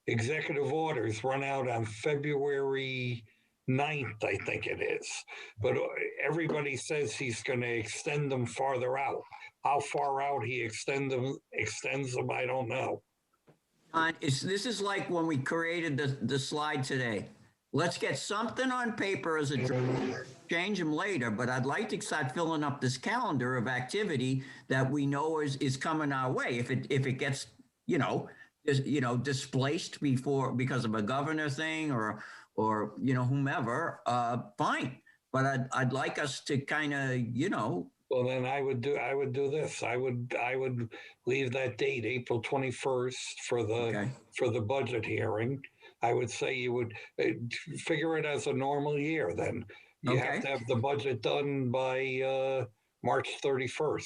executive orders run out on February 9th, I think it is. But everybody says he's going to extend them farther out. How far out he extends them, I don't know. This is like when we created the slide today. Let's get something on paper as a draft, change them later, but I'd like to start filling up this calendar of activity that we know is coming our way. If it gets, displaced because of a governor thing or whomever, fine. But I'd like us to kind of, Well, then I would do this. I would leave that date, April 21st, for the budget hearing. I would say you would figure it as a normal year. Then you have to have the budget done by March 31st.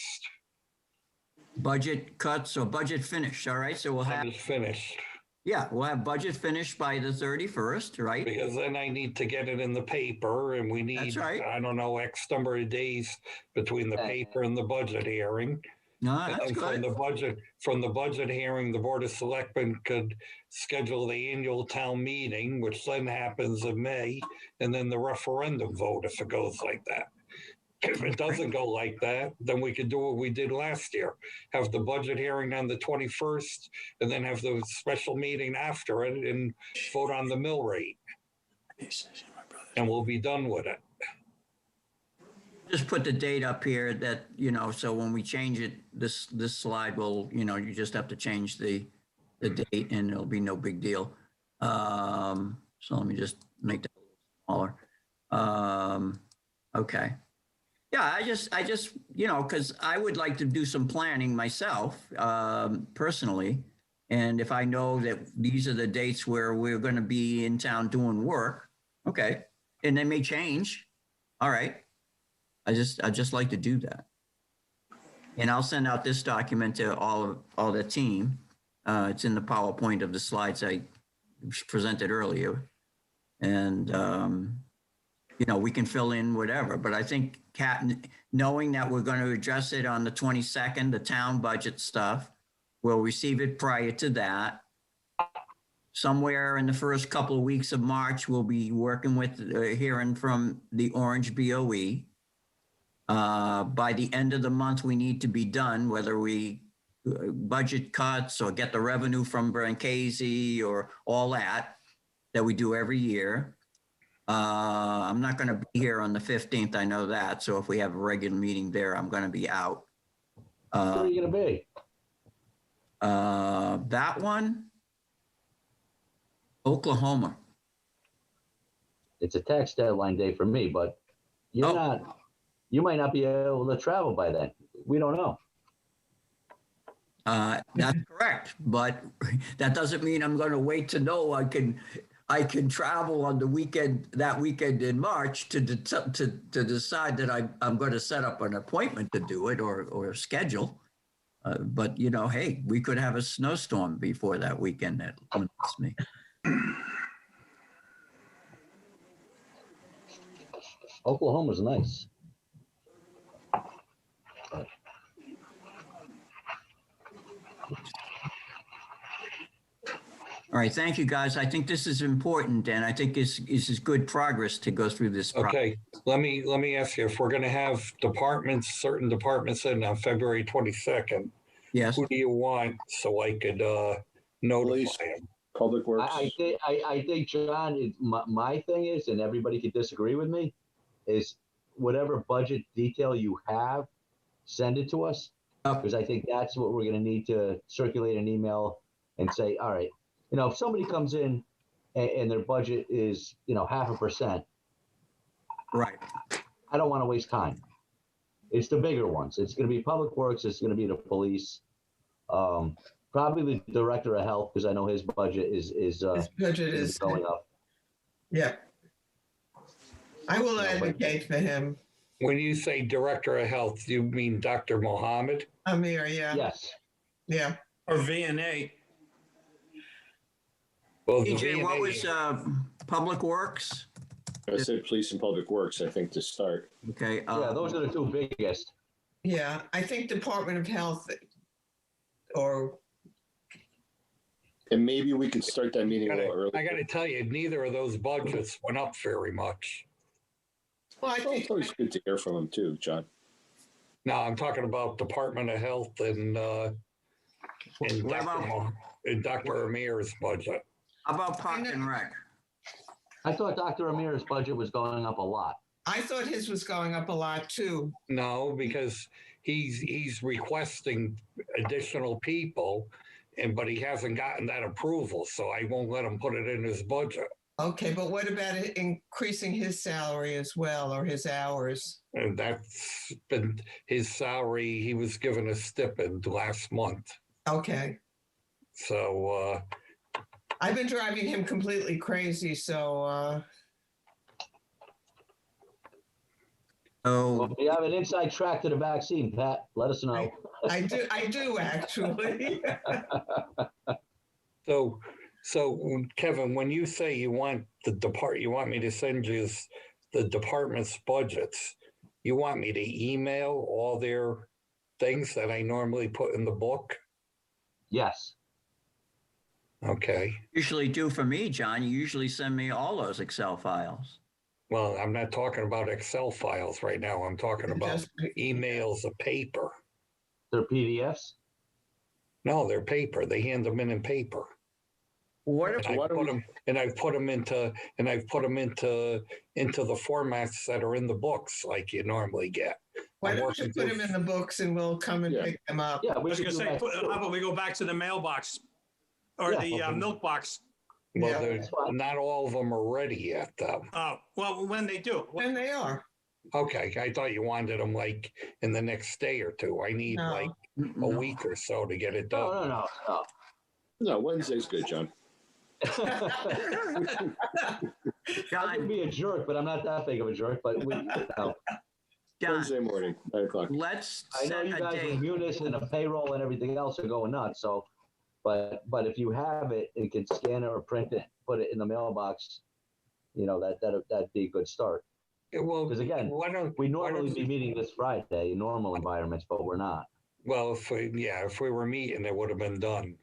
Budget cuts or budget finished. All right, so we'll have Budget finished. Yeah, we'll have budget finished by the 31st, right? Because then I need to get it in the paper, and we need, That's right. I don't know, X number of days between the paper and the budget hearing. No, And that's then good. from the budget hearing, the Board of Selectmen could schedule the annual town meeting, which then happens in May, and then the referendum vote if it goes like that. If it doesn't go like that, then we could do what we did last year. Have the budget hearing on the 21st, and then have the special meeting after it and vote on the mill rate. And we'll be done with it. Just put the date up here that, so when we change it, this slide will, you just have to change the date and it'll be no big deal. So let me just make that smaller. Okay. Yeah, I just, because I would like to do some planning myself, personally. And if I know that these are the dates where we're going to be in town doing work, okay, and they may change. All right. I just like to do that. And I'll send out this document to all the team. It's in the PowerPoint of the slides I presented earlier. And, we can fill in whatever, but I think knowing that we're going to address it on the 22nd, the town budget stuff, we'll receive it prior to that. Somewhere in the first couple of weeks of March, we'll be working with, hearing from the Orange BOE. By the end of the month, we need to be done, whether we budget cuts or get the revenue from Brancasi or all that we do every year. I'm not going to be here on the 15th. I know that. So if we have a regular meeting there, I'm going to be out. Where are you going to be? That one, Oklahoma. It's a tax deadline day for me, but you might not be able to travel by then. We don't know. That's correct, but that doesn't mean I'm going to wait to know I can travel on that weekend in March to decide that I'm going to set up an appointment to do it or schedule. But hey, we could have a snowstorm before that weekend. That limits me. Oklahoma's nice. All right, thank you, guys. I think this is important, and I think this is good progress to go through this process. Okay, let me ask you, if we're going to have certain departments in on February 22nd, yes, who do you want so I could notify them? Public Works. I think, John, my thing is, and everybody could disagree with me, is whatever budget detail you have, send it to us, because I think that's what we're going to need to circulate an email and say, all right, if somebody comes in and their budget is, 0.5%, right? I don't want to waste time. It's the bigger ones. It's going to be Public Works. It's going to be the police. Probably the Director of Health, because I know his budget is going up. Yeah. I will advocate for him. When you say Director of Health, you mean Dr. Mohammed? Amir, yeah. Yes. Yeah. Or VNA. Well, EJ, what was Public Works? I said Police and Public Works, I think, to start. Okay. Yeah, those are the two biggest. Yeah, I think Department of Health And maybe we could start that meeting a little early. I got to tell you, neither of those budgets went up very much. well, I It's think always good to hear from them too, John. No, I'm talking about Department of Health and What about, Dr. Amir's budget. how about Park and Rec? I thought Dr. Amir's budget was going up a lot. I thought his was going up a lot too. No, because he's requesting additional people, but he hasn't gotten that approval, so I won't let him put it in his budget. Okay, but what about increasing his salary as well, or his hours? And that's been his salary. He was given a stipend last month. Okay. So I've been driving him completely crazy, so Oh, Well, if you have an inside track to the vaccine, Pat, let us know. I do actually. So Kevin, when you say you want you want me to send you the department's budgets, you want me to email all their things that I normally put in the book? Yes. Okay. usually do for me, John. You usually send me all those Excel files. Well, I'm not talking about Excel files right now. I'm talking about Just- emails of paper. They're PDFs? No, they're paper. They hand them in paper. What if, And I've put them into the formats that are in the books like you normally get. Why I'm don't you working put through- them in the books and we'll come and Yeah. pick them up? Yeah, I we was could gonna do say, that. how about we go back to the mailbox or Yeah, the okay. milk box? Well, Yeah, there's that's fine. not all of them are ready yet, though. Oh, well, when they do. And they are. Okay, I thought you wanted them like in the next day or two. I need No. like a week or so to get it No, done. no. No, Wednesday's good, John. I John, can be a jerk, but I'm not that big of a jerk. But John, Wednesday morning, 9 o'clock. let's I know set you a guys with date. Munis and a payroll and everything else are going nuts. So, but if you have it, you can scan it or print it, put it in the mailbox. You know that'd be a good start. Well, Because again, why don't we why normally don't- be meeting this Friday in normal environments, but we're not. Well, if we were meeting, it would have been done.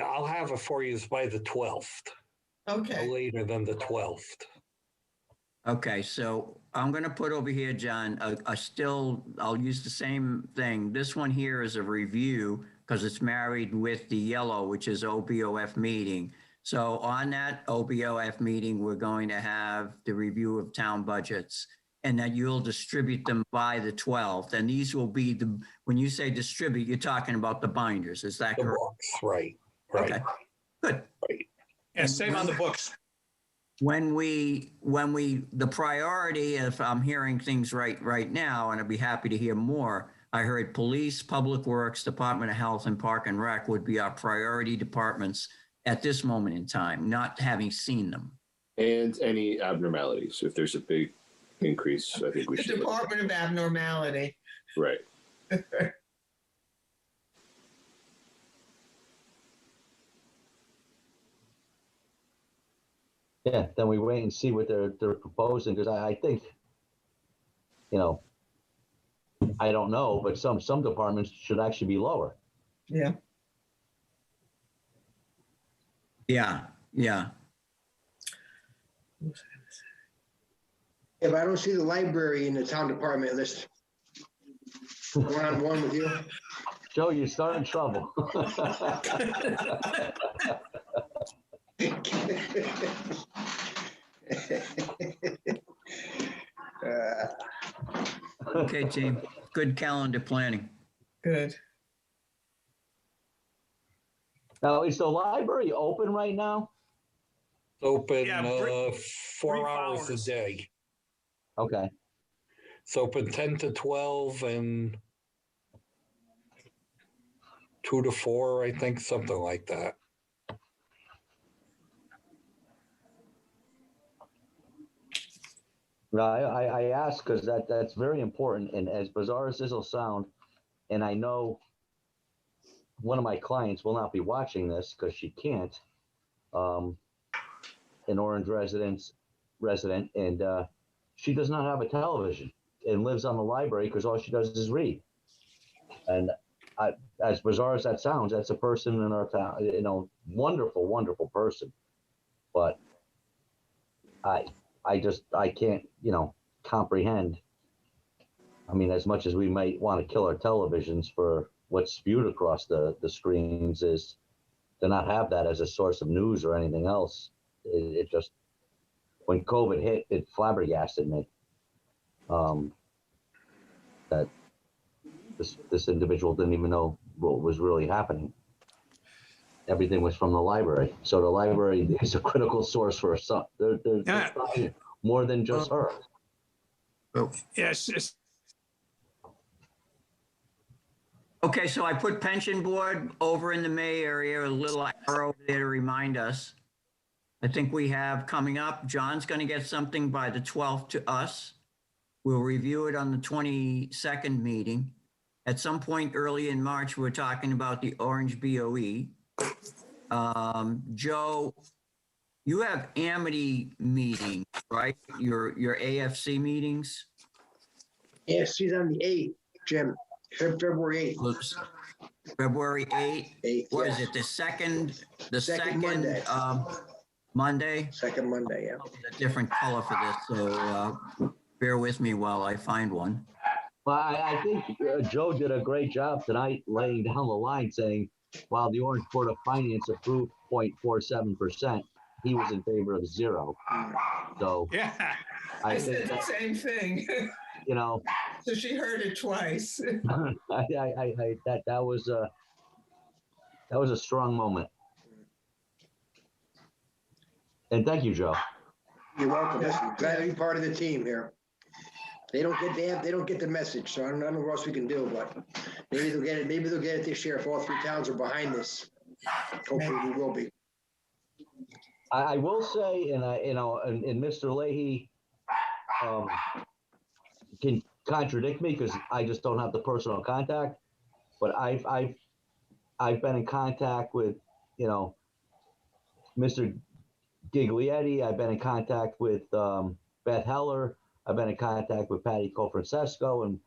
I'll have it for you by the 12th, no Okay. later than the 12th. Okay, so I'm going to put over here, John, I'll use the same thing. This one here is a review because it's married with the yellow, which is OBOF meeting. So on that OBOF meeting, we're going to have the review of town budgets and that you'll distribute them by the 12th. And these will be when you say distribute, you're talking about the binders. Is that The correct? books, right? Okay, good. Yeah, same on the books. The priority, if I'm hearing things right now, and I'd be happy to hear more, I heard police, public works, Department of Health, and Park and Rec would be our priority departments at this moment in time, not having seen them. And any abnormalities. If there's a big increase, I think we The should. Department of Abnormality. Right. Yeah, then we wait and see what they're proposing because I think, I don't know, but some departments should actually be lower. Yeah. Yeah. Yeah, but I don't see the library in the town department list. One-on-one with you. Joe, you're starting trouble. Okay, team. Good calendar planning. Good. Now, is the library open right now? It's open Yeah, 4 brief hours hours. a day. Okay. It's open 10 to 12 and 2 to 4, I think, something like that. No, I ask because that's very important. And as bizarre as this will sound, and I know one of my clients will not be watching this because she can't, an Orange resident, and she does not have a television and lives on the library because all she does is read. And as bizarre as that sounds, that's a person in our town, wonderful, wonderful person. But I can't, comprehend I mean, as much as we might want to kill our televisions for what's spewed across the screens, is to not have that as a source of news or anything else. It just, when COVID hit, it flabbergasted me. That this individual didn't even know what was really happening. Everything was from the library. So the library is a critical source for some. There's probably more than just her. Yes, it's Okay, so I put pension board over in the May area, a little arrow there to remind us. I think we have coming up, John's going to get something by the 12th to us. We'll review it on the 22nd meeting. At some point early in March, we're talking about the Orange BOE. Joe, you have Amity meetings, right? Your AFC meetings? Yes, she's on the 8th, Jim. February 8th. Oops. February 8th. 8th, What yes. is it? The second Monday. Monday? Second Monday, yeah. A different color for this, so bear with me while I find one. Well, I think Joe did a great job tonight laying down the line saying, while the Orange Board of Finance approved 0.47%, he was in favor of 0. So yeah. I said the same thing. You know, So she heard it twice. that was a strong moment. And thank you, Joe. You're welcome. Listen, glad to be part of the team here. They don't get the message, so I don't know what else we can do, but maybe they'll get it. Maybe they'll get it this year if all 3 towns are behind this. Hopefully we will be. I will say, and Mr. Leahy can contradict me because I just don't have the personal contact, but I've been in contact with, Mr. Giglietti. I've been in contact with Beth Heller. I've been in contact with Patty Cofrancesco, and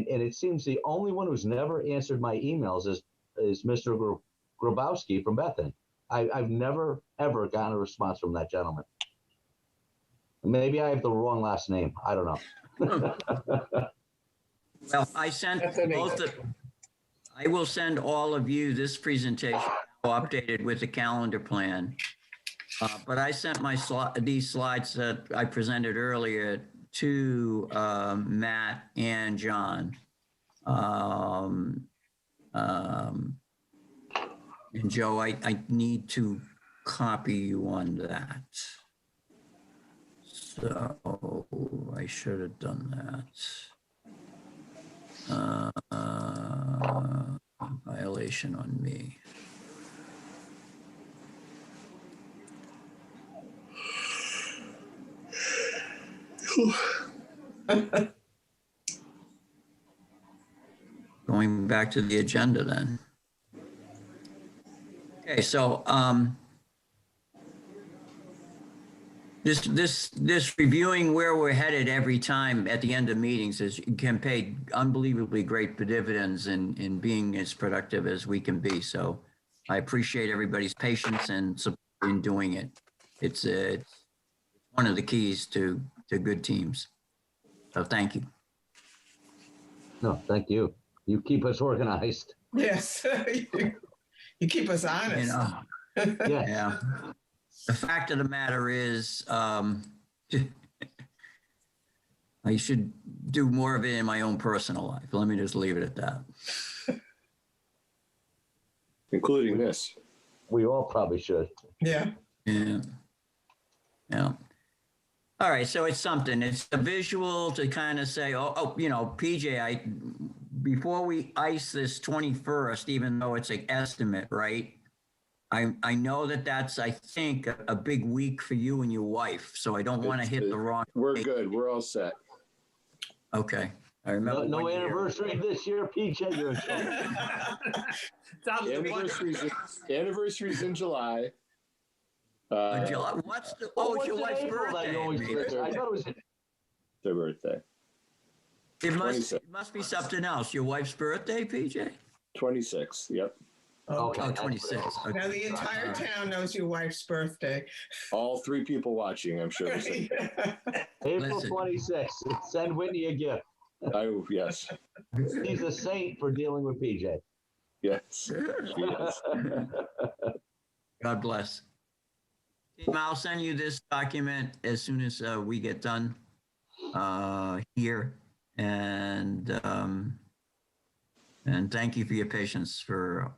it seems the only one who's never answered my emails is Mr. Grabowski from Bethany. I've never, ever gotten a response from that gentleman. Maybe I have the wrong last name. I don't know. Well, I will send all of you this presentation updated with the calendar plan. But I sent these slides that I presented earlier to Matt and John. And Joe, I need to copy you on that. So I should have done that. Violation on me. Going back to the agenda then. Okay, so this reviewing where we're headed every time at the end of meetings can pay unbelievably great dividends in being as productive as we can be. So I appreciate everybody's patience and support in doing it. It's one of the keys to good teams. So thank you. No, thank you. You keep us organized. Yes. You keep us honest. Yeah. The fact of the matter is, I should do more of it in my own personal life. Let me just leave it at that. Including this. We all probably should. Yeah. All right, so it's something. It's a visual to kind of say, PJ, before we ice this 21st, even though it's an estimate, right? I know that's, I think, a big week for you and your wife. So I don't want to hit the wrong. We're good. We're all set. Okay. I remember. No anniversary this year, PJ. You're Anniversary's in July. July. What's your wife's birthday? I thought it was Their birthday. It must be something else. Your wife's birthday, PJ? 26. Yep. Okay, 26. Okay. Now the entire town knows your wife's birthday. All 3 people watching, I'm sure. April 26th. Send Whitney a gift. Yes, She's a saint for dealing with PJ. yes. She is. God bless. Tim, I'll send you this document as soon as we get done here. And thank you for your patience for.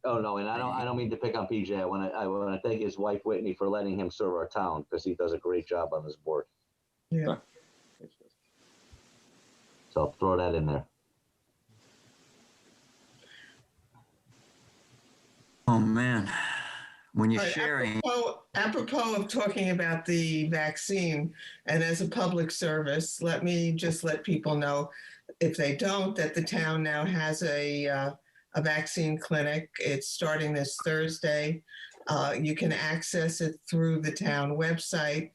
Oh no, and I don't mean to pick on PJ. I want to thank his wife Whitney for letting him serve our town because he does a great job on this board. Yeah. So I'll throw that in there. Oh man, when you're All right, sharing. apropos of talking about the vaccine, and as a public service, let me just let people know, if they don't, that the town now has a vaccine clinic. It's starting this Thursday. You can access it through the town website,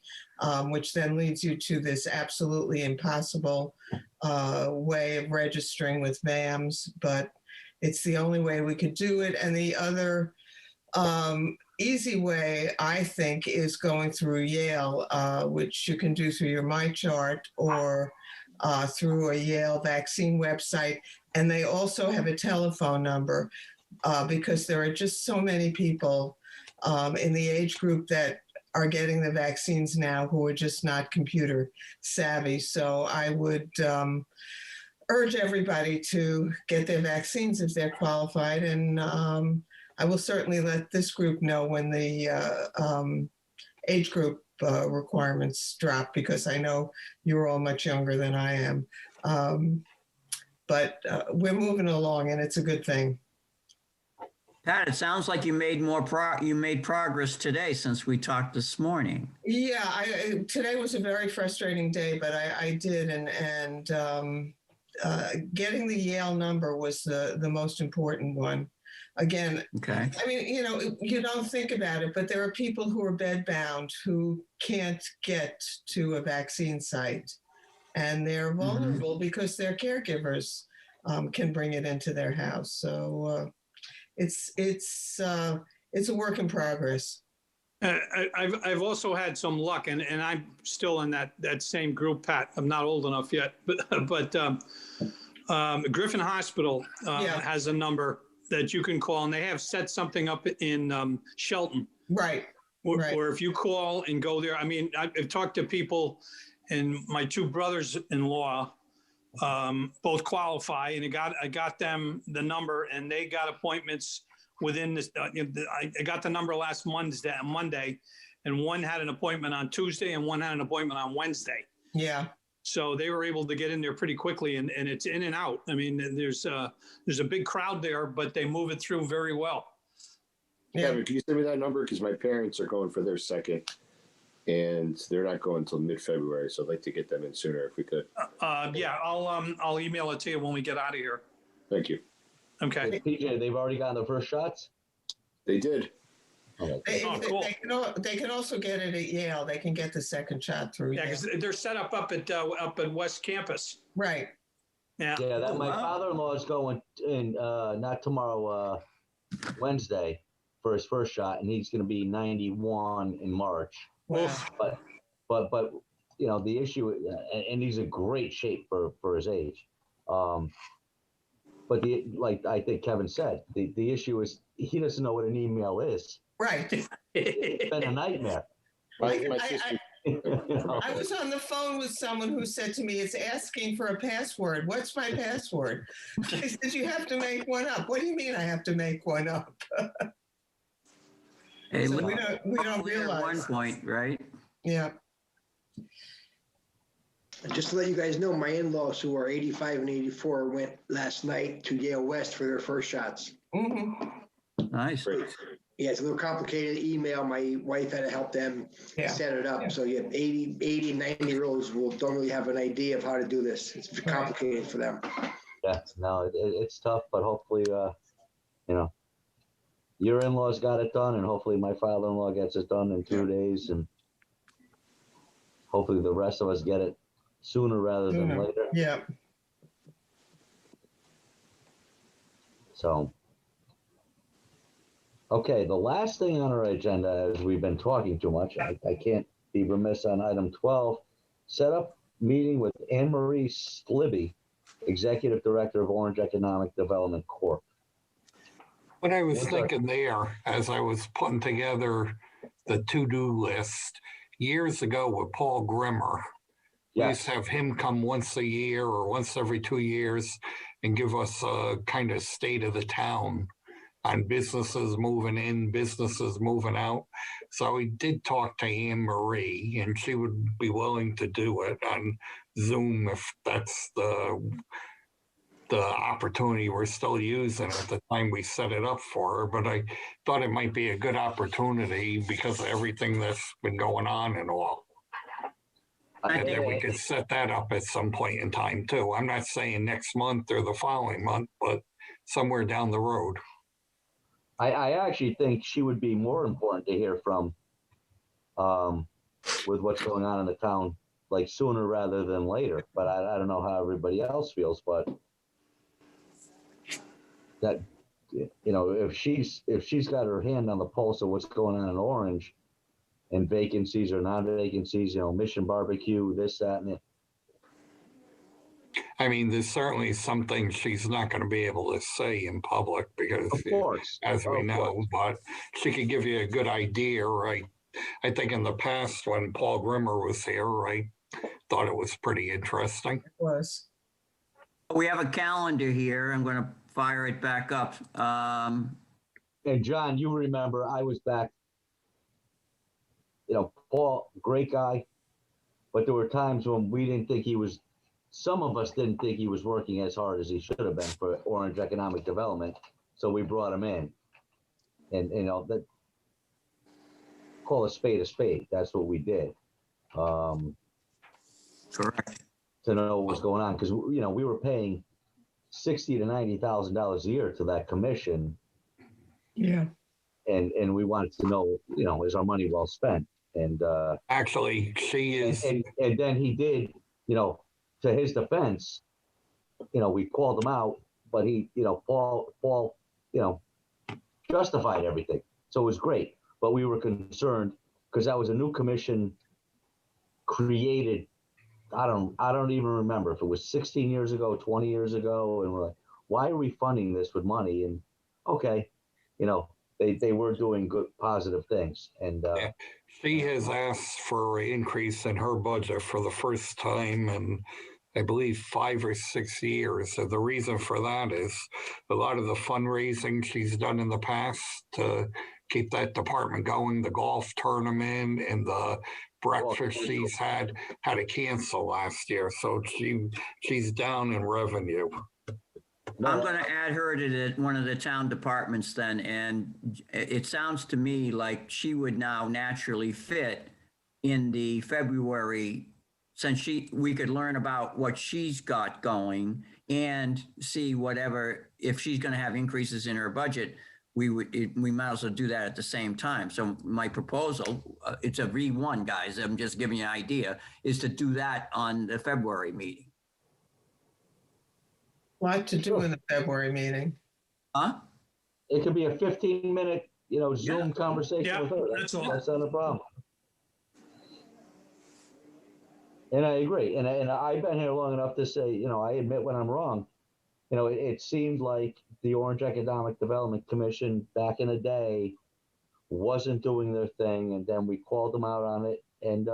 which then leads you to this absolutely impossible way of registering with VAMS, but it's the only way we could do it. And the other easy way, I think, is going through Yale, which you can do through your MyChart or through a Yale vaccine website. And they also have a telephone number because there are just so many people in the age group that are getting the vaccines now who are just not computer savvy. So I would urge everybody to get their vaccines if they're qualified. And I will certainly let this group know when the age group requirements drop, because I know you're all much younger than I am. But we're moving along, and it's a good thing. Pat, it sounds like you made progress today since we talked this morning. Yeah, today was a very frustrating day, but I did, and getting the Yale number was the most important one. Again, Okay. I mean, you don't think about it, but there are people who are bedbound who can't get to a vaccine site, and they're vulnerable because their caregivers can bring it into their house. So it's a work in progress. I've also had some luck, and I'm still in that same group, Pat. I'm not old enough yet, but Griffin Hospital has a number that you can call, and they have set something up in Shelton. Right. Where if you call and go there, I mean, I've talked to people, and my two brothers-in-law both qualify, and I got them the number, and they got appointments within this. I got the number last Monday, and one had an appointment on Tuesday, and one had an appointment on Wednesday. Yeah. So they were able to get in there pretty quickly, and it's in and out. I mean, there's a big crowd there, but they move it through very well. Yeah. Kevin, can you send me that number? Because my parents are going for their second, and they're not going until mid-February. So I'd like to get them in sooner if we could. Yeah, I'll email it to you when we get out of here. Thank you. Okay. PJ, they've already gotten their first shots? They did. Cool. They can also get it at Yale. They can get the second shot through Yeah, Yale. because they're set up at West Campus. Right. Yeah. Yeah, my father-in-law is going in, not tomorrow, Wednesday for his first shot, and he's going to be 91 in March. Wow. But the issue, and he's in great shape for his age. But like I think Kevin said, the issue is he doesn't know what an email is. Right. It's been a nightmare. My sister. I was on the phone with someone who said to me, it's asking for a password. What's my password? I said, you have to make one up. What do you mean I have to make one up? Hey, So we don't realize. At one point, right? Yeah. Just to let you guys know, my in-laws who are 85 and 84 went last night to Yale West for their first shots. Mm-hmm. Nice. Great. Yeah, it's a little complicated email. My wife had to help them set it up. Yeah. So you have 80 and 90-year-olds who don't really have an idea of how to do this. It's complicated for them. Yeah, no, it's tough, but hopefully, your in-laws got it done, and hopefully my father-in-law gets it done in 2 days, and hopefully the rest of us get it sooner rather than later. Yeah. So, okay, the last thing on our agenda, as we've been talking too much, I can't be remiss on item 12, set up meeting with Anne Marie Slibby Executive Director of Orange Economic Development Corp. What I was What's our- thinking there, as I was putting together the to-do list, years ago with Paul Grimmer, we used Yes, to have him come once a year or once every 2 years and give us a kind of state of the town on businesses moving in, businesses moving out. So we did talk to Anne Marie, and she would be willing to do it on Zoom if that's the opportunity we're still using at the time we set it up for her. But I thought it might be a good opportunity because of everything that's been going on and all. And then we could set that up at some point in time too. I'm not saying next month or the following month, but somewhere down the road. I actually think she would be more important to hear from with what's going on in the town, like sooner rather than later. But I don't know how everybody else feels, but that, if she's got her hand on the pulse of what's going on in Orange and vacancies or non-vacancies, Mission Barbecue, this, that, and it. I mean, there's certainly some things she's not going to be able to say in public because, Of course, as we of know, course. but she could give you a good idea, right? I think in the past when Paul Grimmer was here, I thought it was pretty interesting. It was. We have a calendar here. I'm going to fire it back up. And John, you remember I was back, Paul, great guy, but there were times when we didn't think some of us didn't think he was working as hard as he should have been for Orange Economic Development. So we brought him in. And, that call a spade a spade. That's what we did. Correct. To know what was going on. Because, we were paying $60,000 to $90,000 a year to that commission. Yeah. And we wanted to know, is our money well spent? And Actually, she is. And then he did, to his defense, we called him out, but he, Paul, justified everything. So it was great. But we were concerned because that was a new commission created. I don't even remember if it was 16 years ago, 20 years ago. And we're like, why are we funding this with money? And okay, they were doing good, positive things. And Yeah. She has asked for an increase in her budget for the first time in, I believe, 5 or 6 years. So the reason for that is a lot of the fundraising she's done in the past to keep that department going, the golf tournament and the breakfast she's had to cancel last year. So she's down in revenue. I'm going to add her to one of the town departments then, and it sounds to me like she would now naturally fit in the February, since we could learn about what she's got going and see whatever, if she's going to have increases in her budget, we might as well do that at the same time. So my proposal, it's a V1, guys, I'm just giving you an idea, is to do that on the February meeting. Lot to do in the February meeting. Huh? it could be a 15-minute, Zoom conversation Yeah, with her. that's all. That's not a problem. And I agree. And I've been here long enough to say, I admit when I'm wrong. It seemed like the Orange Economic Development Commission back in the day wasn't doing their thing. And then we called them out on it. And,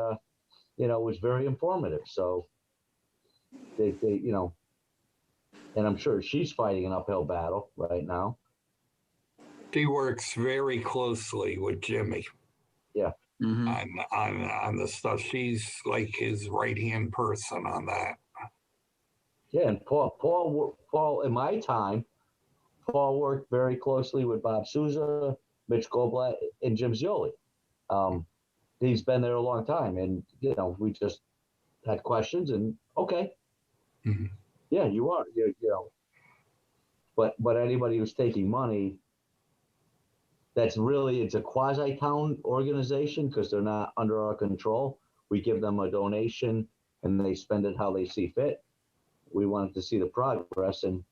it was very informative. So they and I'm sure she's fighting an uphill battle right now. She works very closely with Jimmy. Yeah. Mm-hmm. On the stuff. She's like his right-hand person on that. Yeah, and Paul, in my time, Paul worked very closely with Bob Souza, Mitch Goldblatt, and Jim Zioli. He's been there a long time, and we just had questions, and okay, Mm-hmm. yeah, you are, but anybody who's taking money, it's a quasi-town organization because they're not under our control. We give them a donation, and they spend it how they see fit. We wanted to see the progress, and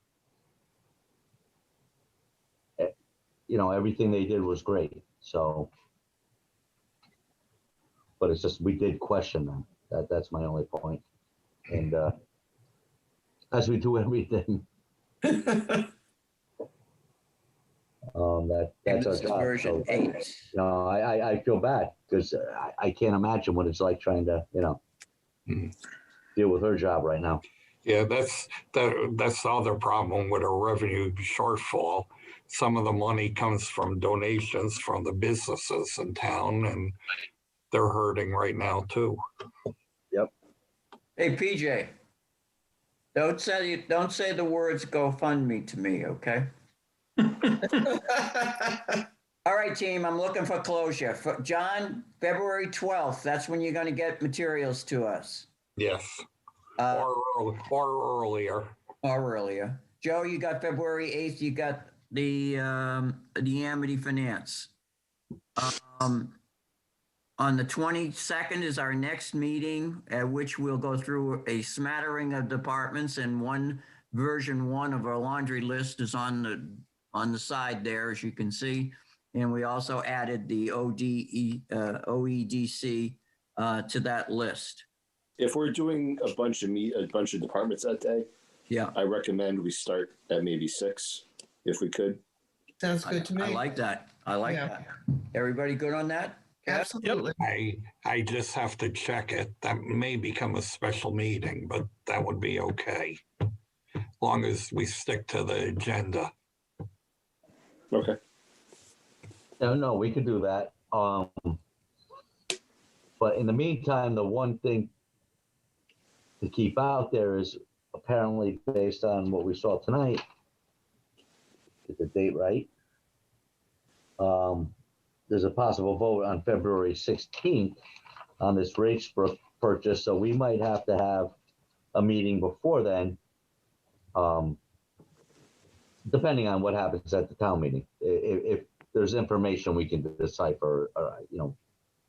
everything they did was great. So, but it's just we did question them. That's my only point. And as we do everything. That's our This is job. version So, 8. you know, I feel bad because I can't imagine what it's like trying to, you know, Mhm. deal with her job right now. Yeah, that's the other problem with a revenue shortfall. Some of the money comes from donations from the businesses in town, and they're hurting right now too. Hey, PJ, don't say the words GoFundMe to me, okay? All right, team, I'm looking for closure. John, February 12th, that's when you're going to get materials to us. Yes, Uh, or earlier. or earlier. Joe, you got February 8th, you got the Amity Finance. On the 22nd is our next meeting at which we'll go through a smattering of departments, and version 1 of our laundry list is on the side there, as you can see. And we also added the OEDC to that list. If we're doing a bunch of departments that day, Yeah, I recommend we start at maybe 6, if we could. Sounds good to me. I like that. Yeah. Everybody good on that? Absolutely. I just have to check it. That may become a special meeting, but that would be okay. As long as we stick to the agenda. Okay. No, we could do that. But in the meantime, the one thing to keep out there is apparently based on what we saw tonight, get the date right. There's a possible vote on February 16th on this rates purchase, so we might have to have a meeting before then, depending on what happens at the town meeting. If there's information we can decipher, you know,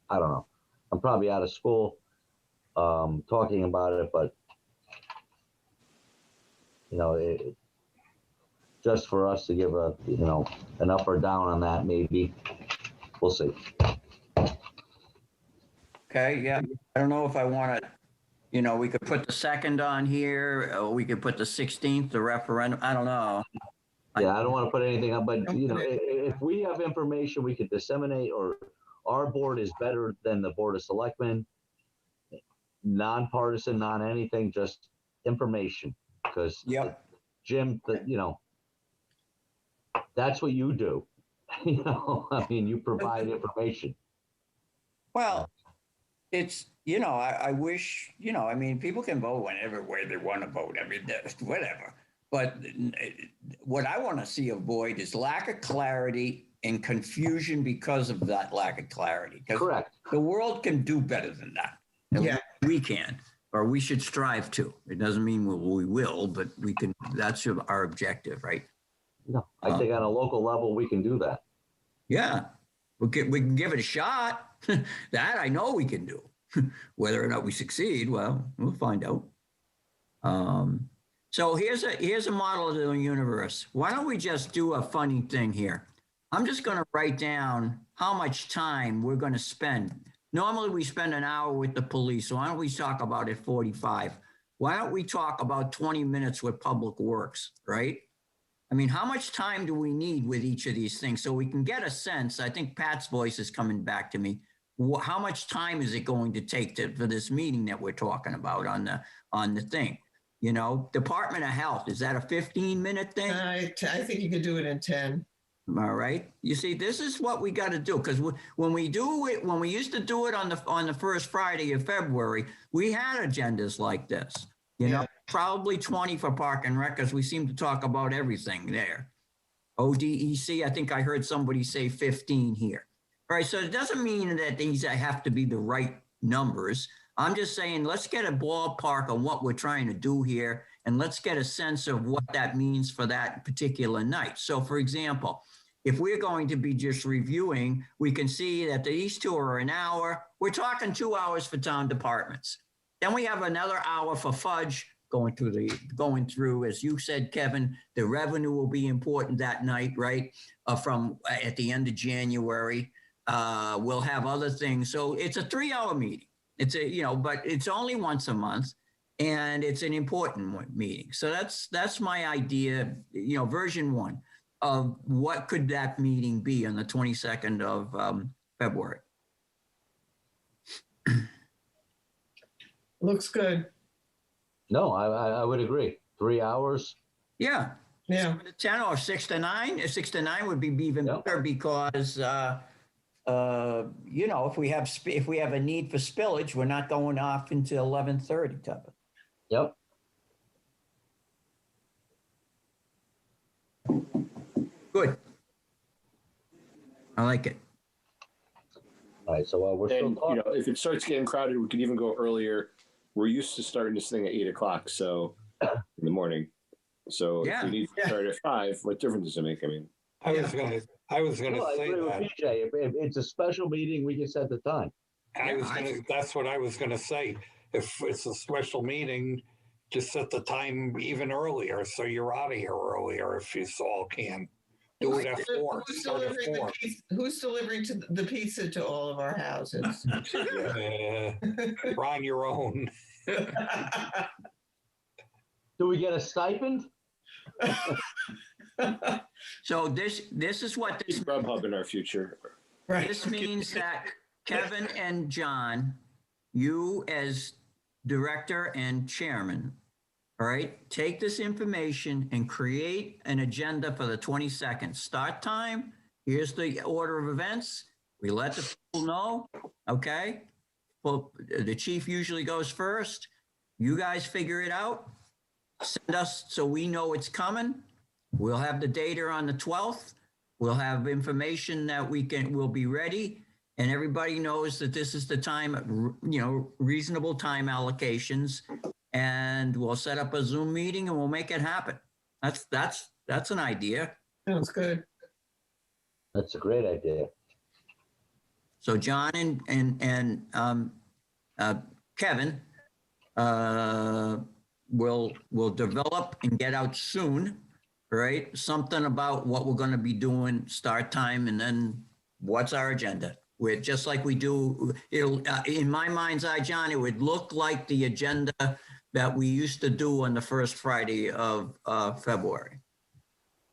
I don't know. I'm probably out of school talking about it, but you know, just for us to give a, you know, an up or down on that, maybe. We'll see. Okay, yeah. I don't know if I want to, you know, we could put the 2nd on here, or we could put the 16th, the referendum. I don't know. Yeah, I don't want to put anything up, but you know, if we have information we could disseminate, or our board is better than the Board of Selectmen, nonpartisan, non-anything, just information. Because Yep. Jim, you know, that's what you do. You know, I mean, you provide information. Well, it's, you know, I wish, you know, I mean, people can vote whenever way they want to vote. I mean, whatever. But what I want to see avoid is lack of clarity and confusion because of that lack of clarity. Correct. The world can do better than that. And Yeah. we can, or we should strive to. It doesn't mean we will, but we can. That's our objective, right? No, I think on a local level we can do that. Yeah, we can give it a shot. That I know we can do. Whether or not we succeed, well, we'll find out. So here's a model of the universe. Why don't we just do a funny thing here? I'm just going to write down how much time we're going to spend. Normally we spend an hour with the police. So why don't we talk about it 45? Why don't we talk about 20 minutes with Public Works, right? I mean, how much time do we need with each of these things so we can get a sense? I think Pat's voice is coming back to me. How much time is it going to take for this meeting that we're talking about on the thing? You know, Department of Health, is that a 15-minute thing? I think you could do it in 10. All right. You see, this is what we got to do, because when we used to do it on the first Friday of February, we had agendas like this. You know, probably 20 for Park and Rec, because we seem to talk about everything there. ODEC, I think I heard somebody say 15 here. All right, so it doesn't mean that these have to be the right numbers. I'm just saying, let's get a ballpark on what we're trying to do here, and let's get a sense of what that means for that particular night. So, for example, if we're going to be just reviewing, we can see that these two are an hour. We're talking 2 hours for town departments. Then we have another hour for fudge going through, as you said, Kevin, the revenue will be important that night, right? From at the end of January, we'll have other things. So it's a 3-hour meeting. It's but it's only once a month. and it's an important meeting. So that's my idea, version 1 of what could that meeting be on the 22nd of February. Looks good. No, I would agree. 3 hours. Yeah. Yeah. 7 to 10 or 6 to 9. 6 to 9 would be even Yep. better because, if we have a need for spillage, we're not going off into 11:30 type of. Yep. Good. I like it. All right. So we're still And talking. if it starts getting crowded, we can even go earlier. We're used to starting this thing at 8:00, so in the morning. So Yeah. if we need to start at 5, what difference does it make? I mean, I was gonna No, I say agree with that. PJ. If it's a special meeting, we can set the time. That's what I was gonna say. If it's a special meeting, just set the time even earlier, so you're out of here earlier if you all can. Do it at 4. Who's Start at delivering 4. who's delivering the pizza to all of our houses? You're on your own. Do we get a stipend? So this is what this Grubhub in our future. Right. This means that Kevin and John, you as director and chairman, all right, take this information and create an agenda for the 22nd. Start time, here's the order of events. We let the people know, okay? Well, the chief usually goes first. You guys figure it out. Send us so we know it's coming. We'll have the data on the 12th. We'll have information that we'll be ready. And everybody knows that this is the time, reasonable time allocations. And we'll set up a Zoom meeting and we'll make it happen. That's an idea. Sounds good. That's a great idea. So John and Kevin will develop and get out soon, right? Something about what we're going to be doing, start time, and then what's our agenda. We're just like we do. It'll in my mind's eye, John, it would look like the agenda that we used to do on the first Friday of February.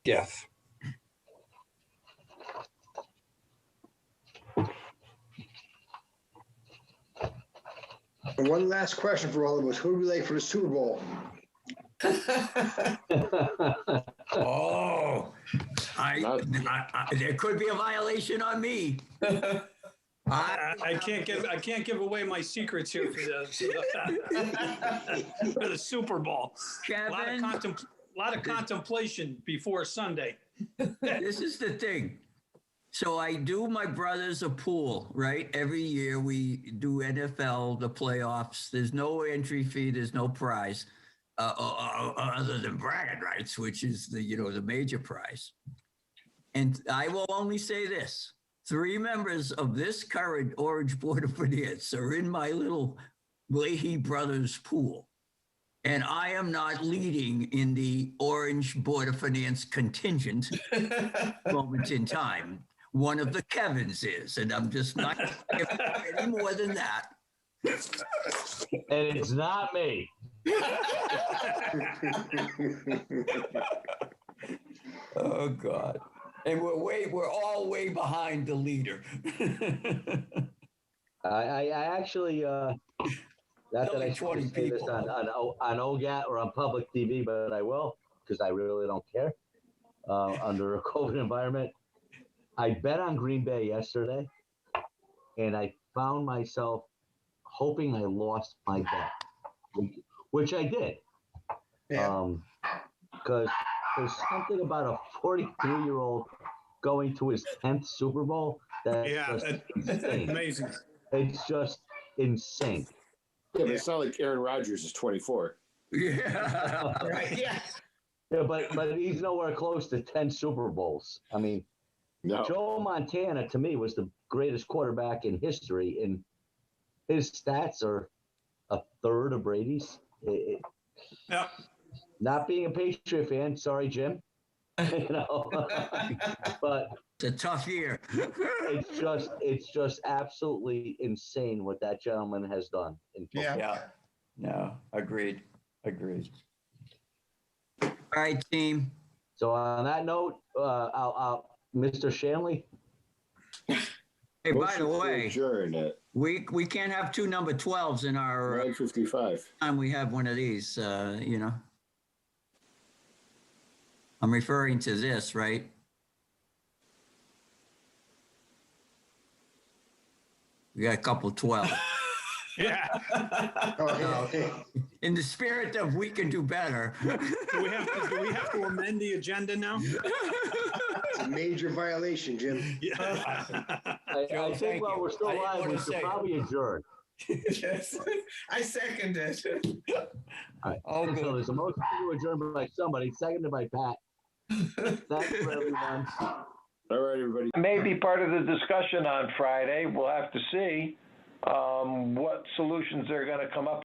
Yes. And one last question for all of us. Who do we like for the Super Bowl? Oh, there could be a violation on me. I can't give away my secrets here for the Super Bowl. Kevin, A lot of contemplation before Sunday. this is the thing. So I do my brothers a pool, right? Every year we do NFL, the playoffs. There's no entry fee. There's no prize other than bragging rights, which is the major prize. And I will only say this. 3 members of this current Orange Board of Finance are in my little Leahy Brothers pool. And I am not leading in the Orange Board of Finance contingent moment in time. One of the Kevins is, and I'm just not giving any more than that. And it's not me. Oh God. And we're all way behind the leader. I actually, not that I should say this on OGAT or on public TV, but I will, because I really don't care. Under a COVID environment, I bet on Green Bay yesterday, and I found myself hoping I lost my bet, which I did. Yeah. Because there's something about a 43-year-old going to his 10th Super Bowl that's insane. Amazing. It's just insane. Yeah, but it's not like Aaron Rodgers is 24. Yeah. Right. Yeah. Yeah, but he's nowhere close to 10 Super Bowls. I mean, No. Joe Montana, to me, was the greatest quarterback in history, and his stats are a third of Brady's. Yeah. Not being a Patriot fan, sorry, Jim. But It's a tough year. it's just absolutely insane what that gentleman has done in football. Yeah. No, agreed. All right, team. So on that note, Mr. Shanley, Hey, by the Motion to way, adjourn at we can't have two number 12s in our 9:55. time we have one of these, you know. I'm referring to this, right? We got a couple 12. Yeah. Oh, hey, In the spirit of we can do better. Do we have to amend the agenda now? it's a major violation, Jim. Yeah. Joe, I thank think while you. we're still I didn't live, know we to should say it. probably adjourn. Yes, I second it. All right. Oh, So good. there's a motion to adjourn by somebody, seconded by Pat. Thank you, everyone. All right, everybody. May be part of the discussion on Friday. We'll have to see what solutions they're going to come up